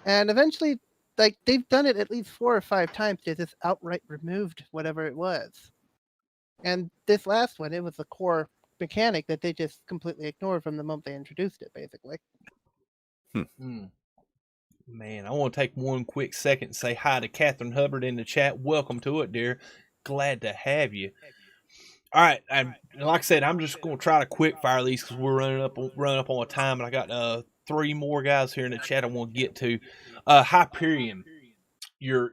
And eventually, like they've done it at least 4 or 5 times. They just outright removed whatever it was. And this last one, it was the core mechanic that they just completely ignored from the moment they introduced it, basically. Man, I want to take one quick second and say hi to Catherine Hubbard in the chat. Welcome to it, dear. Glad to have you. All right, and like I said, I'm just going to try to quick fire these because we're running up on a time, and I got 3 more guys here in the chat I want to get to. Hyperion, your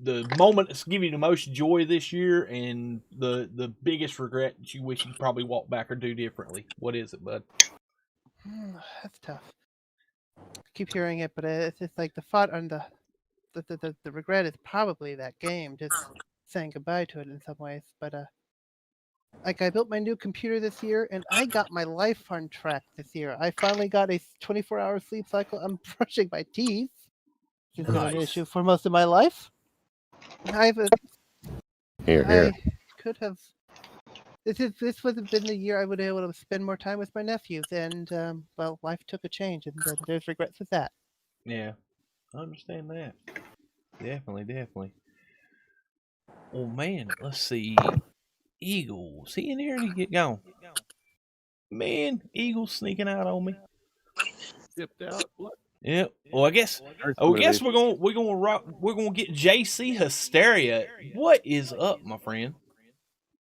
the moment that's giving you the most joy this year, and the biggest regret that you wish you probably walk back or do differently. What is it, bud? That's tough. I keep hearing it, but it's just like the thought and the regret is probably that game, just saying goodbye to it in some ways. But like I built my new computer this year, and I got my life on track this year. I finally got a 24-hour sleep cycle. I'm brushing my teeth, which has been an issue for most of my life. I could have. This would have been the year I would have been able to spend more time with my nephews, and well, life took a change, and there's regrets with that. Yeah, I understand that. Definitely. Oh man, let's see. Eagle, is he in here? Or did he get gone? Man, Eagle's sneaking out on me. Dipped out. Yeah. Well, I guess we're gonna get JC Hysteria. What is up, my friend?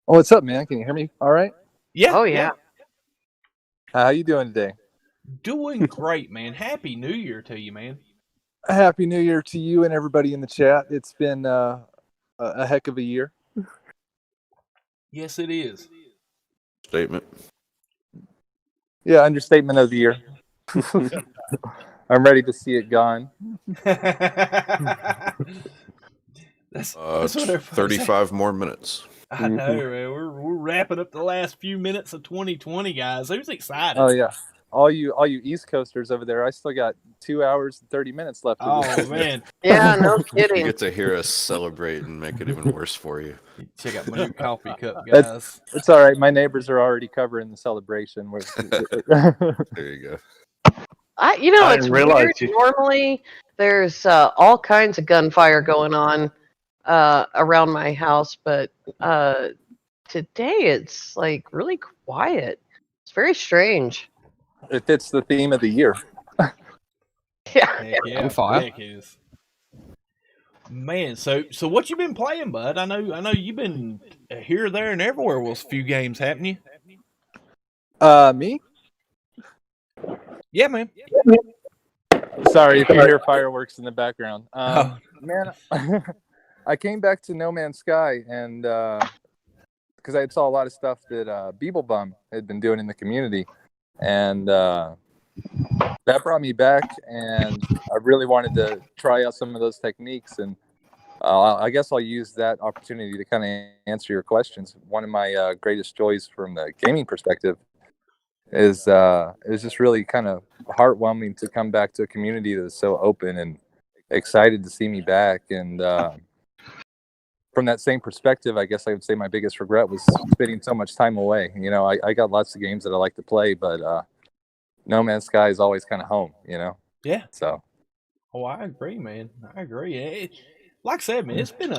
Oh, what's up, man? Can you hear me all right? Yeah. Oh, yeah. How you doing today? Doing great, man. Happy New Year to you, man. Happy New Year to you and everybody in the chat. It's been a heck of a year. Yes, it is. Statement. Yeah, understatement of the year. I'm ready to see it gone. That's what 35 more minutes. I know, man. We're wrapping up the last few minutes of 2020, guys. Who's excited? Oh yeah, all you East Coasters over there. I still got 2 hours and 30 minutes left. Oh man. Yeah, no kidding. You get to hear us celebrate and make it even worse for you. Check out my new coffee cup, guys. It's all right. My neighbors are already covering the celebration. There you go. I it's didn't weird. realize you. Normally, there's all kinds of gunfire going on around my house, but today it's like really quiet. It's very strange. It fits the theme of the year. Yeah. Heck yeah, Gunfire. heck is. Man, so what you been playing, bud? I know you've been here, there, and everywhere with a few games, haven't you? Me? Yeah, man. Sorry if you hear fireworks in the background. Oh. Man, I came back to No Man's Sky and because I saw a lot of stuff that Beeblebum had been doing in the community, and that brought me back. And I really wanted to try out some of those techniques, and I guess I'll use that opportunity to kind of answer your questions. One of my greatest joys from the gaming perspective is it was just really kind of heartwarming to come back to a community that's so open and excited to see me back. And from that same perspective, I guess I would say my biggest regret was spending so much time away. You know, I got lots of games that I like to play, but No Man's Sky is always kind of home, you know? Yeah. So. Oh, I agree, man. I agree. Like I said, man, it's been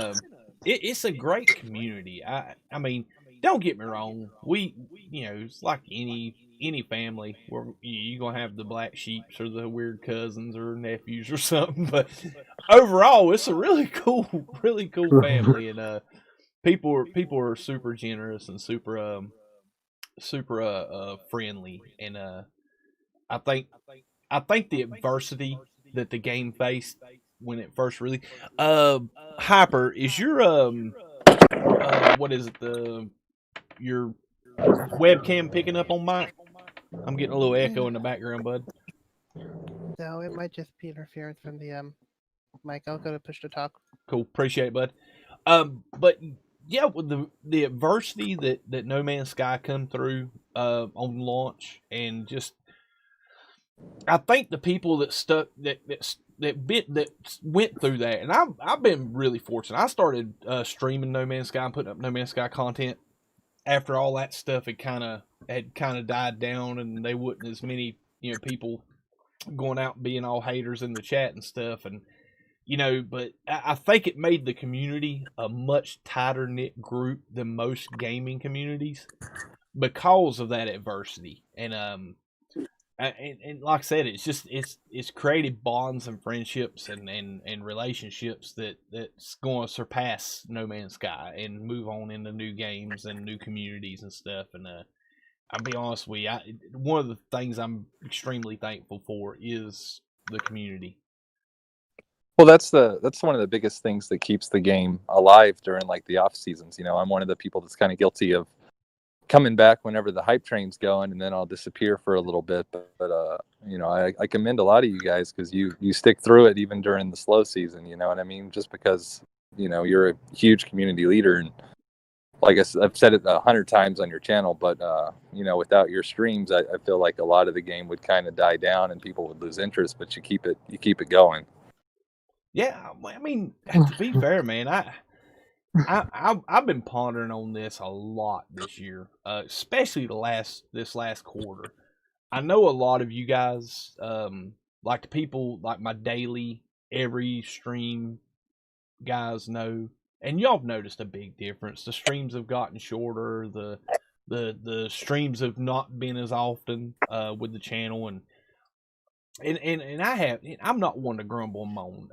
it's a great community. I mean, don't get me wrong. We it's like any family where you're gonna have the black sheeps or the weird cousins or nephews or something. But overall, it's a really cool family, and people are super generous and super friendly, and I think the adversity that the game faced when it first released. Hyper, is your what is it, your webcam picking up on mine? I'm getting a little echo in the background, bud. No, it might just be interference from the mic. I'll go to push to talk. Cool, appreciate it, bud. But yeah, with the adversity that No Man's Sky come through on launch, and just I think the people that stuck that went through that, and I've been really fortunate. I started streaming No Man's Sky and putting up No Man's Sky content after all that stuff had kind of died down, and they wasn't as many people going out and being all haters in the chat and stuff, and but I think it made the community a much tighter knit group than most gaming communities because of that adversity, and like I said, it's created bonds and friendships and relationships that's going to surpass No Man's Sky and move on into new games and new communities and stuff. And I'll be honest with you, one of the things I'm extremely thankful for is the community. Well, that's one of the biggest things that keeps the game alive during like the off seasons. I'm one of the people that's kind of guilty of coming back whenever the hype train's going, and then I'll disappear for a little bit. But I commend a lot of you guys because you stick through it even during the slow season. You know what I mean? Just because you're a huge community leader, and like I've said it 100 times on your channel, but without your streams, I feel like a lot of the game would kind of die down and people would lose interest. But you keep it going. Yeah, I mean, to be fair, man, I've been pondering on this a lot this year, especially this last quarter. I know a lot of you guys, like the people like my daily every stream guys know, and y'all have noticed a big difference. The streams have gotten shorter. The streams have not been as often with the channel, and I'm not one to grumble and moan.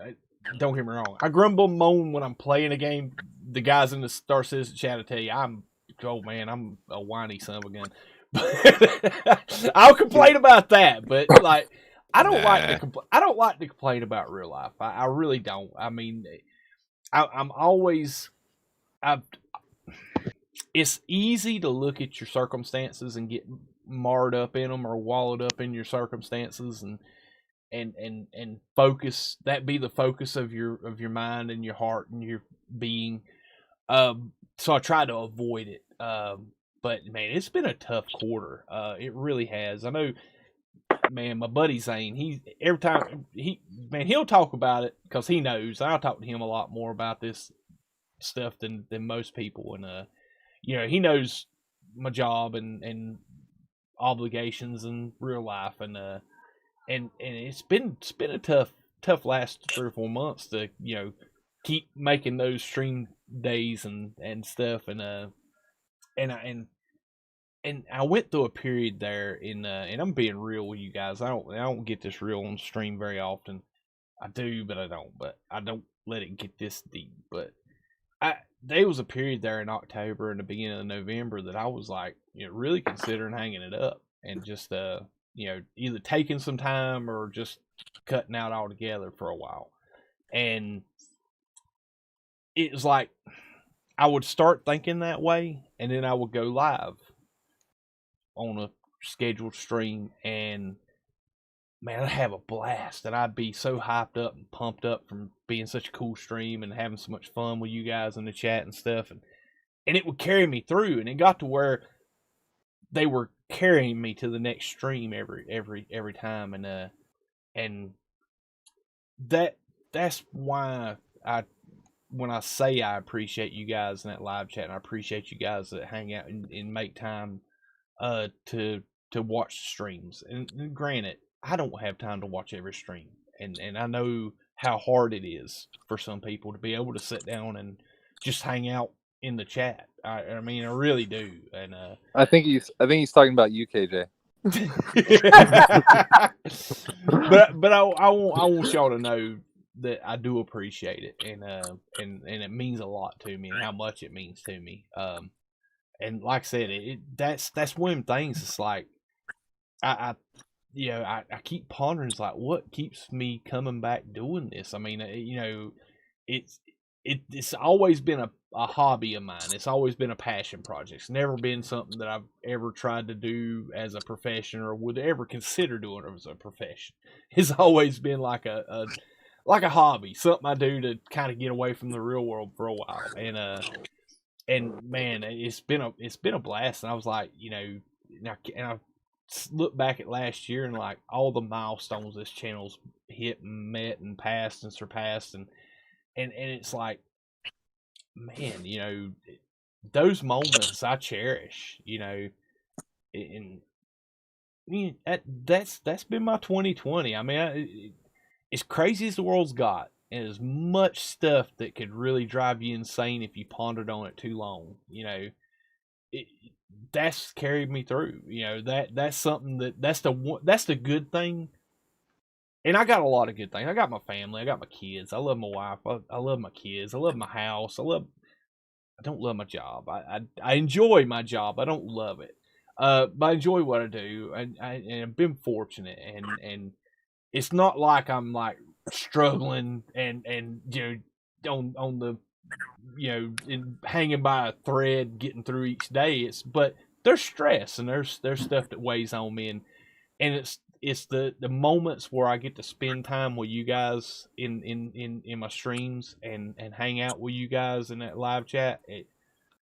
Don't get me wrong. I grumble and moan when I'm playing a game. The guys in the Star Citizen chat will tell you I'm a whiny son of a gun. I'll complain about that, but like I don't like to complain about real life. I really don't. I mean, I'm always it's easy to look at your circumstances and get marred up in them or wallowed up in your circumstances and focus that be the focus of your mind and your heart and your being. So I try to avoid it. But man, it's been a tough quarter. It really has. I know, man. My buddy Zane, every time he'll talk about it because he knows. I'll talk to him a lot more about this stuff than most people, and he knows my job and obligations in real life, and it's been a tough last 3 or 4 months to keep making those stream days and stuff and I went through a period there and I'm being real with you guys. I don't get this real on stream very often. I do, but I don't. But I don't let it get this deep. But there was a period there in October and the beginning of November that I was like, really considering hanging it up and just either taking some time or just cutting out altogether for a while. And it was like I would start thinking that way, and then I would go live on a scheduled stream, and man, I'd have a blast, and I'd be so hyped up and pumped up from being such a cool stream and having so much fun with you guys in the chat and stuff, and it would carry me through, and it got to where they were carrying me to the next stream every time, and that's why when I say I appreciate you guys in that live chat, and I appreciate you guys that hang out and make time to watch streams. And granted, I don't have time to watch every stream, and I know how hard it is for some people to be able to sit down and just hang out in the chat. I mean, I really do. And I think he's talking about you, KJ. but I want y'all to know that I do appreciate it, and it means a lot to me, and how much it means to me. And like I said, that's one of the things. It's like I keep pondering. It's like, what keeps me coming back doing this? I mean, it's always been a hobby of mine. It's always been a passion project. It's never been something that I've ever tried to do as a profession or would ever consider doing it as a profession. It's always been like a hobby, something I do to kind of get away from the real world for a while. And man, it's been a blast. And I was like, and I look back at last year and like all the milestones this channel's hit and met and passed and surpassed, and it's like, man, those moments I cherish, and that's been my 2020. I mean, as crazy as the world's got, and as much stuff that could really drive you insane if you pondered on it too long, that's carried me through. That's something that's the good thing. And I got a lot of good things. I got my family. I got my kids. I love my wife. I love my kids. I love my house. I don't love my job. I enjoy my job. I don't love it. But I enjoy what I do. And I've been fortunate. And it's not like I'm like struggling and on the hanging by a thread getting through each day. But there's stress and there's stuff that weighs on me, and it's the moments where I get to spend time with you guys in my streams and hang out with you guys in that live chat.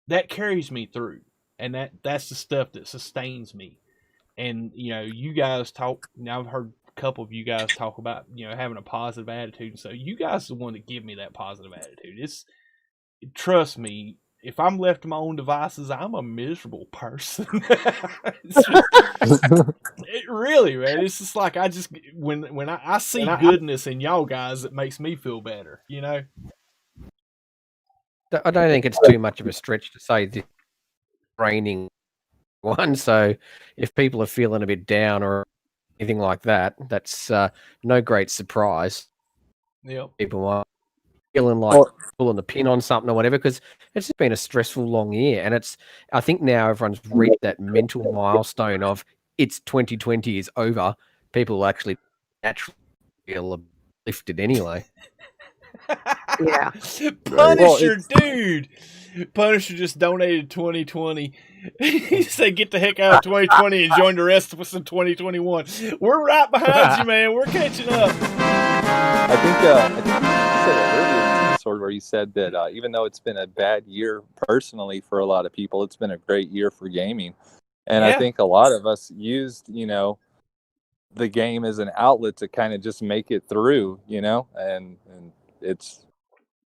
That carries me through, and that's the stuff that sustains me. And you guys talk. I've heard a couple of you guys talk about having a positive attitude, and so you guys are the one that give me that positive attitude. Trust me, if I'm left to my own devices, I'm a miserable person. It really, man. It's just like when I see goodness in y'all guys, it makes me feel better. I don't think it's too much of a stretch to say this raining one. So if people are feeling a bit down or anything like that, that's no great surprise. Yep. People are feeling like pulling the pin on something or whatever, because it's just been a stressful long year, and I think now everyone's reached that mental milestone of it's 2020 is over. People actually naturally feel lifted anyway. Yeah. Punisher, dude. Punisher just donated 2020. He said, "Get the heck out of 2020 and join the rest of us in 2021." We're right behind you, man. We're catching up. I think you said it earlier, sort of, where you said that even though it's been a bad year personally for a lot of people, it's been a great year for gaming. And I think a lot of us used, the game as an outlet to kind of just make it through, and it's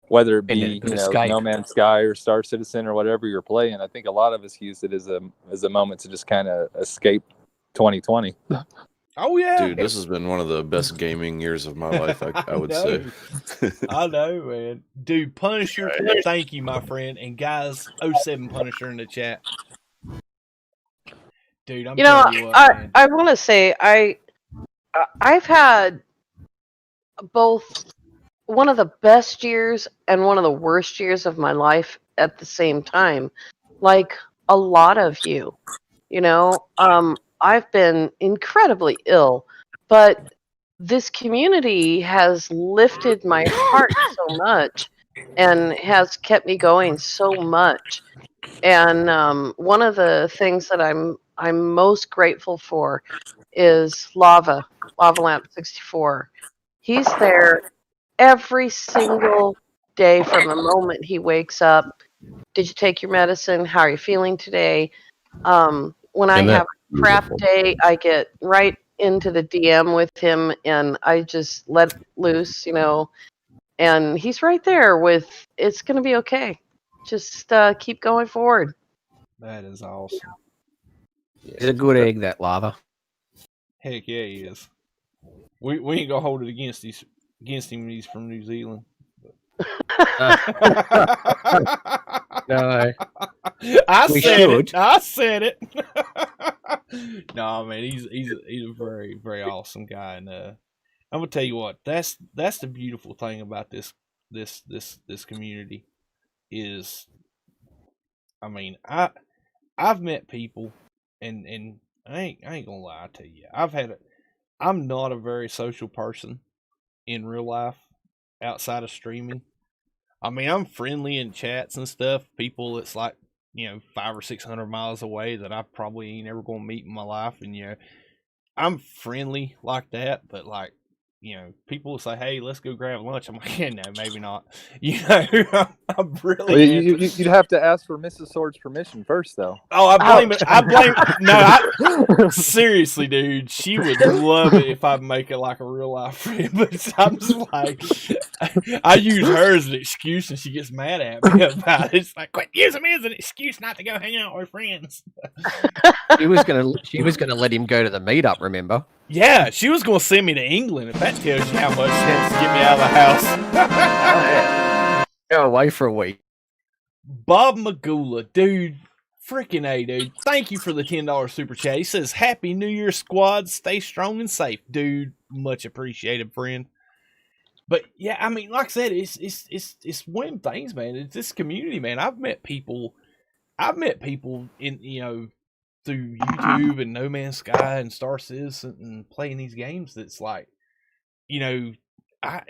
whether it be No Man's Sky or Star Citizen or whatever you're playing. I think a lot of us used it as a moment to just kind of escape 2020. Oh yeah, dude, this has been one of the best gaming years of my life. I would say. I know, man. Dude, Punisher, thank you, my friend. And guys, 07 Punisher in the chat. Dude, I'm telling you what, man. I want to say I've had both one of the best years and one of the worst years of my life at the same time. Like a lot of you, I've been incredibly ill, but this community has lifted my heart so much and has kept me going so much. And one of the things that I'm most grateful for is Lava Lamp 64. He's there every single day from the moment he wakes up. Did you take your medicine? How are you feeling today? When I have a crap day, I get right into the DM with him and I just let loose, and he's right there with, it's going to be okay. Just keep going forward. That is awesome. It's a good egg, that Lava. Heck yeah, he is. We ain't gonna hold it against him when he's from New Zealand. No. I said it. No, man, he's a very, very awesome guy, and I'm gonna tell you what, that's the beautiful thing about this community is, I mean, I've met people, and I ain't gonna lie to you, I'm not a very social person in real life outside of streaming. I mean, I'm friendly in chats and stuff. People that's like, 500 or 600 miles away that I probably ain't ever gonna meet in my life, and I'm friendly like that. But like, people will say, "Hey, let's go grab lunch." I'm like, "Yeah, no, maybe not." I'm really. Well, you'd have to ask for Mrs. Sword's permission first, though. Oh, I blame. No, seriously, dude. She would love it if I make it like a real life friend. But I'm just like, I use her as an excuse, and she gets mad at me about it. It's like, quit using me as an excuse not to go hang out with friends. She was gonna let him go to the meetup. Remember? Yeah, she was gonna send me to England. If that tells you how much she wants to get me out of the house. Go away for a week. Bob Magula, dude, freaking A, dude. Thank you for the $10 super chat. He says, "Happy New Year, squad. Stay strong and safe, dude. Much appreciated, friend." But yeah, I mean, like I said, it's one of them things, man. It's this community, man. I've met people in through YouTube and No Man's Sky and Star Citizen and playing these games. That's like, I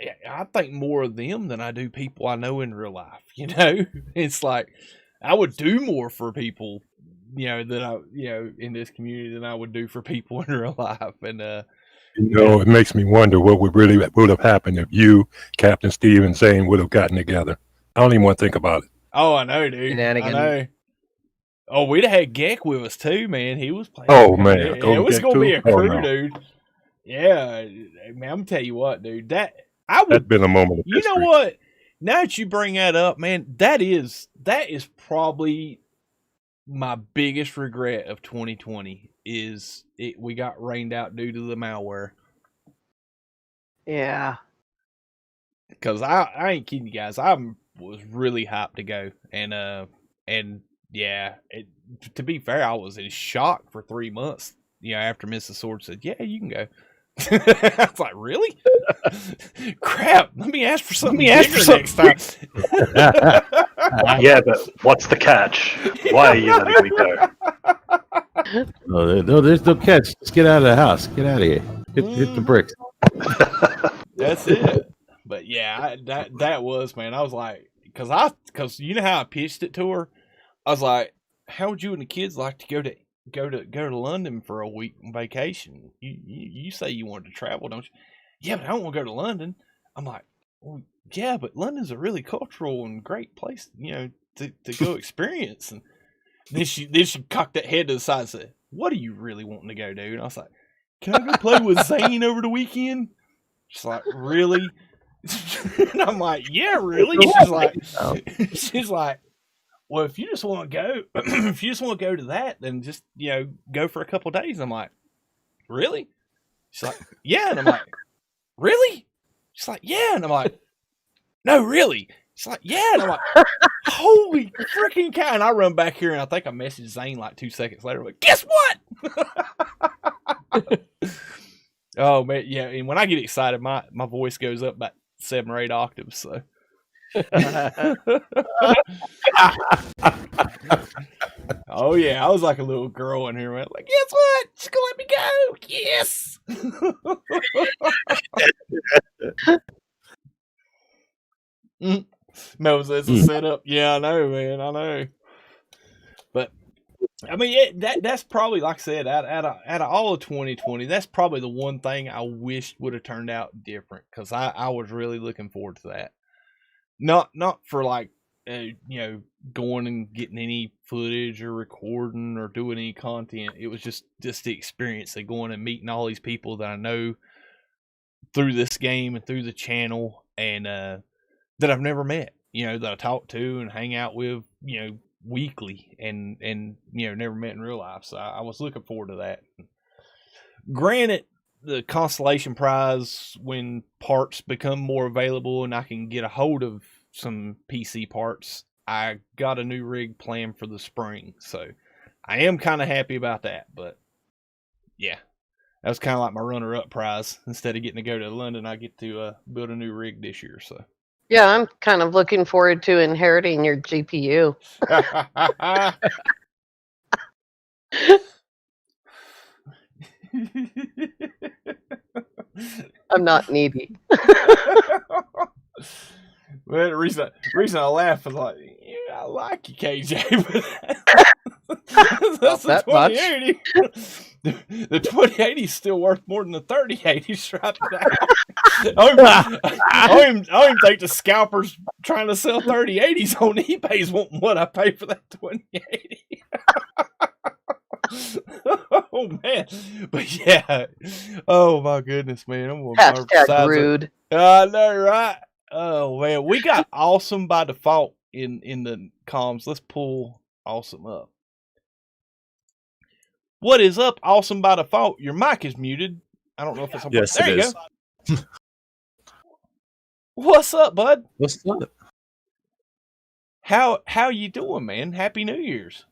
think more of them than I do people I know in real life. It's like I would do more for people, that I in this community than I would do for people in real life. And it makes me wonder what would have happened if you, Captain Steve, and Zane would have gotten together. I don't even want to think about it. Oh, I know, dude. I know. Oh, we'd have had Geck with us too, man. He was playing. Oh man, it was gonna be a crew, dude. Yeah, man. I'm tell you what, dude. That'd been a moment of history. You know what? Now that you bring that up, man, that is probably my biggest regret of 2020 is we got rained out due to the malware. Yeah. Because I ain't kidding you guys. I was really hyped to go, and yeah, to be fair, I was in shock for 3 months. After Mrs. Sword said, "Yeah, you can go." I was like, "Really? Crap! Let me ask for something next time." Yeah, but what's the catch? Why are you letting me go? No, there's no catch. Just get out of the house. Get out of here. Hit the bricks. That's it. But yeah, that was, man. I was like, because you know how I pitched it to her. I was like, "How would you and the kids like to go to London for a week on vacation? You say you wanted to travel, don't you?" "Yeah, but I don't want to go to London." I'm like, "Well, yeah, but London's a really cultural and great place, to go experience." And then she cocked that head to the side and said, "What are you really wanting to go do?" And I was like, "Can I go play with Zane over the weekend?" She's like, "Really?" And I'm like, "Yeah, really?" She's like, "Well, if you just want to go, to that, then just go for a couple days." I'm like, "Really?" She's like, yeah. And I'm like, really? She's like, yeah. And I'm like, no, really? She's like, yeah. And I'm like, holy freaking cow. And I run back here and I think I messaged Zane like 2 seconds later. Like, guess what? Oh, man. Yeah. And when I get excited, my voice goes up about 7 or 8 octaves. So. Oh yeah, I was like a little girl in here, man. Like, guess what? She's gonna let me go. Yes. Moses, a setup. Yeah, I know, man. I know. But I mean, that's probably, like I said, out of all of 2020, that's probably the one thing I wished would have turned out different, because I was really looking forward to that. Not for like, going and getting any footage or recording or doing any content. It was just the experience of going and meeting all these people that I know through this game and through the channel, and that I've never met, that I talk to and hang out with, weekly, and never met in real life. So I was looking forward to that. Granted, the consolation prize, when parts become more available and I can get a hold of some PC parts, I got a new rig planned for the spring. So I am kind of happy about that. But yeah, that was kind of like my runner-up prize. Instead of getting to go to London, I get to build a new rig this year. So yeah, I'm kind of looking forward to inheriting your GPU. I'm not needy. Well, the reason I laugh is like, yeah, I like you, KJ, but that's the 2080. The 2080 is still worth more than the 3080s right now. I don't even think the scalpers trying to sell 3080s on eBay's wanting what I pay for that 2080. Oh man, but yeah. Oh my goodness, man. I'm gonna Hashtag rude. I know, right? Oh man, we got Awesome by default in the comms. Let's pull Awesome up. What is up, Awesome by default? Your mic is muted. I don't know if it's on. Yes, there it you is. go. What's up, bud? What's up? How you doing, man? Happy New Year's.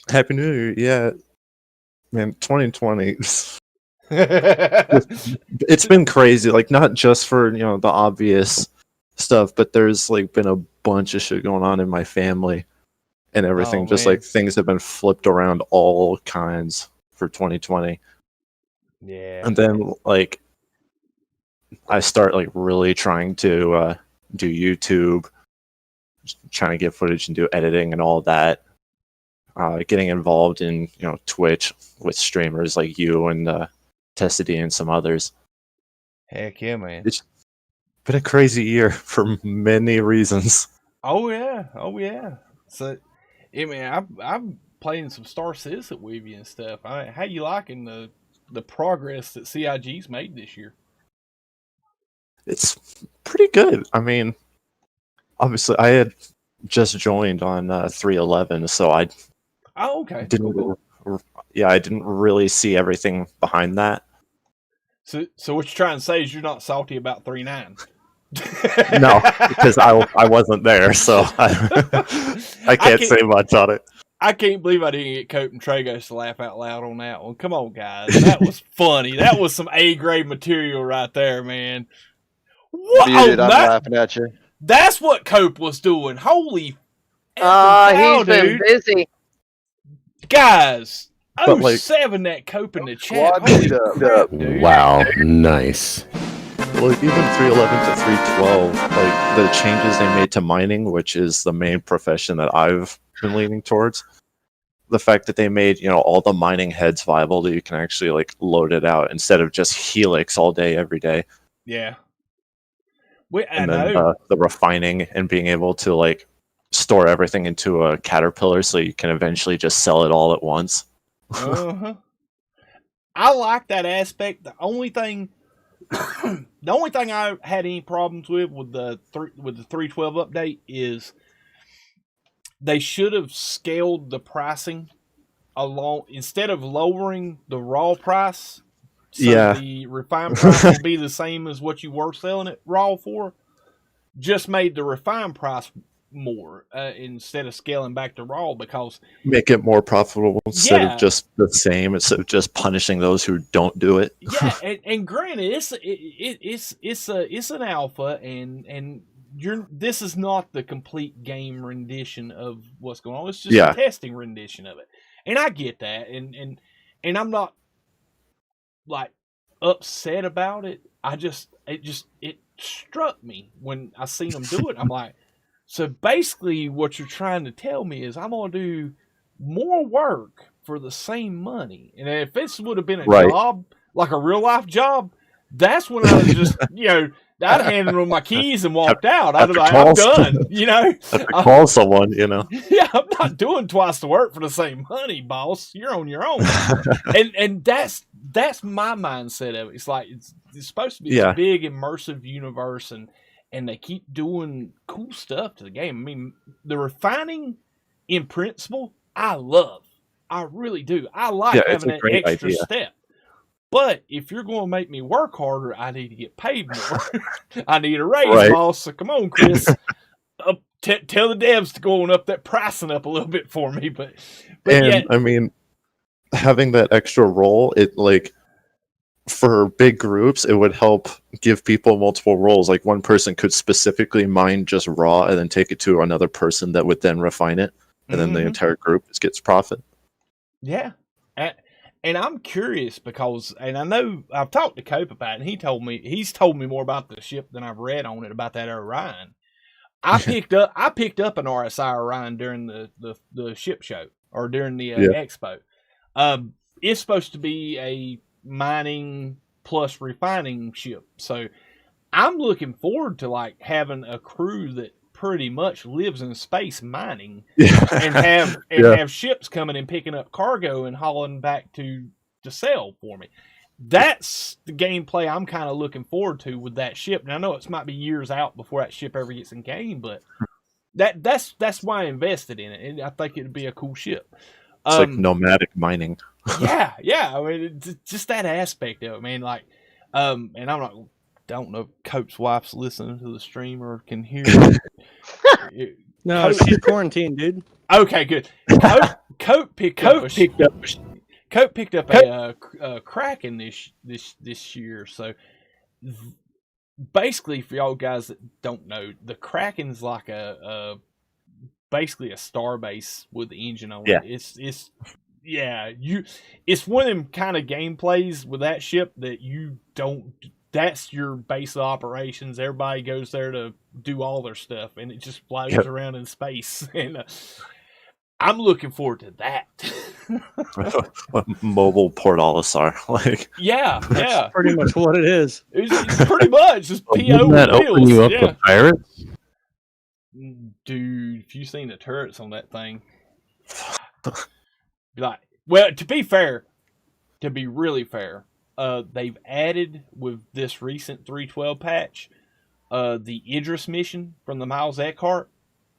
Happy New Year. Yeah. Man, 2020. It's been crazy. Like, not just for, the obvious stuff, but there's like been a bunch of shit going on in my family and everything. Just like things have been flipped around all kinds for 2020. Yeah. And then like I start like really trying to do YouTube, trying to get footage and do editing and all that. Getting involved in Twitch with streamers like you and Testity and some others. Heck yeah, man. It's been a crazy year for many reasons. Oh yeah. So, yeah, man, I'm playing some Star Citizen with you and stuff. How you liking the progress that CIG's made this year? It's pretty good. I mean, obviously, I had just joined on 3.11, so I okay. I didn't really see everything behind that. So what you're trying to say is you're not salty about 3.9? No, because I wasn't there, so I can't say much on it. I can't believe I didn't get Cope and Tragos to laugh out loud on that one. Come on, guys. That was funny. That was some A-grade material right there, man. What? Muted, I'm laughing at you. That's what Cope was doing. Holy he's been busy. Guys, But 07 that Cope in the chat. Wow, nice. Well, even 3.11 to 3.12, like the changes they made to mining, which is the main profession that I've been leaning towards, the fact that they made all the mining heads viable, that you can actually like load it out instead of just Helix all day every day. Yeah. And then the refining and being able to like store everything into a Caterpillar so you can eventually just sell it all at once. I like that aspect. The only thing I had any problems with the 3.12 update is they should have scaled the pricing along, instead of lowering the raw price So the refined price will be the same as what you were selling it raw for. Just made the refined price more instead of scaling back to raw because make it more profitable instead of just the same, instead of just punishing those who don't do it. Yeah, and granted, it's an alpha, and this is not the complete game rendition of what's going on. It's just a testing rendition of it, and I get that, and I'm not like upset about it. It struck me when I seen them do it. I'm like, so basically, what you're trying to tell me is I'm gonna do more work for the same money. And if this would have been a job, like a real life job, that's when I was just, I'd handed them my keys and walked out. I'd be like, I'm done, Have to call someone, Yeah, I'm not doing twice the work for the same money, boss. You're on your own. and that's my mindset of it. It's like it's supposed to be a big immersive universe, and they keep doing cool stuff to the game. I mean, the refining in principle, I love. I really do. I like having an extra step. But if you're going to make me work harder, I need to get paid more. I need a raise, boss. So come on, Chris. Tell the devs to go on up that pricing up a little bit for me. But I mean, having that extra role, it for big groups, it would help give people multiple roles. Like one person could specifically mine just raw and then take it to another person that would then refine it. And then the entire group gets profit. Yeah. And I'm curious because, and I know I've talked to Cope about it, and he's told me more about the ship than I've read on it about that Orion. I picked up an RSI Orion during the ship show or during the expo. It's supposed to be a mining plus refining ship, so I'm looking forward to having a crew that pretty much lives in space mining and have ships coming and picking up cargo and hauling back to sell for me. That's the gameplay I'm kind of looking forward to with that ship. And I know it might be years out before that ship ever gets in game, but that's why I invested in it, and I think it'd be a cool ship. It's like nomadic mining. yeah. I mean, it's just that aspect of it, man. And don't know if Cope's wife's listening to the stream or can hear it. No, she's quarantined, dude. Okay, good. Cope picked up a Kraken this year. So basically, for y'all guys that don't know, the Kraken's like basically a starbase with the engine on it. It's one of them kind of gameplays with that ship that you don't. That's your base of operations. Everybody goes there to do all their stuff, and it just flies around in space. And I'm looking forward to that. Mobile Port Olisar, That's pretty much what it is. It's pretty much just PO. Wouldn't that open you up to pirates? Dude, if you've seen the turrets on that thing, well, to be really fair. They've added with this recent 3.12 patch the Idris mission from the Miles Eckhart.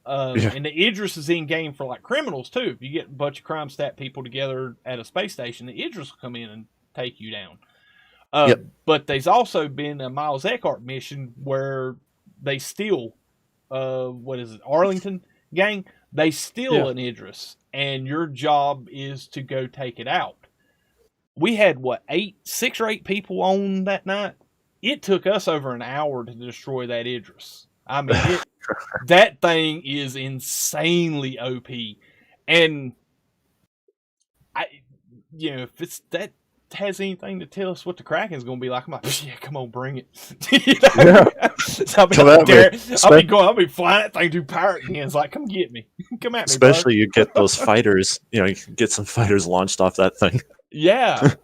And the Idris is in game for criminals too. If you get a bunch of crime stat people together at a space station, the Idris will come in and take you down. But there's also been a Miles Eckhart mission where they steal Arlington gang. They steal an Idris, and your job is to go take it out. We had 6 or 8 people on that night. It took us over an hour to destroy that Idris. I mean, that thing is insanely OP. And if it's that has anything to tell us what the Kraken's going to be like, I'm like, yeah, come on, bring it. So I'll be flying that thing through pirate hands, come get me, come at me. Especially you get those fighters. You can get some fighters launched off that thing. Yeah.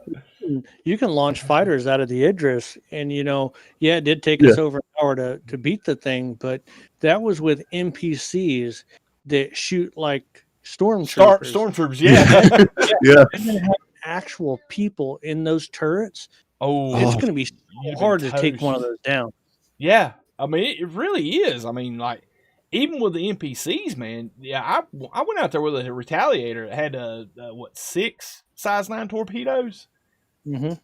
You can launch fighters out of the Idris, and it did take us over an hour to beat the thing, but that was with NPCs that shoot like stormtroopers. Stormtroopers, yeah. And then have actual people in those turrets. It's going to be hard to take one of those down. Yeah, I mean, it really is. I mean, even with the NPCs, man. Yeah, I went out there with a Retaliator that had 6 size 9 torpedoes. Mm-hmm.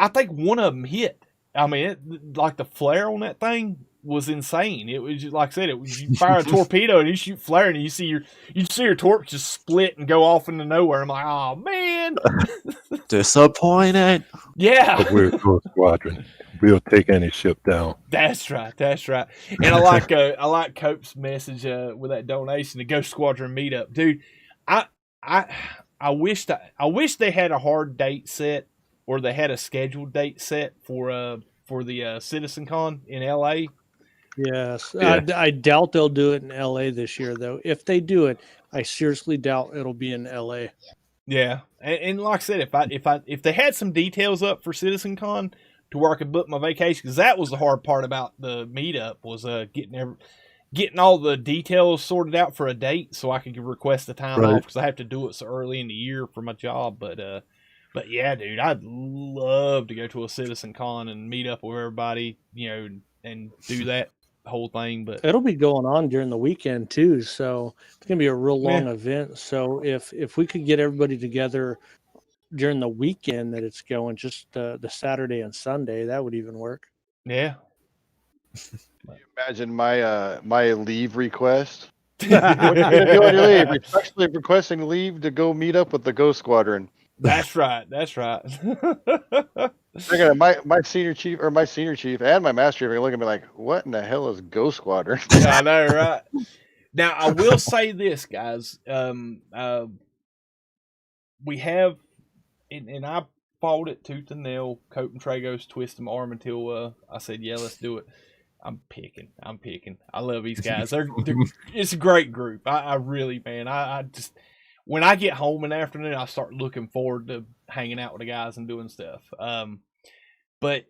I think one of them hit. I mean, like the flare on that thing was insane. It was just, like I said, it was you fire a torpedo and you shoot flare and you see your torch just split and go off into nowhere. I'm like, oh man, disappointed. Yeah, we're a Ghost Squadron. We'll take any ship down. That's right. And I like Cope's message with that donation, the Ghost Squadron meetup, dude. I wish they had a hard date set, or they had a scheduled date set for the CitizenCon in LA. Yes, Yeah. I doubt they'll do it in LA this year, though. If they do it, I seriously doubt it'll be in LA. Yeah, and like I said, if they had some details up for CitizenCon to where I could book my vacation, because that was the hard part about the meetup was getting all the details sorted out for a date so I could request the time off, because I have to do it so early in the year for my job. But yeah, dude, I'd love to go to a CitizenCon and meet up with everybody, and do that whole thing. But it'll be going on during the weekend too, so it's gonna be a real long event. So if we could get everybody together during the weekend that it's going, just the Saturday and Sunday, that would even work. Yeah. Imagine my leave request. What are you gonna do on your leave? Especially requesting leave to go meet up with the Ghost Squadron. That's right. My senior chief and my master chief are gonna look at me like, what in the hell is Ghost Squadron? Yeah, I know, right? Now I will say this, guys. We have, and I fought it tooth and nail. Cope and Tragos twisted my arm until I said, "Yeah, let's do it." I'm picking. I love these guys. It's a great group. I really, man. I just, when I get home in the afternoon, I start looking forward to hanging out with the guys and doing stuff. But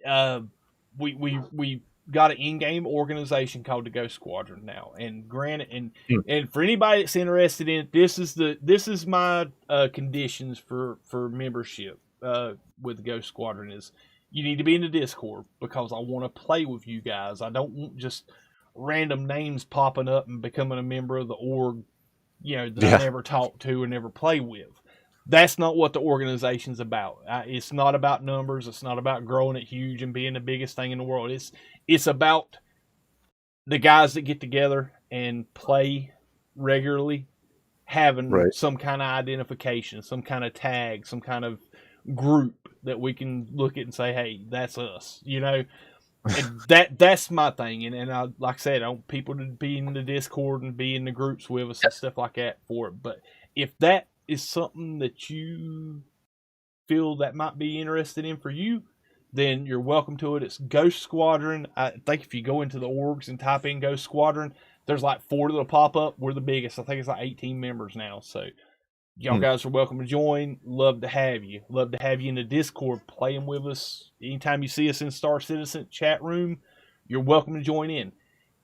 we got an in-game organization called the Ghost Squadron now, and granted, and for anybody that's interested in it, this is my conditions for membership with the Ghost Squadron is you need to be in the Discord, because I want to play with you guys. I don't want just random names popping up and becoming a member of the org, that I never talk to or never play with. That's not what the organization's about. It's not about numbers. It's not about growing it huge and being the biggest thing in the world. It's about the guys that get together and play regularly, having some kind of identification, some kind of tag, some kind of group that we can look at and say, hey, that's us, And that's my thing. And I, like I said, I want people to be in the Discord and be in the groups with us and stuff like that for it. But if that is something that you feel that might be interested in for you, then you're welcome to it. It's Ghost Squadron. I think if you go into the orgs and type in Ghost Squadron, there's like 4 that'll pop up. We're the biggest. I think it's like 18 members now. So y'all guys are welcome to join. Love to have you. Love to have you in the Discord playing with us. Anytime you see us in Star Citizen chat room, you're welcome to join in.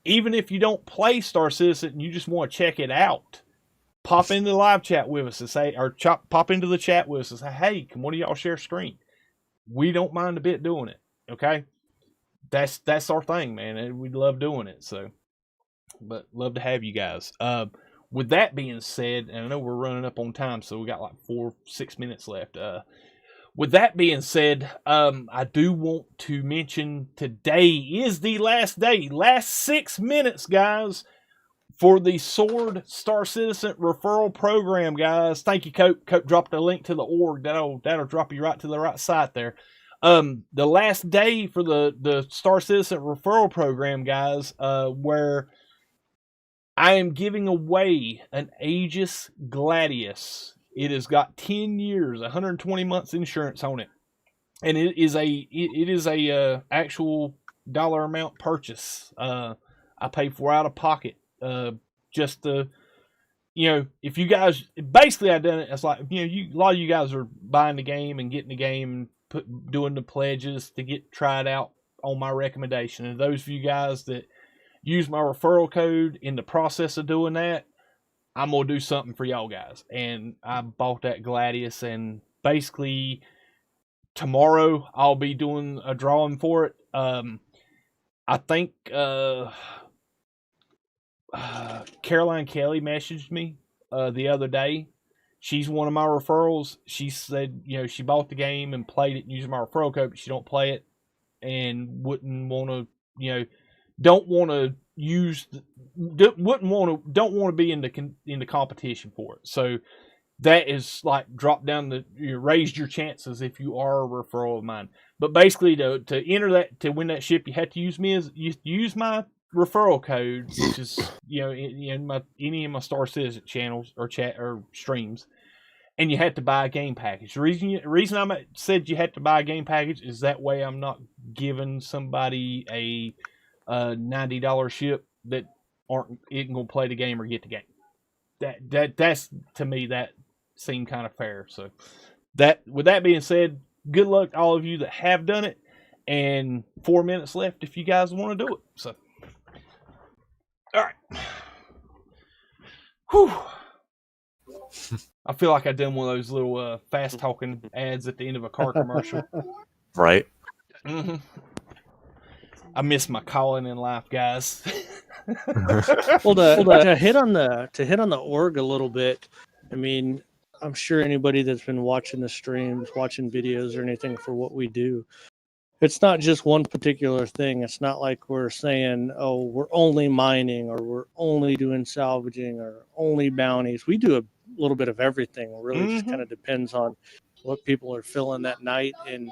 Even if you don't play Star Citizen and you just want to check it out, pop into the live chat with us and say, or pop into the chat with us and say, hey, can one of y'all share screen? We don't mind a bit doing it. Okay. That's our thing, man. And we love doing it. So, but love to have you guys. With that being said, and I know we're running up on time, so we got like 4-6 minutes left. With that being said, I do want to mention today is the last day, last 6 minutes, guys, for the Sword Star Citizen referral program, guys. Thank you, Cope. Cope dropped a link to the org. That'll drop you right to the right site there. The last day for the Star Citizen referral program, guys, where I am giving away an Aegis Gladius. It has got 10 years, 120 months insurance on it, and it is a actual dollar amount purchase. I paid for out of pocket. Just to, if you guys, basically I done it. It's like, a lot of you guys are buying the game and getting the game and doing the pledges to get tried out on my recommendation. And those of you guys that use my referral code in the process of doing that, I'm going to do something for y'all guys. And I bought that Gladius, and basically tomorrow I'll be doing a drawing for it. I think, Caroline Kelly messaged me the other day She's one of my referrals. She said, she bought the game and played it using my referral code, but she don't play it and wouldn't want to, don't want to don't want to be in the competition for it. So that is like drop down raised your chances if you are a referral of mine. But basically, to enter that, to win that ship, you have to use my referral code, which is in any of my Star Citizen channels or chat or streams, and you have to buy a game package. The reason I said you had to buy a game package is that way I'm not giving somebody a $90 ship that isn't gonna play the game or get the game. That's to me that seemed kind of fair. So with that being said, good luck to all of you that have done it, and 4 minutes left if you guys want to do it. So. All right. Whew. I feel like I've done one of those little fast talking ads at the end of a car commercial. Right. Mm-hmm. I miss my calling in life, guys. Well, to hit on the org a little bit, I mean, I'm sure anybody that's been watching the streams, watching videos or anything for what we do, it's not just one particular thing. It's not like we're saying, oh, we're only mining or we're only doing salvaging or only bounties. We do a little bit of everything. It really just kind of depends on what people are feeling that night. And,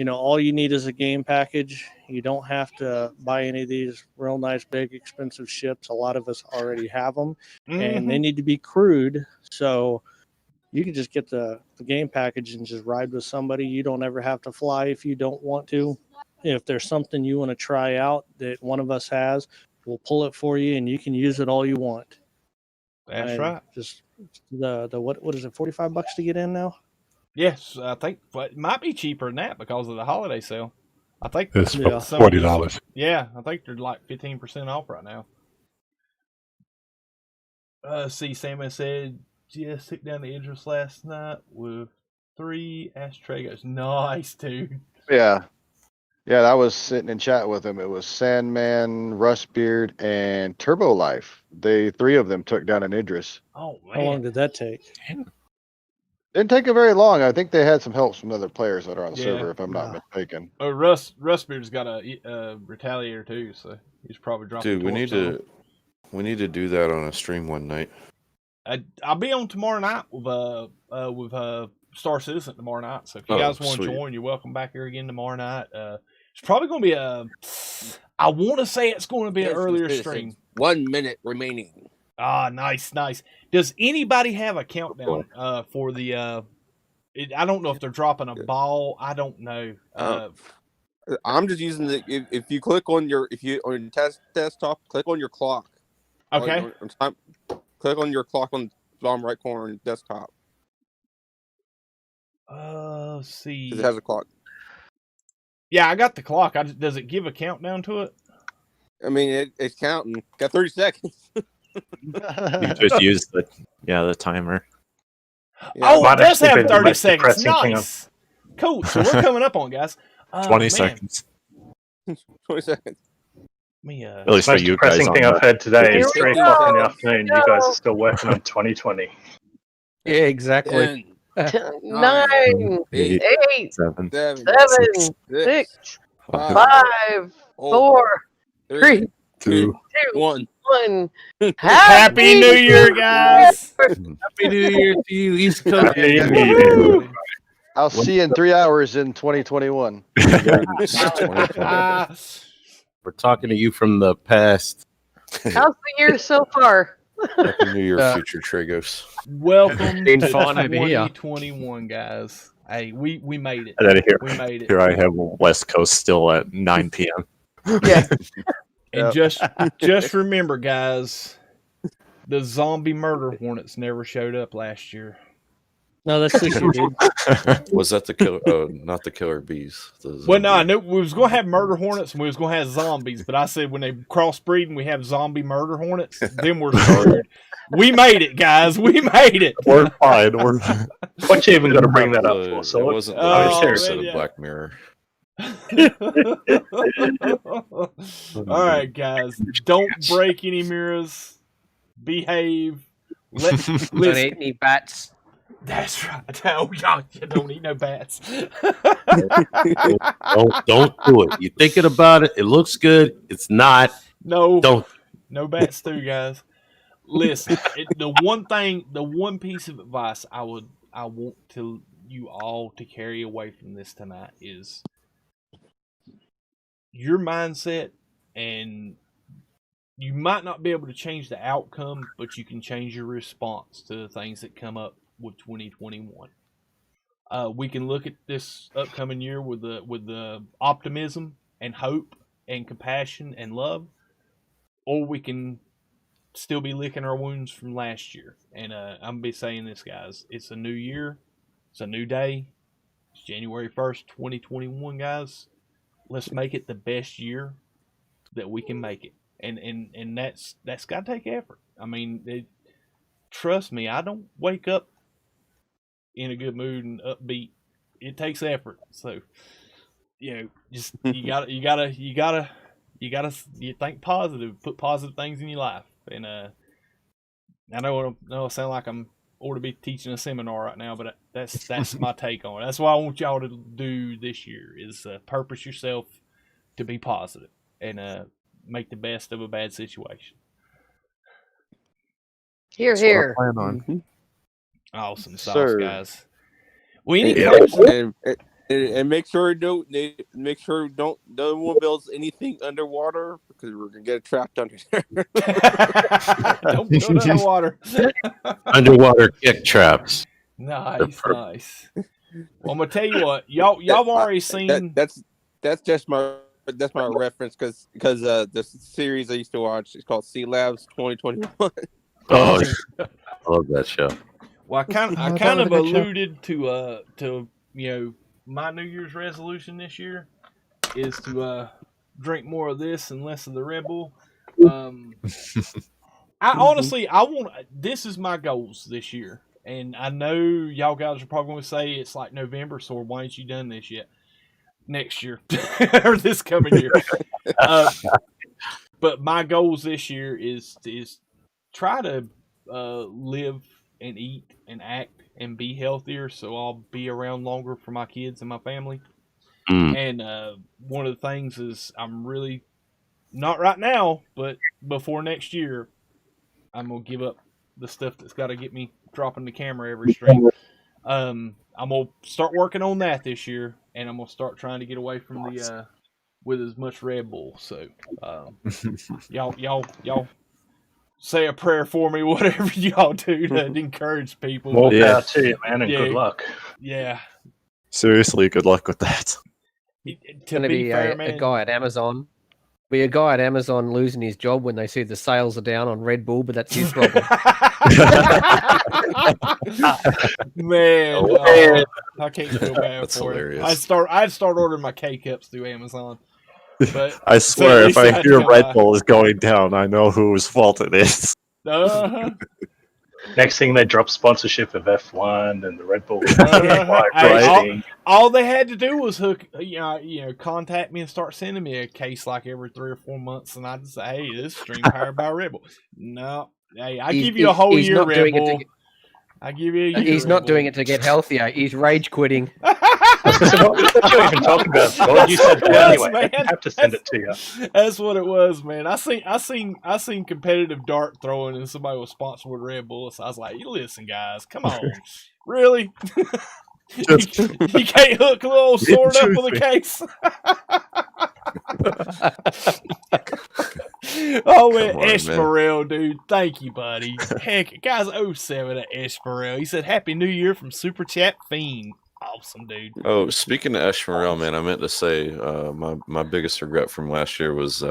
all you need is a game package. You don't have to buy any of these real nice, big, expensive ships. A lot of us already have them, and they need to be crewed. So you can just get the game package and just ride with somebody. You don't ever have to fly if you don't want to. If there's something you want to try out that one of us has, we'll pull it for you, and you can use it all you want. That's right. Just the what is it, $45 to get in now? Yes, I think it might be cheaper than that because of the holiday sale. I think it's $40. Yeah, I think they're like 15% off right now. Sam said, took down the Idris last night with 3 Astragos. Nice, dude. Yeah, I was sitting in chat with him. It was Sandman, Rustbeard, and Turbo Life. 3 of them took down an Idris. Oh man, how long did that take? Didn't take it very long. I think they had some help from other players that are on the server, if I'm not mistaken. Oh, Rustbeard's got a Retaliator too, so he's probably dropping. Dude, we need to do that on a stream one night. I'll be on tomorrow night with Star Citizen tomorrow night. So if you guys want to join, you're welcome back here again tomorrow night. It's probably going to be I want to say it's going to be an earlier stream. 1 minute remaining. Ah, nice. Does anybody have a countdown for the? I don't know if they're dropping a ball. I don't know. I'm just using if you click on your on your desktop, click on your clock. Okay. Click on your clock on the bottom right corner on your desktop. Let's see. It has a clock. Yeah, I got the clock. Does it give a countdown to it? I mean, it's counting. Got 30 seconds. You just use the timer. Yeah. Oh, it does have 30 seconds. Nice. Cool. So we're coming up on, guys. 20 seconds. 20 seconds. At least for you depressing guys. Thing I've heard today is 3 o'clock in the afternoon. You guys are still working on 2020. Yeah, exactly. 9, 8, 7, 6, 5, 4, 3, 2, 1. Happy New Year, guys! Happy New Year to you, East Coast. I'll see you in 3 hours in 2021. We're talking to you from the past. How's the year so far? Happy New Year, future Tragos. Welcome to 2021, guys. Hey, we made it. And then we made it. Here I have West Coast still at 9 p.m. Yeah. And just remember, guys, the zombie murder hornets never showed up last year. No, that's just you, dude. Was that the killer? Not the killer bees. Well, no, I knew we was going to have murder hornets and we was going to have zombies, but I said when they crossbreed and we have zombie murder hornets, then we're screwed. We made it, guys. We made it. We're fine. What you even got to bring that up for? So it wasn't the episode of Black Mirror. All right, guys. Don't break any mirrors. Behave. Don't eat any bats. That's right. Oh, y'all, you don't eat no bats. Don't do it. You're thinking about it. It looks good. It's not. No. Don't. No bat stew, guys. Listen, the one piece of advice I want to you all to carry away from this tonight is your mindset, and you might not be able to change the outcome, but you can change your response to the things that come up with 2021. We can look at this upcoming year with the optimism and hope and compassion and love, or we can still be licking our wounds from last year. And I'm gonna be saying this, guys. It's a new year. It's a new day. It's January 1st, 2021, guys. Let's make it the best year that we can make it. And that's got to take effort. I mean, trust me, I don't wake up in a good mood and upbeat. It takes effort. So, just you gotta think positive, put positive things in your life. And I know I sound like I'm ought to be teaching a seminar right now, but that's my take on it. That's what I want y'all to do this year is purpose yourself to be positive and make the best of a bad situation. Here, here. Plan on. Awesome sauce, Sir. guys. Well, and make sure no one builds anything underwater because we're gonna get trapped under there. Don't build underwater. Underwater kick traps. Nice. Well, I'm gonna tell you what, y'all have already seen. That's just my reference because the series I used to watch is called Sea Labs 2021. Oh, I love that show. Well, I kind of alluded to my New Year's resolution this year is to drink more of this and less of the Red Bull. This is my goals this year, and I know y'all guys are probably going to say it's like November, so why ain't you done this yet? Next year or this coming year. But my goals this year is try to live and eat and act and be healthier, so I'll be around longer for my kids and my family. And one of the things is I'm really not right now, but before next year, I'm gonna give up the stuff that's got to get me dropping the camera every stream. I'm gonna start working on that this year, and I'm gonna start trying to get away from the with as much Red Bull. So y'all say a prayer for me, whatever y'all do to encourage people. More power to you, man, and good luck. Yeah. Seriously, good luck with that. It's going to be a guy at Amazon. Be a guy at Amazon losing his job when they see the sales are down on Red Bull, but that's his problem. Man, I can't feel bad That's for hilarious. it. I'd start ordering my K-cups through Amazon. But I swear, if I hear Red Bull is going down, I know whose fault it is. Next thing, they drop sponsorship of F1 and the Red Bull. All they had to do was contact me and start sending me a case like every 3 or 4 months, and I'd just say, "Hey, this stream powered by Red Bull." No, hey, I give you a whole year Red Bull. I give you a year. He's not doing it to get healthier. He's rage quitting. What you even talking about? Well, you said that anyway. Man. I have to send it to you. That's what it was, man. I seen competitive dart throwing, and somebody was sponsored with Red Bull. So I was like, "Listen, guys, come on, really? you can't hook a little sword up with a case." Oh, man, Esmerel, dude. Thank you, buddy. Heck, guys, 07 at Esmerel. He said, "Happy New Year" from Super Chat Fiend. Awesome, dude. Oh, speaking of Esmerel, man, I meant to say my biggest regret from last year was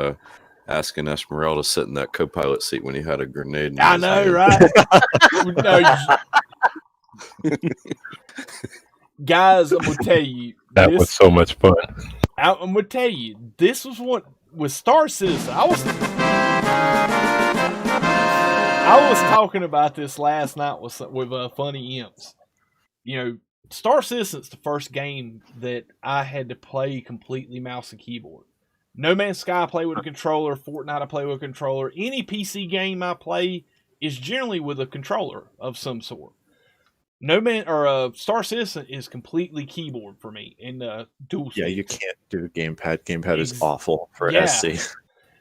asking Esmerel to sit in that co-pilot seat when he had a grenade in his hand. Right? Guys, I'm going to tell you. That was so much fun. I'm going to tell you, this was what, with Star Citizen, I was talking about this last night with Funny Imps. Star Citizen's the first game that I had to play completely mouse and keyboard. No Man's Sky I play with a controller. Fortnite I play with a controller. Any PC game I play is generally with a controller of some sort. No Man or Star Citizen is completely keyboard for me in dual. Yeah, you can't do gamepad. Gamepad is awful for SC.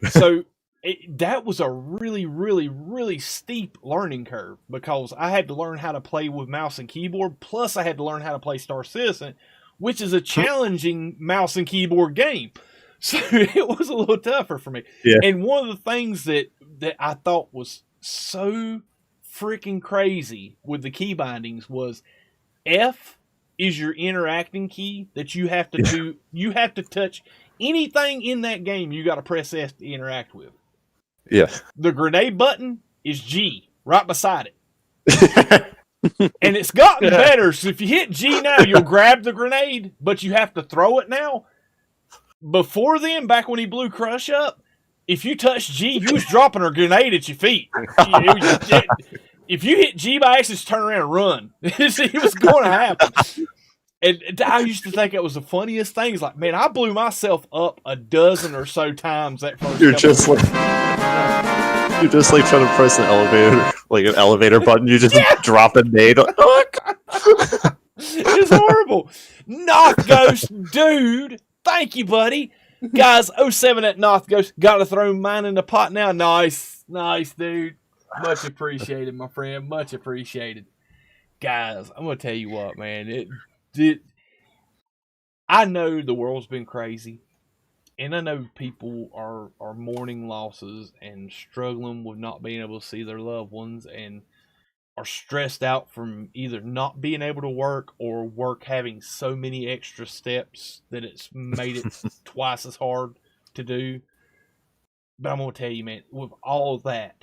So that was a really, really, really steep learning curve because I had to learn how to play with mouse and keyboard. Plus, I had to learn how to play Star Citizen, which is a challenging mouse and keyboard game. So it was a little tougher for me. Yeah. And one of the things that I thought was so freaking crazy with the key bindings was F is your interacting key that you have to do. You have to touch anything in that game. You got to press S to interact with. Yeah. The grenade button is G right beside it. And it's gotten better. So if you hit G now, you'll grab the grenade, but you have to throw it now. Before then, back when he blew Crush up, if you touched G, you was dropping a grenade at your feet. If you hit G by accident, turn around and run. It was going to happen. And I used to think it was the funniest thing. It's like, man, I blew myself up a dozen or so times that first. You're just like trying to press an elevator button. You just drop a nade. It's horrible. Knoth Ghost, dude. Thank you, buddy. Guys, 07 at Knoth Ghost. Got to throw mine in the pot now. Nice, dude. Much appreciated, my friend. Much appreciated. Guys, I'm going to tell you what, man. I know the world's been crazy. And I know people are mourning losses and struggling with not being able to see their loved ones and are stressed out from either not being able to work or work having so many extra steps that it's made it twice as hard to do. But I'm going to tell you, man, with all that,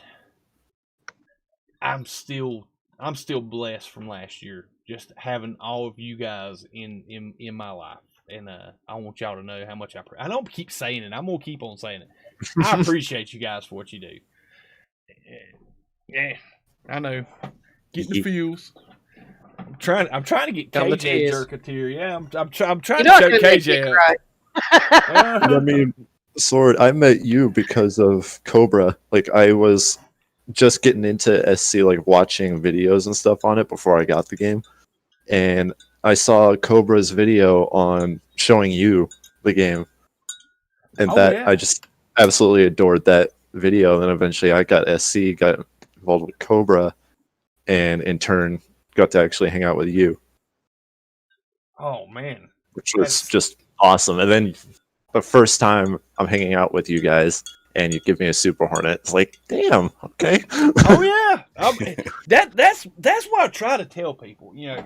I'm still blessed from last year, just having all of you guys in my life. And I want y'all to know how much I don't keep saying it. I'm going to keep on saying it. I appreciate you guys for what you do. Yeah, I know. Getting the feels. I'm trying to get KJ a jerk a tear. Yeah, I'm trying to choke KJ up. I mean, Sword, I met you because of Cobra. Like, I was just getting into SC, like watching videos and stuff on it before I got the game. And I saw Cobra's video on showing you the game. And I just absolutely adored that video. And then eventually I got SC, got involved with Cobra, and in turn got to actually hang out with you. Oh, man. Which was just awesome. And then the first time I'm hanging out with you guys and you give me a Super Hornet, it's like, damn, okay. Oh, yeah. That's what I try to tell people. You know,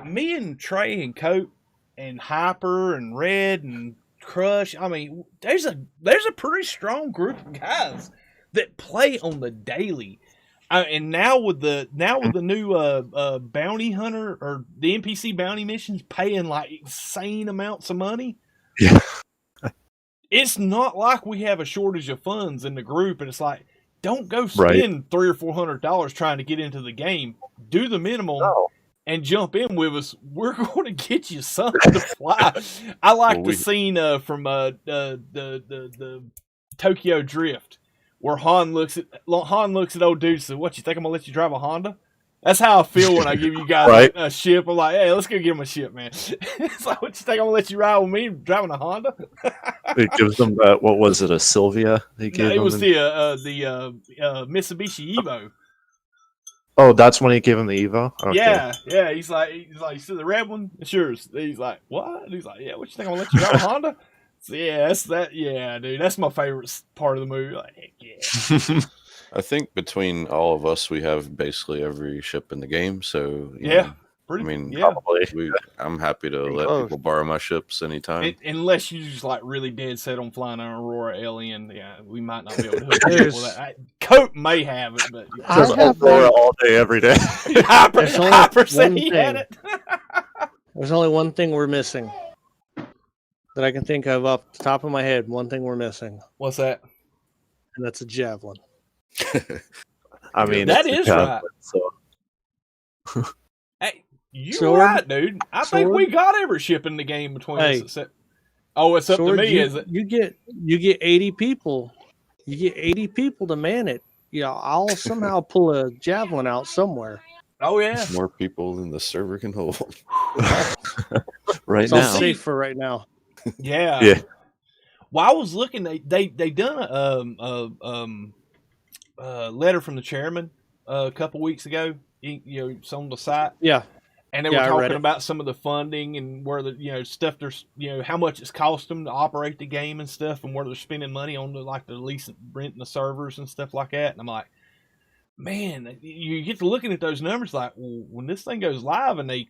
me and Trey and Cope and Hyper and Red and Crush, I mean, there's a pretty strong group of guys that play on the daily. And now with the new bounty hunter or the NPC bounty missions paying like insane amounts of money, it's not like we have a shortage of funds in the group. And it's like, don't go spend $300 or $400 trying to get into the game. Do the minimum and jump in with us. We're going to get you something to fly. I like the scene from the Tokyo Drift, where Han looks at old dude and says, "What, you think I'm gonna let you drive a Honda?" That's how I feel when I give you guys a ship. I'm like, "Hey, let's go get him a ship, man." It's like, "What, you think I'm gonna let you ride with me driving a Honda?" It gives them that. What was it? A Sylvia? It was the Mitsubishi Evo. Oh, that's when he gave him the Evo. Okay. Yeah. He's like, "You see the red one? It's yours." He's like, "What?" And he's like, "Yeah, what, you think I'm gonna let you drive a Honda?" So yeah, that's that. Yeah, dude, that's my favorite part of the movie. Like, heck yeah. I think between all of us, we have basically every ship in the game. So I'm happy to let people borrow my ships anytime. Unless you just like really dead set on flying an Aurora LN, we might not be able to hook you up with that. Cope may have it, but just Aurora all day, every day. Hyper said he had it. There's only one thing we're missing that I can think of off the top of my head. One thing we're missing. What's that? And that's a javelin. I mean, that is right. So. Hey, you're right, dude. I think we got every ship in the game between us. Except, it's up to me, is it? You get 80 people. You get 80 people to man it. I'll somehow pull a javelin out somewhere. Oh yeah. More people than the server can hold. Right It's now. all safe for right now. Yeah. Yeah. Well, I was looking. They done a letter from the chairman a couple weeks ago. It's on the site. Yeah. And they Yeah, were I read talking it. about some of the funding and where the stuff there's how much it's cost them to operate the game and stuff, and where they're spending money on the leasing, renting the servers and stuff like that. And I'm like, man, you get to looking at those numbers like, well, when this thing goes live and they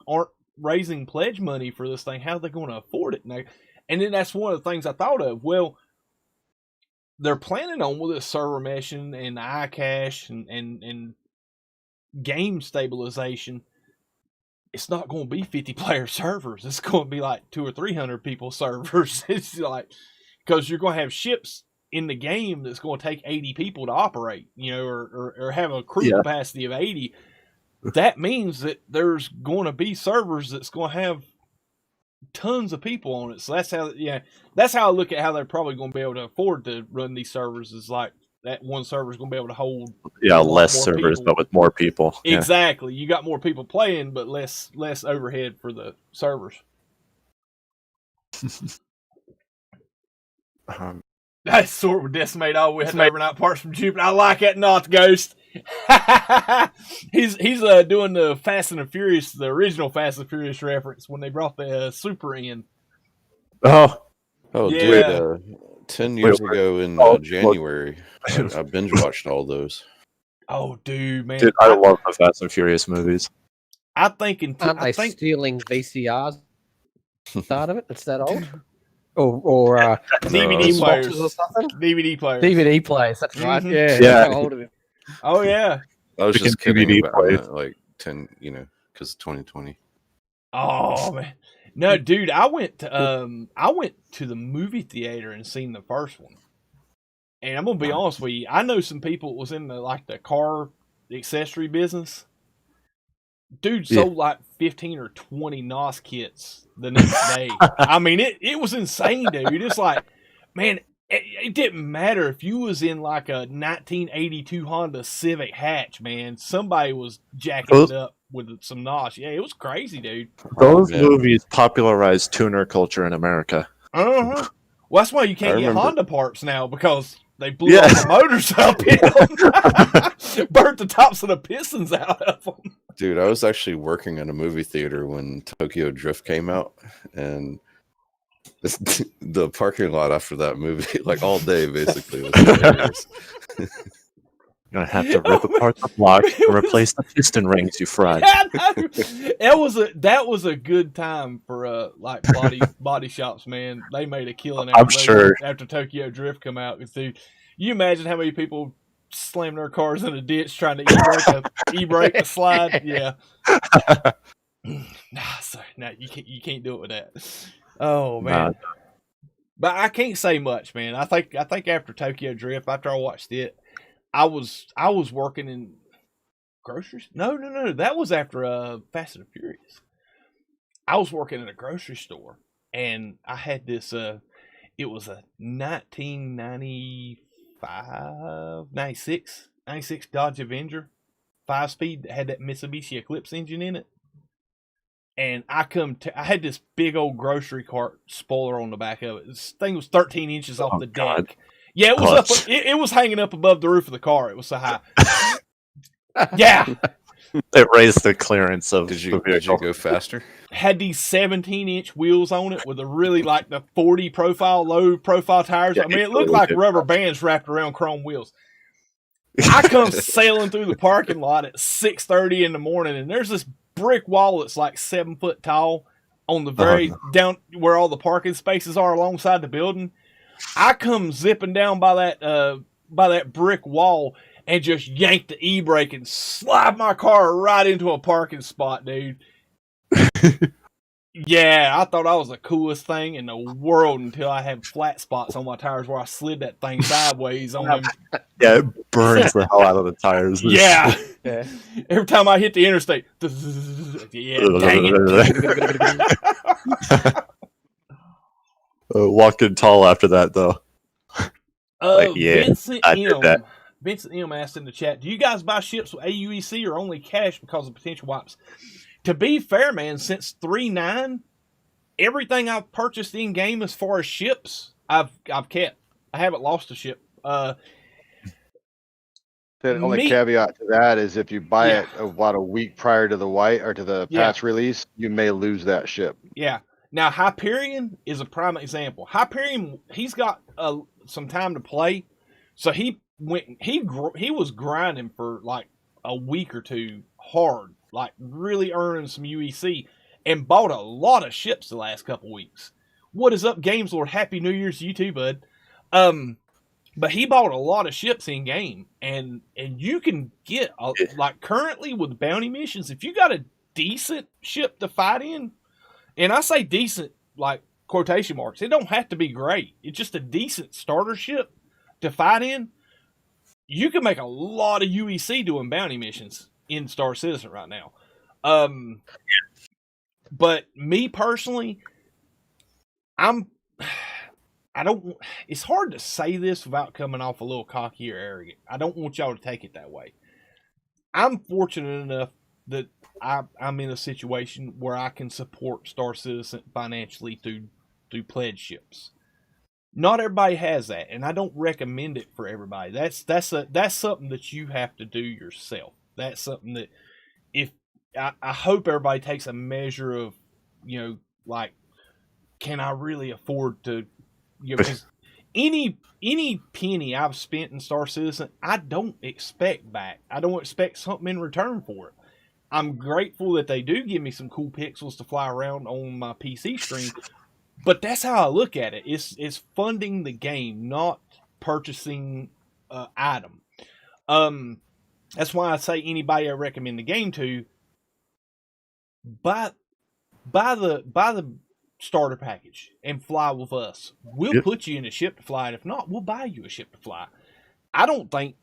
aren't raising pledge money for this thing, how are they going to afford it? And then that's one of the things I thought of. Well, they're planning on with this server meshing and iCache and game stabilization. It's not going to be 50 player servers. It's going to be like 200 or 300 people servers. It's like, because you're going to have ships in the game that's going to take 80 people to operate, or have a crew capacity of 80. That means that there's going to be servers that's going to have tons of people on it. So that's how I look at how they're probably going to be able to afford to run these servers, is like that one server is going to be able to hold less servers, people. but with more people. Exactly. You got more people playing, but less overhead for the servers. That sword would decimate all we had overnight parts from Jupiter. I like that, not Ghost. he's doing the Fast and the Furious, the original Fast and Furious reference when they brought the Super in. Oh, yeah. Dude, 10 years ago in January, I binge watched all those. Oh, dude, man! Dude, I love the Fast and Furious movies. Aren't they stealing VCRs out of it? It's that old. Or DVD players or something. DVD players. DVD players. That's right. Mm-hmm. Yeah. How old of it? Oh yeah. I was just kidding about that, like 10, because 2020. Oh man, no, dude, I went to the movie theater and seen the first one. And I'm gonna be honest with you, I know some people that was in the car accessory business. Dude sold like 15 or 20 NOS kits the next day. I mean, it was insane, dude. It's like, man, it didn't matter if you was in like a 1982 Honda Civic hatch, man. Somebody was jacking it up with some NOS. Yeah, it was crazy, dude. Those movies popularized tuner culture in America. Uh-huh. Well, that's why you can't get Honda parts now, because they blew all the motors up in them. Burnt the tops of the pistons out of them. Dude, I was actually working at a movie theater when Tokyo Drift came out, and the parking lot after that movie, like all day, basically, was hilarious. You're gonna have to rip apart the block and replace the piston rings you fried. That was a good time for body shops, man. They made a killing after Tokyo Drift come out. Dude, you imagine how many people slam their cars in a ditch trying to e-brake a slide? Yeah. Nah, you can't do it with that. Oh man. But I can't say much, man. I think after Tokyo Drift, after I watched it, I was working in groceries. No. That was after Fast and Furious. I was working in a grocery store, and I had this. It was a 96 Dodge Avenger, 5-speed that had that Mitsubishi Eclipse engine in it. And I had this big old grocery cart spoiler on the back of it. This thing was 13 inches off the deck. Yeah, it was it was hanging up above the roof of the car. It was so high. Yeah. It raised the clearance of Did you go faster? Had these 17-inch wheels on it with a really the 40 profile, low profile tires. I mean, it looked like rubber bands wrapped around chrome wheels. I come sailing through the parking lot at 6:30 in the morning, and there's this brick wall that's like 7 foot tall on the very down where all the parking spaces are alongside the building. I come zipping down by that brick wall and just yank the e-brake and slide my car right into a parking spot, dude. Yeah, I thought I was the coolest thing in the world until I had flat spots on my tires where I slid that thing sideways on them. Yeah, it burns the hell out of the tires. Yeah. Every time I hit the interstate, yeah, dang it. Walked in tall after that, though. Vincent I did that. Vincent M asked in the chat, do you guys buy ships with AUEC or only cash because of potential wipes? To be fair, man, since 3.9, everything I've purchased in game as far as ships, I've kept. I haven't lost a ship. The only caveat to that is if you buy it about a week prior to the white or to the patch release, you may lose that ship. Yeah. Now Hyperion is a prime example. Hyperion, he's got some time to play, so he was grinding for like a week or two hard, like really earning some UEC, and bought a lot of ships the last couple weeks. What is up, Games Lord? Happy New Year's to you too, bud. But he bought a lot of ships in game, and you can get like currently with bounty missions, if you got a decent ship to fight in, and I say decent like quotation marks, it don't have to be great. It's just a decent starter ship to fight in. You can make a lot of UEC doing bounty missions in Star Citizen right now. But me personally, it's hard to say this without coming off a little cocky or arrogant. I don't want y'all to take it that way. I'm fortunate enough that I'm in a situation where I can support Star Citizen financially through pledge ships. Not everybody has that, and I don't recommend it for everybody. That's something that you have to do yourself. That's something that I hope everybody takes a measure of, like, can I really afford to, because any penny I've spent in Star Citizen, I don't expect back. I don't expect something in return for it. I'm grateful that they do give me some cool pixels to fly around on my PC stream, but that's how I look at it. It's funding the game, not purchasing an item. That's why I say anybody I recommend the game to, buy the starter package and fly with us. We'll put you in a ship to fly, and if not, we'll buy you a ship to fly. I don't even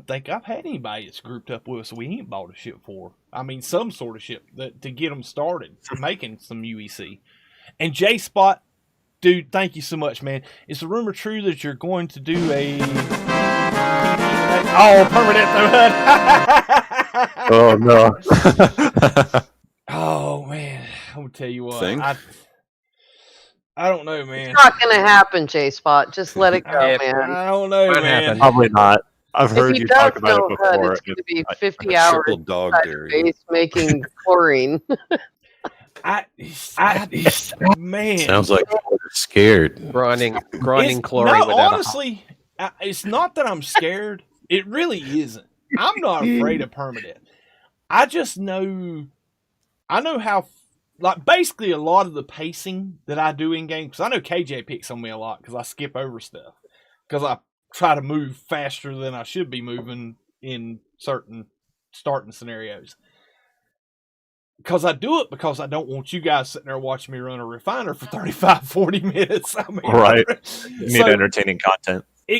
think I've had anybody that's grouped up with us we ain't bought a ship for. I mean, some sort of ship to get them started for making some UEC. And J Spot, dude, thank you so much, man. Is the rumor true that you're going to do a permanent HUD? Oh no. Oh man, I'm gonna tell you what. I don't know, man. It's not gonna happen, J Spot. Just let it go, man. I don't know, man. Probably not. I've heard you talk about it before. It's going to be 50 hours base making chlorine. Man, sounds like you're scared. Grinding chlorine. No, honestly, it's not that I'm scared. It really isn't. I'm not afraid of permadeath. I just know. I know how. Like, basically, a lot of the pacing that I do in game, because I know KJ picks on me a lot because I skip over stuff. Because I try to move faster than I should be moving in certain starting scenarios. Because I do it because I don't want you guys sitting there watching me run a refiner for 35, 40 minutes. I mean, right. You need entertaining content. Yeah,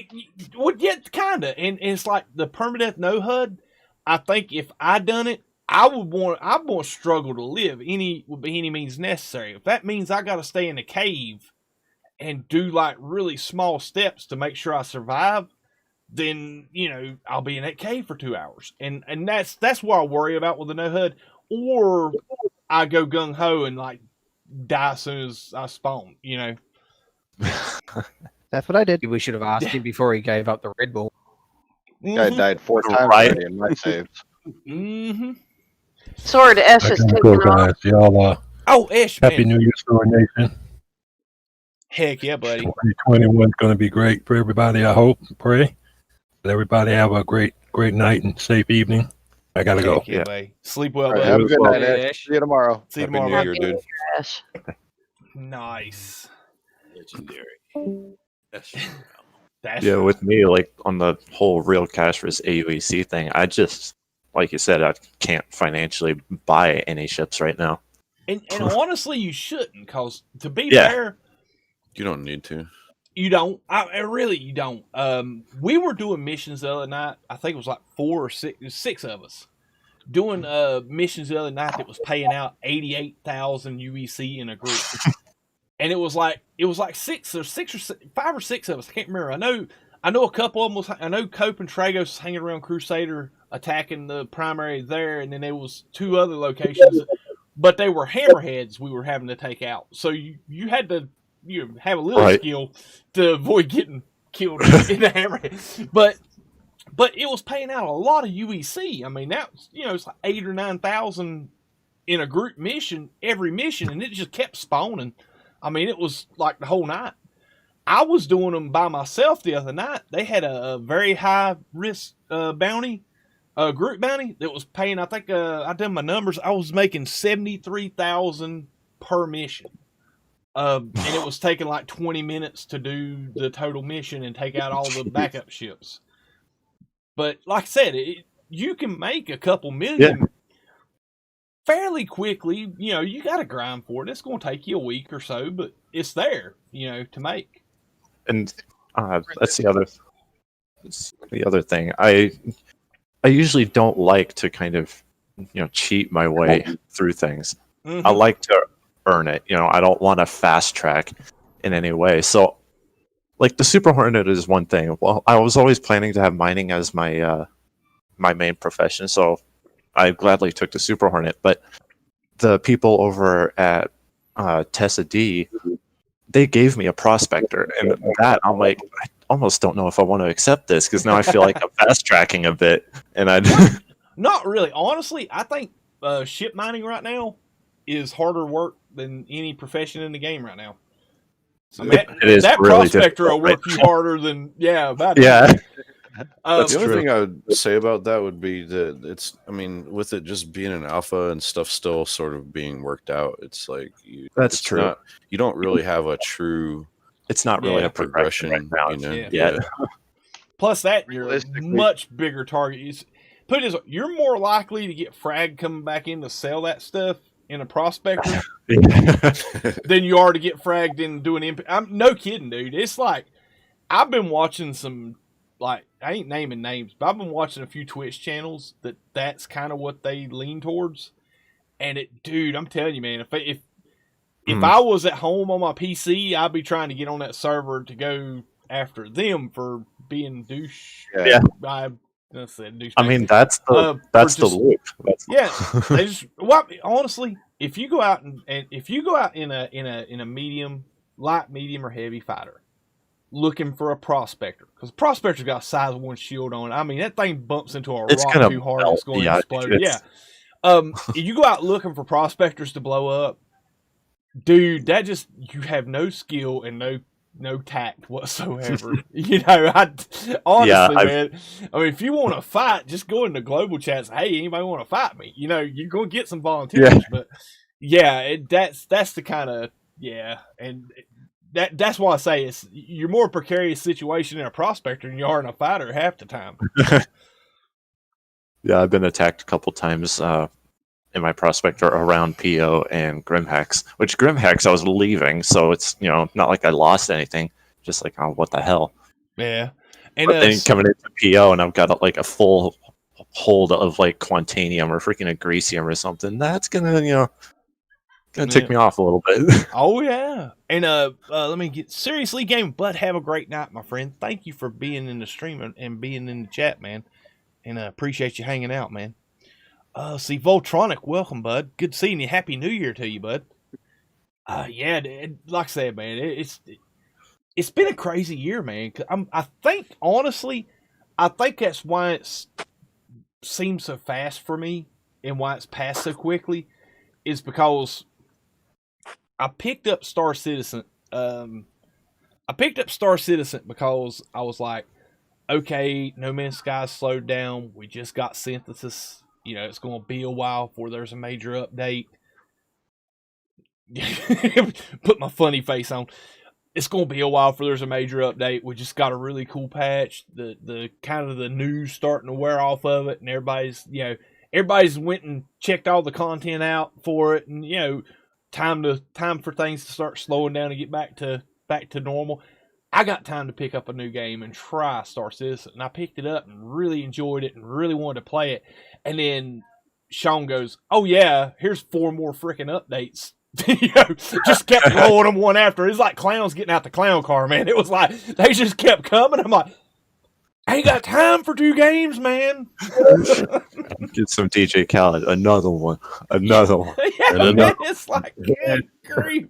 kind of. And it's like the permadeath no HUD. I think if I done it, I want to struggle to live by any means necessary. If that means I got to stay in a cave and do like really small steps to make sure I survive, then I'll be in that cave for 2 hours, and that's what I worry about with the no HUD. Or I go gung ho and like die as soon as I spawn. That's what I did. We should have asked him before he gave up the Red Bull. I died 4 times already in my saves. Mm-hmm. Sword Esh is taking off. Y'all, Esh, Happy man. New Year, Sword Nation. Heck yeah, buddy. 2021 is going to be great for everybody, I hope and pray. Let everybody have a great night and safe evening. I got to go. Yeah, buddy. Sleep well, Right, buddy. have a good night, Ash. See you tomorrow. See you Happy tomorrow. New Year, dude. Nice. Legendary. Yeah, with me, like on the whole real cash versus AUEC thing, I just, like you said, I can't financially buy any ships right now. And honestly, you shouldn't, because to be fair, you don't need to. You don't. You don't. We were doing missions the other night. I think it was like 4 or 6. It was 6 of us doing missions the other night that was paying out 88,000 UEC in a group, and it was like 5 or 6 of us. I can't remember. I know a couple of them was. I know Cope and Tragos was hanging around Crusader, attacking the primary there, and then there was 2 other locations, but they were hammerheads we were having to take out. So you had to have a little skill to avoid getting killed in the hammerhead. But it was paying out a lot of UEC. I mean, that's it's like 8,000 or 9,000 in a group mission, every mission, and it just kept spawning. I mean, it was like the whole night. I was doing them by myself the other night. They had a very high risk bounty, group bounty that was paying. I think I done my numbers. I was making 73,000 per mission, and it was taking like 20 minutes to do the total mission and take out all the backup ships. But like I said, you can make a couple million fairly quickly. You got to grind for it. It's going to take you a week or so, but it's there, to make. And that's the other thing. I usually don't like to kind of cheat my way through things. Mm-hmm. I like to earn it. I don't want to fast track in any way. So, like the Super Hornet is one thing. Well, I was always planning to have mining as my my main profession, so I gladly took the Super Hornet. But the people over at Tessa D, they gave me a prospector, and that I'm like, I almost don't know if I want to accept this because now I feel like I'm fast tracking a bit, and I not really. Honestly, I think ship mining right now is harder work than any profession in the game right now. I mean, that really prospector will work you harder than about the only thing I would say about that would be that it's, I mean, with it just being an alpha and stuff still sort of being worked out, it's like that's true. You don't really have a true. It's not really a progression right now. Plus that you're a much bigger target. Put it this way, you're more likely to get frag coming back in to sell that stuff in a prospector than you are to get fragged in doing I'm no kidding, dude. It's like I've been watching some, like, I ain't naming names, but I've been watching a few Twitch channels that's kind of what they lean towards. And dude, I'm telling you, man, if I was at home on my PC, I'd be trying to get on that server to go after them for being douche. I mean, that's the loop. Honestly, if you go out and if you go out in a medium, light, medium, or heavy fighter, looking for a prospector, because prospector's got a size 1 shield on it. I mean, that thing bumps into a rock too hard, it's going to explode. If you go out looking for prospectors to blow up, dude, you have no skill and no tact whatsoever. Honestly, man. I mean, if you want to fight, just go into global chats. Hey, anybody want to fight me? You're gonna get some volunteers, but that's the kind of and that's why I say you're more precarious situation in a prospector than you are in a fighter half the time. I've been attacked a couple times in my prospector around PO and Grimhex, which Grimhex I was leaving, so it's not like I lost anything, just like, oh, what the hell. And then coming into PO and I've got like a full hold of like Quantanium or freaking Agresium or something, that's gonna tick me off a little bit. Oh yeah. And let me get seriously game, but have a great night, my friend. Thank you for being in the stream and being in the chat, man. And appreciate you hanging out, man. See, Voltronic, welcome, bud. Good seeing you. Happy New Year to you, bud. Like I said, man, it's been a crazy year, man. I think, honestly, that's why it seems so fast for me and why it's passed so quickly is because I picked up Star Citizen. I picked up Star Citizen because I was like, okay, No Man's Sky slowed down. We just got Synthesis. It's going to be a while before there's a major update. Put my funny face on. It's going to be a while before there's a major update. We just got a really cool patch. The kind of the news starting to wear off of it, and everybody's went and checked all the content out for it, and time for things to start slowing down and get back to normal. I got time to pick up a new game and try Star Citizen, and I picked it up and really enjoyed it and really wanted to play it. And then Sean goes, "Oh yeah, here's 4 more freaking updates." Just kept rolling them one after. It's like clowns getting out the clown car, man. It was like they just kept coming. I'm like, I ain't got time for 2 games, man. Get some DJ Khaled. Another one. Another one. Yeah, man, it's like, good grief.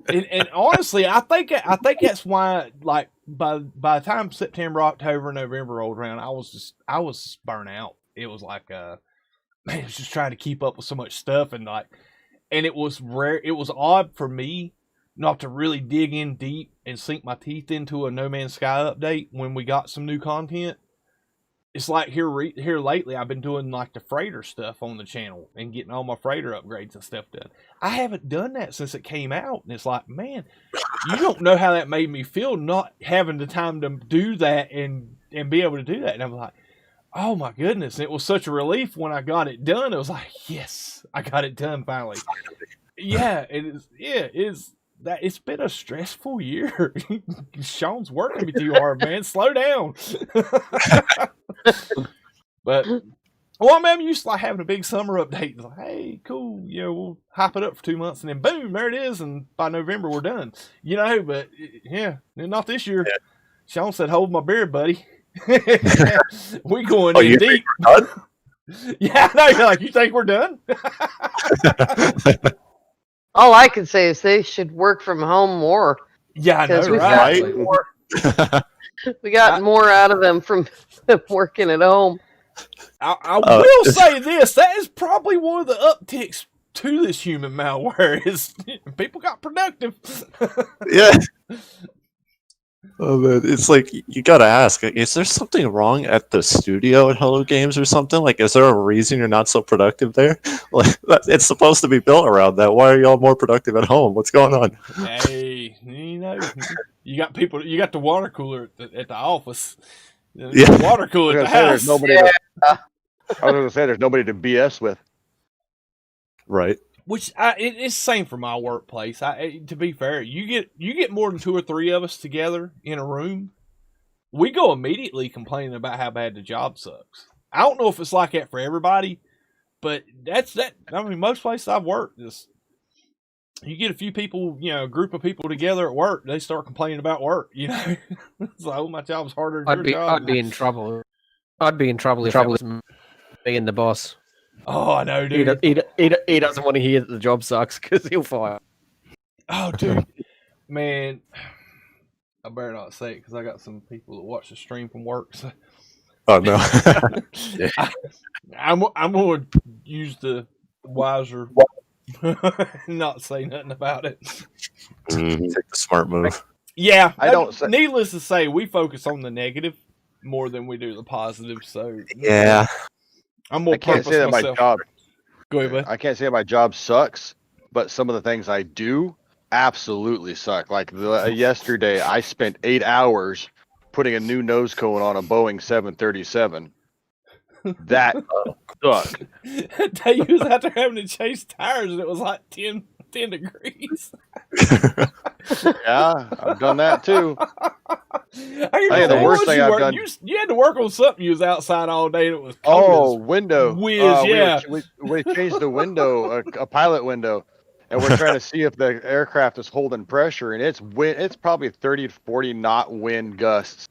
And honestly, I think that's why, like, by the time September, October, November rolled around, I was burnt out. It was like, man, it was just trying to keep up with so much stuff, and it was rare. It was odd for me not to really dig in deep and sink my teeth into a No Man's Sky update when we got some new content. It's like here lately, I've been doing like the freighter stuff on the channel and getting all my freighter upgrades and stuff done. I haven't done that since it came out, and it's like, man, you don't know how that made me feel not having the time to do that and be able to do that. And I'm like, oh my goodness! And it was such a relief when I got it done. It was like, yes, I got it done finally. Yeah, it is. Yeah, it's been a stressful year. Sean's working me too hard, man. Slow down. But I'm used to like having a big summer update. It's like, hey, cool, we'll hype it up for 2 months, and then boom, there it is, and by November we're done. But yeah, not this year. Yeah. Sean said, "Hold my beer, buddy." We going in deep. Yeah, I know. You're like, you think we're done? All I can say is they should work from home more. Yeah, I know, right? We got more out of them from working at home. I will say this: that is probably one of the upticks to this human malware. Is people got productive? Yeah. Oh man, it's like you gotta ask: is there something wrong at the studio at Hello Games or something? Like, is there a reason you're not so productive there? Like, it's supposed to be built around that. Why are y'all more productive at home? What's going on? Hey, you got people. You got the water cooler at the office. Yeah, the water cooler at the house. There's nobody. I was going to say there's nobody to BS with. Right. Which it's the same for my workplace. To be fair, you get more than 2 or 3 of us together in a room, we go immediately complaining about how bad the job sucks. I don't know if it's like that for everybody, but that's that. I mean, most places I've worked, just you get a few people, a group of people together at work, they start complaining about work. It's like, oh, my job's harder than your job. I'd be in trouble. I'd be in trouble if it was me and the boss. Oh, I know, dude. He doesn't want to hear that the job sucks because he'll fire. Oh, dude. Man, I better not say it because I got some people that watch the stream from work. So. Oh, no. I'm going to use the wiser not say nothing about it. Take the smart move. Yeah. Needless to say, we focus on the negative more than we do the positive. So, yeah. I'm more I can't say that my job. Go ahead, bud. I can't say my job sucks, but some of the things I do absolutely suck. Like yesterday, I spent 8 hours putting a new nose cone on a Boeing 737. That sucked. Day you was out there having to chase tires, and it was like 10 degrees. Yeah, I've done that too. The worst thing I've done. You had to work on something. You was outside all day. And it was cold window. Whiz, yeah. We changed the window, a pilot window, and we're trying to see if the aircraft is holding pressure. And it's probably 30 to 40 knot wind gusts,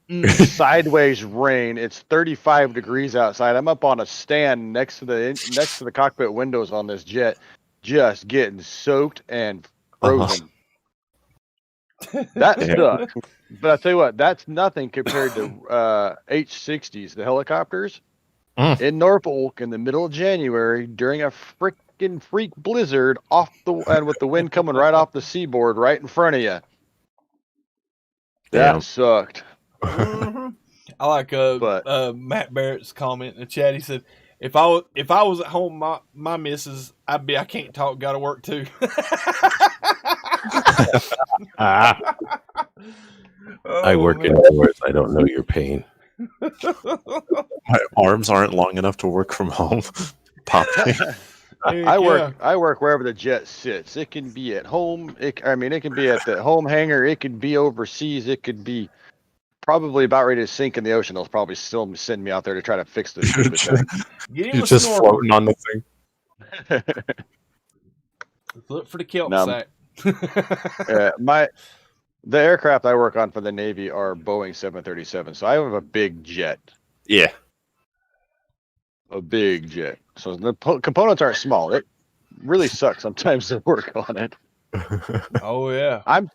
sideways rain. It's 35 degrees outside. I'm up on a stand next to the cockpit windows on this jet, just getting soaked and frozen. That sucks. But I tell you what, that's nothing compared to H-60s, the helicopters in Norfolk in the middle of January during a freaking freak blizzard and with the wind coming right off the seaboard right in front of you. That sucked. Mm-hmm. I like Matt Barrett's comment in the chat. He said, "If I was at home, my missus, I can't talk, gotta work too." I work indoors. I don't know your pain. My arms aren't long enough to work from home. I work wherever the jet sits. It can be at home. It can be at the home hangar. It could be overseas. It could be probably about ready to sink in the ocean. They'll probably still send me out there to try to fix the stupid thing. You're just floating on the thing. Look for the kelp sack. The aircraft I work on for the Navy are Boeing 737, so I have a big jet. Yeah. A big jet. So the components aren't small. It really sucks sometimes to work on it. Oh yeah. I'm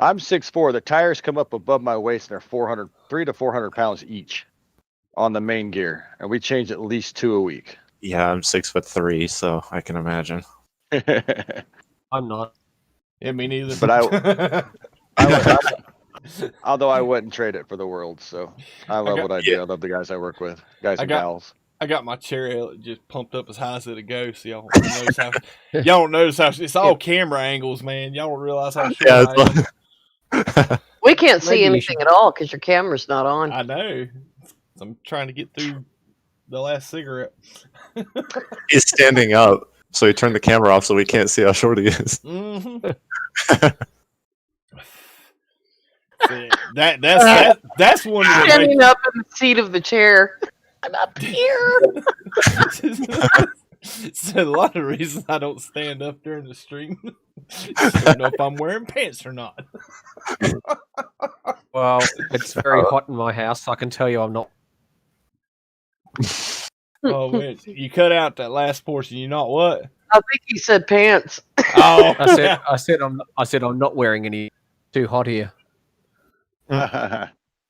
6'4". The tires come up above my waist and they're 300 to 400 pounds each on the main gear, and we change at least 2 a week. Yeah, I'm 6'3", so I can imagine. I'm not. Yeah, me neither. But although I wouldn't trade it for the world, so I love what I do. I love the guys I work with, guys and gals. I got my chair just pumped up as high as it'll go, so y'all don't notice how it's all camera angles, man. Y'all don't realize how short I am. We can't see anything at all because your camera's not on. I know. I'm trying to get through the last cigarette. He's standing up, so he turned the camera off so we can't see how short he is. Mm-hmm. That's one of the standing up in the seat of the chair. I'm up here. It's a lot of reasons I don't stand up during the stream. I don't know if I'm wearing pants or not. Well, it's very hot in my house. So I can tell you I'm not. Oh man, you cut out that last portion. You not what? I think he said pants. Oh, I said I'm not wearing any. Too hot here.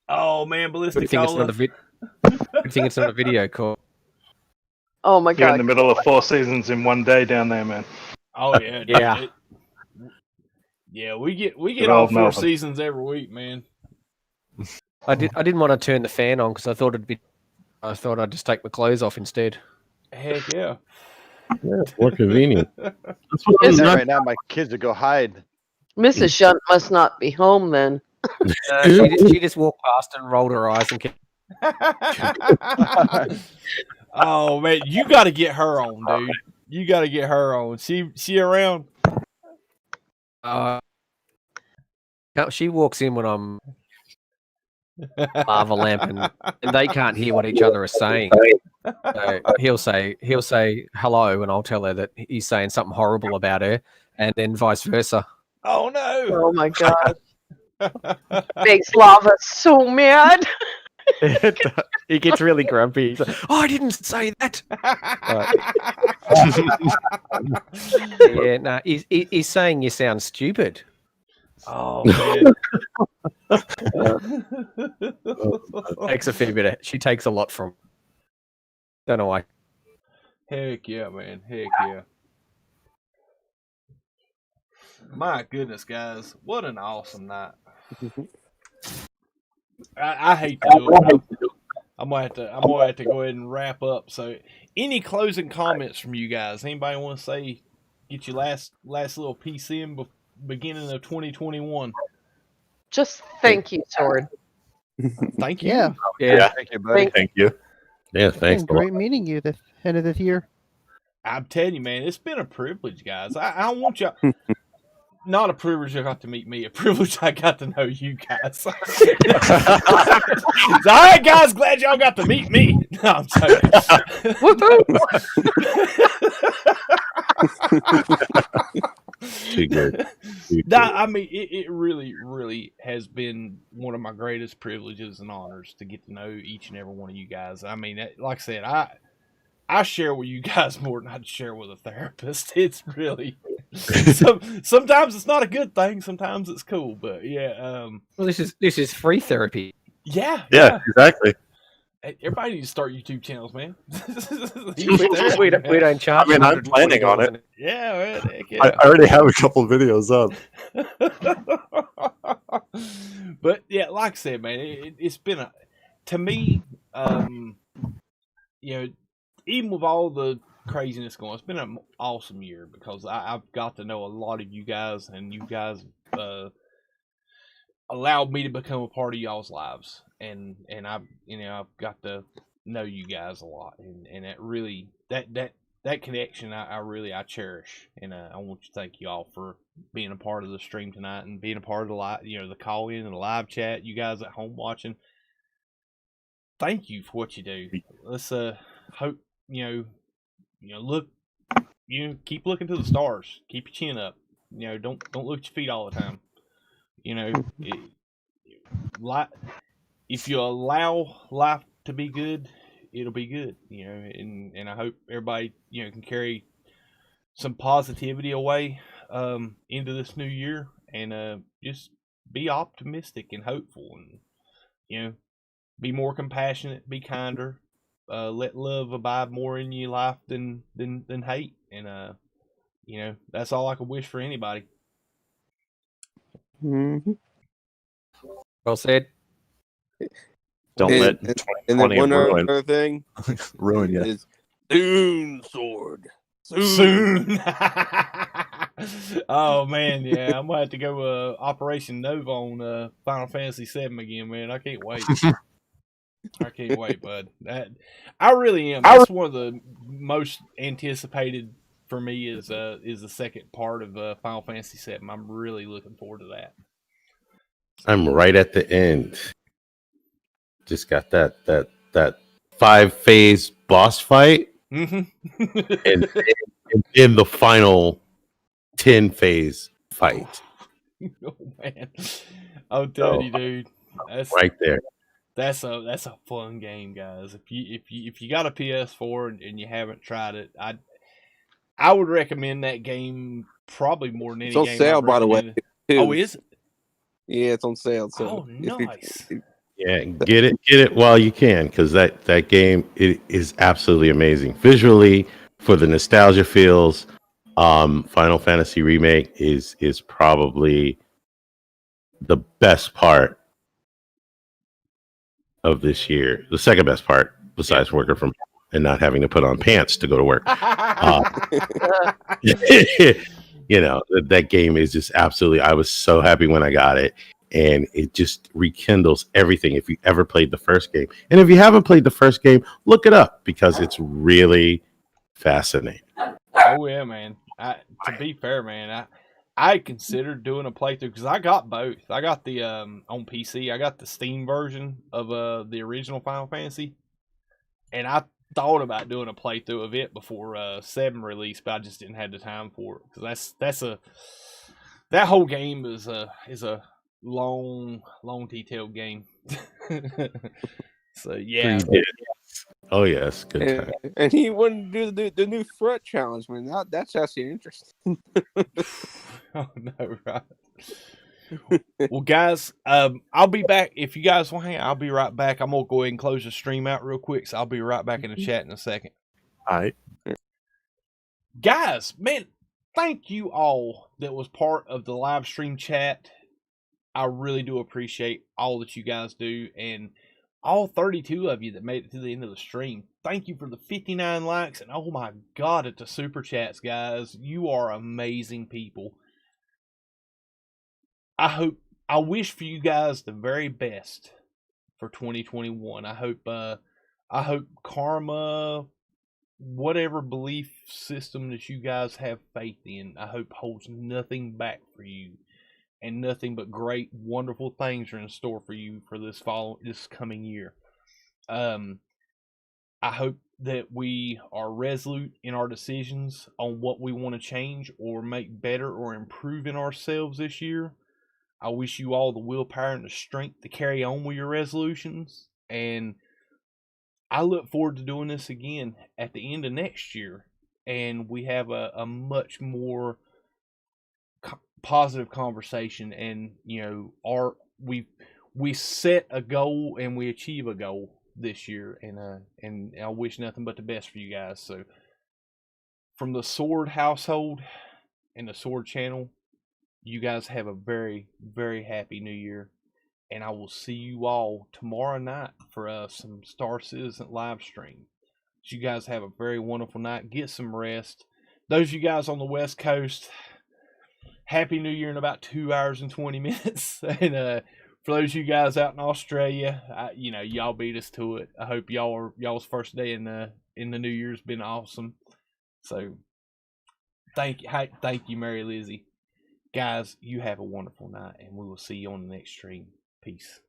Oh man, ballistic. Good thing it's not a Good thing it's not a video call. Oh my god! You're in the middle of 4 seasons in one day down there, man. Oh yeah, yeah. Yeah, we get all 4 seasons every week, man. I didn't want to turn the fan on because I thought I'd just take my clothes off instead. Heck yeah. Yeah, more convenient. That's what I'm right now. My kids would go hide. Mrs. Shunt must not be home then. She just walked past and rolled her eyes and kept. Oh man, you got to get her on, dude. You got to get her on. She around? She walks in when I'm lava lamp, and they can't hear what each other are saying. So he'll say hello, and I'll tell her that he's saying something horrible about her, and then vice versa. Oh no! Oh my god! Makes Lava so mad. He gets really grumpy. He's like, "Oh, I didn't say that." Yeah, no, he's saying you sound stupid. Oh man! Takes a fair bit. She takes a lot from. Don't know why. Heck yeah, man! Heck yeah! My goodness, guys, what an awesome night! I hate to do it. I'm gonna have to go ahead and wrap up. So, any closing comments from you guys? Anybody want to say? Get your last little piece in beginning of 2021. Just thank you, Sword. Thank you. Yeah. Thank you, buddy. Thank you. Yeah, thanks. Great meeting you this end of this year. I'm telling you, man, it's been a privilege, guys. I want y'all. Not a privilege I got to meet me. A privilege I got to know you guys. All right, guys. Glad y'all got to meet me. No, I'm sorry. Too good. I mean, it really, really has been one of my greatest privileges and honors to get to know each and every one of you guys. I mean, like I said, I share with you guys more than I'd share with a therapist. It's really sometimes it's not a good thing. Sometimes it's cool, but yeah. Well, this is free therapy. Yeah, exactly. Everybody needs to start YouTube channels, man. we don't charge. I mean, I'm planning on it. Yeah, man, heck yeah. I already have a couple videos up. But yeah, like I said, man, it's been to me, even with all the craziness going, it's been an awesome year because I've got to know a lot of you guys, and you guys allowed me to become a part of y'all's lives, and I've got to know you guys a lot, and that really that connection I really cherish, and I want to thank you all for being a part of the stream tonight and being a part of the live, the call in and the live chat. You guys at home watching, thank you for what you do. Let's hope look, keep looking to the stars. Keep your chin up. Don't look at your feet all the time. You know, if you allow life to be good, it'll be good. You know, and I hope everybody can carry some positivity away into this new year, and just be optimistic and hopeful, and be more compassionate, be kinder, let love abide more in your life than hate, and that's all I could wish for anybody. Mm-hmm. Well said. Don't let 2020 one ruin other thing ruin you. is Soon Sword. Soon. Oh man, yeah, I'm gonna have to go Operation Nova on Final Fantasy VII again, man. I can't wait. I can't wait, bud. I really am. That's one of the most anticipated for me is the second part of Final Fantasy VII. I'm really looking forward to that. I'm right at the end. Just got that 5-phase boss fight, and in the final 10-phase fight. Oh man, I'm telling you, dude, that's right there. That's a fun game, guys. If you got a PS4 and you haven't tried it, I would recommend that game probably more than any It's on game. sale, by the way. Too. Oh, is it? Yeah, it's on sale. So oh, nice. Yeah, get it while you can, because that game, it is absolutely amazing visually for the nostalgia feels. Final Fantasy Remake is probably the best part of this year, the second best part besides working from home and not having to put on pants to go to work. That game is just absolutely, I was so happy when I got it, and it just rekindles everything if you ever played the first game. And if you haven't played the first game, look it up, because it's really fascinating. Oh yeah, man. To be fair, man, I considered doing a playthrough because I got both. I got the on PC. I got the Steam version of the original Final Fantasy, and I thought about doing a playthrough of it before 7 release, but I just didn't have the time for it because that whole game is a long detailed game. So yeah. Oh yes, good time. And he wouldn't do the new threat challenge, man. That's actually interesting. Oh no, right? Well, guys, I'll be back. If you guys want to hang out, I'll be right back. I'm gonna go ahead and close the stream out real quick, so I'll be right back in the chat in a second. All right, guys, man, thank you all that was part of the live stream chat. I really do appreciate all that you guys do, and all 32 of you that made it to the end of the stream. Thank you for the 59 likes, and oh my god, at the super chats, guys. You are amazing people. I wish for you guys the very best for 2021. I hope karma, whatever belief system that you guys have faith in, I hope holds nothing back for you, and nothing but great, wonderful things are in store for you for this coming year. I hope that we are resolute in our decisions on what we want to change or make better or improve in ourselves this year. I wish you all the willpower and the strength to carry on with your resolutions. And I look forward to doing this again at the end of next year. And we have a much more positive conversation. And, we set a goal and we achieve a goal this year. And I wish nothing but the best for you guys. So from the Sword household and the Sword channel, you guys have a very, very happy new year. And I will see you all tomorrow night for some Star Citizen live stream. So you guys have a very wonderful night. Get some rest. Those of you guys on the West Coast, happy new year in about 2 hours and 20 minutes. And for those of you guys out in Australia, y'all beat us to it. I hope y'all's first day in the new year's been awesome. So thank you, Mary Lizzie. Guys, you have a wonderful night, and we will see you on the next stream. Peace.